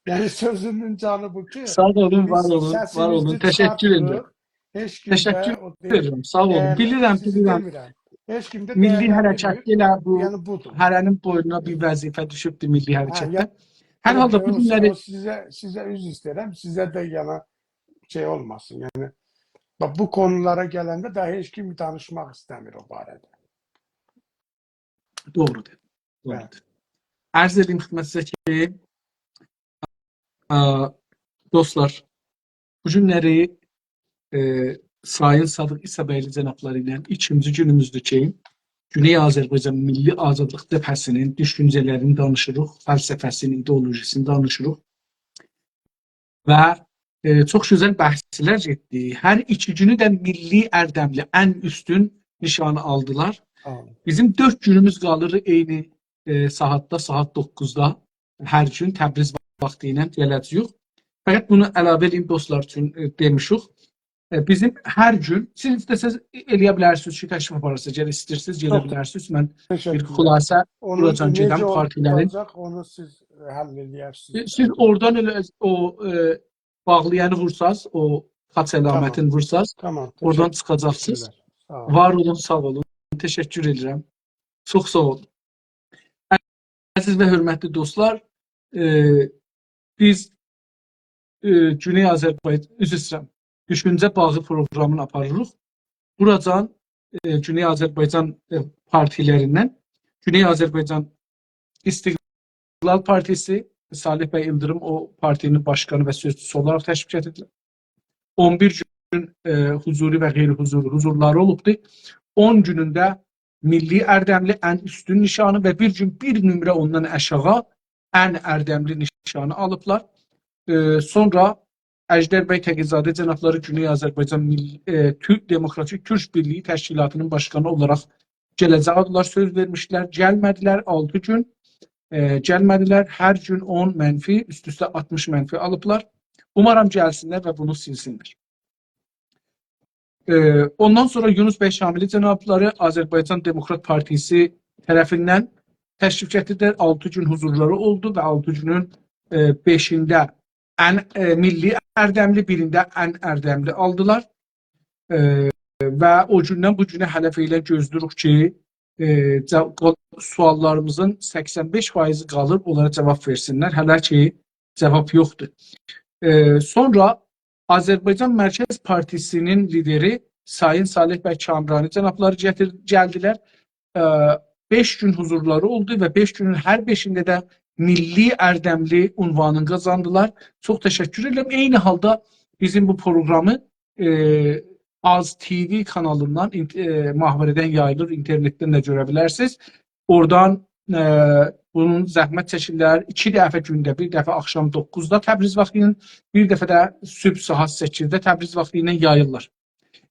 Yani sözümün canı bu ki, Sağ olun, biz var olun, var olun. səsimizi Teşekkür ederim. çıxartdıq. Heç kimdə Teşekkür o deyir, ederim. Sağ olun. değerli, sizi Bilirəm. demirəm. Heç kimdə Milli değərləndirmir. hərəkətdə elə bu Yani budur. hərənin boynuna bir vəzifə düşübdür milli Ha, hərəkətdə. yani Hər halda bu günləri o size üz istəyirəm. Sizə de yana şey olmasın. Yani bak bu konulara gələndə daha heç kim danışmaq istəmir o barədə. doğrudur. Doğrudur. Ərz edeyim xidmətinizə ki, dostlar, bu günləri Sayın Sadıq İsabəyli cənabları ilə ikinci günümüzdür ki, Güney Azərbaycan Milli Azadlıq Cəbhəsinin düşüncələrini danışırıq, fəlsəfəsini, ideolojisini danışırıq və çox gözəl bəhslər getdi. Hər iki günü də milli ərdəmli ən üstün nişanı aldılar. Bizim 4 günümüz qalır eyni saatda, saat 9-da hər gün Təbriz vaxtı ilə gələcəyik. Fəqət bunu əlavə edeyim dostlar üçün demişik. Bizim hər gün, siz istəsəz eləyə bilərsiniz ki, təşrif aparırsınız, gələ istəyirsiniz, gələ bilərsiniz. Mən bir xülasə quracam gedən partilərin. Onu siz həll edərsiniz. Siz oradan elə o bağlayanı vursaz, o xaç əlamətini vursaz, oradan çıxacaqsınız. Var olun, sağ olun. Təşəkkür edirəm. Çox sağ olun. Əziz və hörmətli dostlar, biz Güney Azərbaycan, üzr istəyirəm, Düşüncə Bağı programını aparırıq. Buradan Güney Azərbaycan partilərindən Güney Azərbaycan İstiqlal Partisi, Salih bəy İldırım o partinin başkanı və sözcüsü olaraq təşkil edilir. 11 gün huzuri və qeyri-huzuri huzurları olubdur. 10 günündə milli ərdəmli ən üstün nişanı və bir gün bir nömrə ondan aşağı ən ərdəmli nişanı alıblar. Sonra Əjdər bəy Təqizadə cənabları Güney Azərbaycan Türk Demokratik Türk Birliyi Təşkilatının başkanı olaraq gələcəklər, söz vermişlər. Gəlmədilər 6 gün. Gəlmədilər. Hər gün 10 mənfi, üst-üstə 60 mənfi alıblar. Umarım gəlsinlər və bunu silsinlər. Ondan sonra Yunus bəy Şamili cənabları Azərbaycan Demokrat Partisi tərəfindən təşrif gətirdilər. 6 gün huzurları oldu və 6 günün 5-də ən milli ərdəmli, birində ən ərdəmli aldılar. Və o gündən bu günə hələ ilə gözləyirik ki, suallarımızın 85% qalır, onlara cavab versinlər. Hələ ki, cavab yoxdur. Sonra Azərbaycan Mərkəz Partisinin lideri Sayın Salih bəy Kamrani cənabları gəldilər. 5 gün huzurları oldu və 5 günün hər 5-ində də milli ərdəmli unvanını qazandılar. Çox təşəkkür edirəm. Eyni halda bizim bu programı Az TV kanalından, mahvarədən yayılır, internetdən də görə bilərsiniz. Oradan bunun zəhmət çəkirlər. 2 dəfə gündə, bir dəfə axşam 9-da Təbriz vaxtı ilə, bir dəfə də sübh saat 8-də Təbriz vaxtı ilə yayırlar.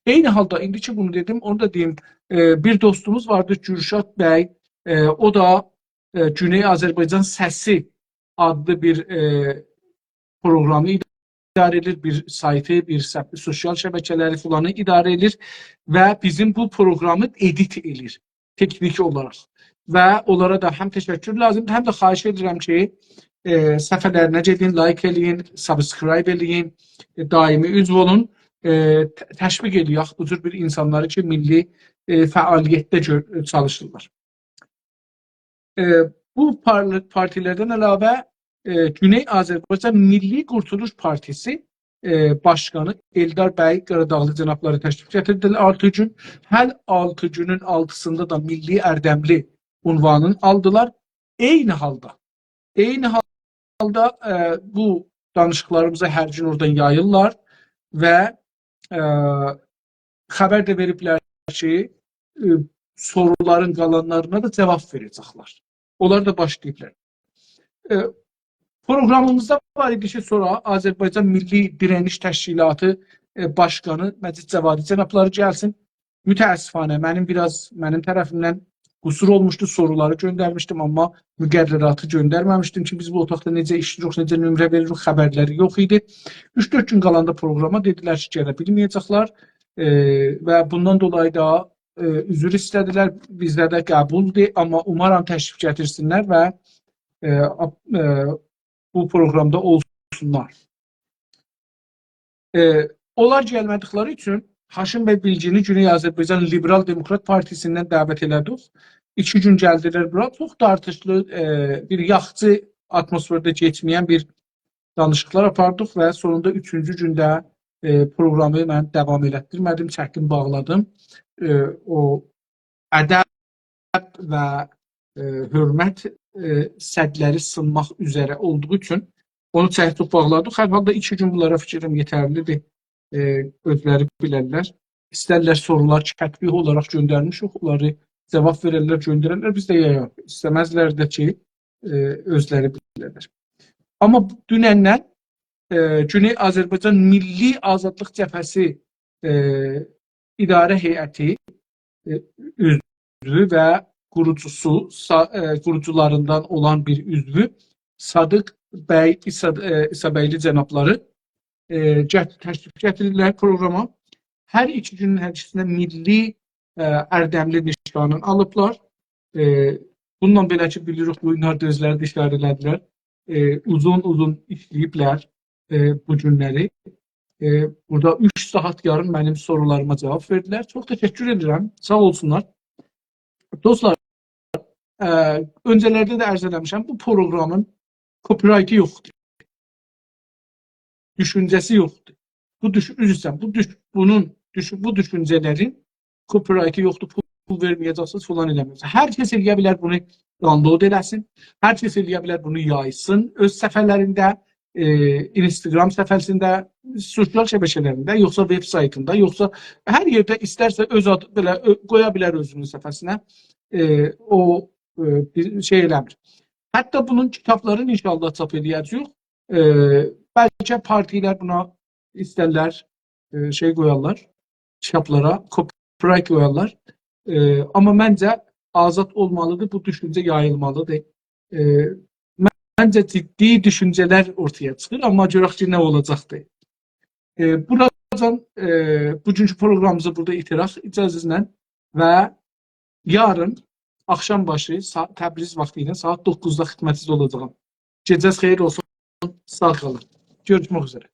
Eyni halda, indi ki bunu dedim, onu da deyim, bir dostumuz vardır, Gürşad bəy, o da Güney Azərbaycan Səsi adlı bir programı idarə edir, bir saytı, bir sosial şəbəkələri filanı idarə edir və bizim bu programı edit edir teknik olaraq. Və onlara da həm təşəkkür lazımdır, həm də xahiş edirəm ki, səhifələrinə gedin, like eləyin, subscribe eləyin, daimi üzv olun, təşviq edək bu cür bir insanları ki, milli fəaliyyətdə çalışırlar. Bu partilərdən əlavə Güney Azərbaycan Milli Qurtuluş Partisi Başkanı Eldar bəy Qaradağlı cənabları təşrif gətirdilər 6 gün. Hər 6 günün 6-sında da Milli Ərdəmli unvanını aldılar. Eyni halda bu danışıqlarımızı hər gün oradan yayırlar və xəbər də veriblər ki, soruların qalanlarına da cavab verəcəklər. Onlar da başlayıblar. Programımızda var idi ki, sonra Azərbaycan Milli Direniş Təşkilatı Başkanı Məcid Cəvadi cənabları gəlsin. Mütəəssifanə, mənim tərəfimdən qüsur olmuşdu, soruları göndərmişdim, amma müqərrəratı göndərməmişdim ki, biz bu otaqda necə işləyirik, necə nömrə veririk, xəbərləri yox idi. 3-4 gün qalanda programa dedilər ki, gələ bilməyəcəklər və bundan dolayı da üzr istədilər, bizdə də qəbuldur, amma umaram təşrif gətirsinlər və bu programda olsunlar. Onlar gəlmədikləri üçün Haşim bəy Bilgini Güney Azərbaycan Liberal Demokrat Partisindən dəvət elədik. 2 gün gəldilər bura. Çox tartışlı, bir yaxçı atmosferdə keçməyən bir danışıqlar apardıq və sonunda 3-cü gündə programı mən davam elətdirmədim, çəkim bağladım. O ədəb və hörmət sədləri sınmaq üzrə olduğu üçün onu çəkib bağladıq. Hər halda 2 gün bunlara fikrim yetərlidir. Özləri bilərlər. İstərlər sorular kətbi olaraq göndərmişik, onları cavab verərlər, göndərərlər. Biz də istəməzlər də ki, özləri bilərlər. Amma dünəndən Güney Azərbaycan Milli Azadlıq Cəbhəsi İdarə Heyəti üzvü və qurucularından olan bir üzvü Sadıq bəy İsabəyli cənabları təşrif gətirirlər programa. Hər 2 günün hər ikisində milli ərdəmli nişanını alıblar. Bununla belə ki, bilirik, bu günlər də özləri də işarə elədilər. Uzun işləyiblər bu günləri. Burada 3 saat yarım mənim sorularıma cavab verdilər. Çox təşəkkür edirəm. Sağ olsunlar. Dostlar, öncələrdə də ərz eləmişəm, bu proqramın copyrighti yoxdur. Düşüncəsi yoxdur. Bu düşüncələrin copyrighti yoxdur, pul verməyəcəksiniz, falan eləməyəcəksiniz. Hər kəs eləyə bilər bunu download eləsin, hər kəs eləyə bilər bunu yaysın öz səhifələrində, Instagram səhifəsində, sosial şəbəkələrində, yoxsa web saytında, yoxsa hər yerdə istərsə öz adı belə qoya bilər özünün səhifəsinə, o şey eləmir. Hətta bunun kitablarını inşallah çap edəcəyik. Bəlkə partilər buna istərlər şey qoyarlar, kitablara, copyright qoyarlar. Amma məncə azad olmalıdır, bu düşüncə yayılmalıdır. Məncə ciddi düşüncələr ortaya çıxır, amma görək ki, nə olacaqdır. Buradan bugünkü proqramımızı burada itirək icazənizlə və yarın axşam başı Təbriz vaxtı ilə saat 9-da xidmətinizdə olacağam. Gecəniz xeyir olsun, sağ qalın. Görüşmək üzrə.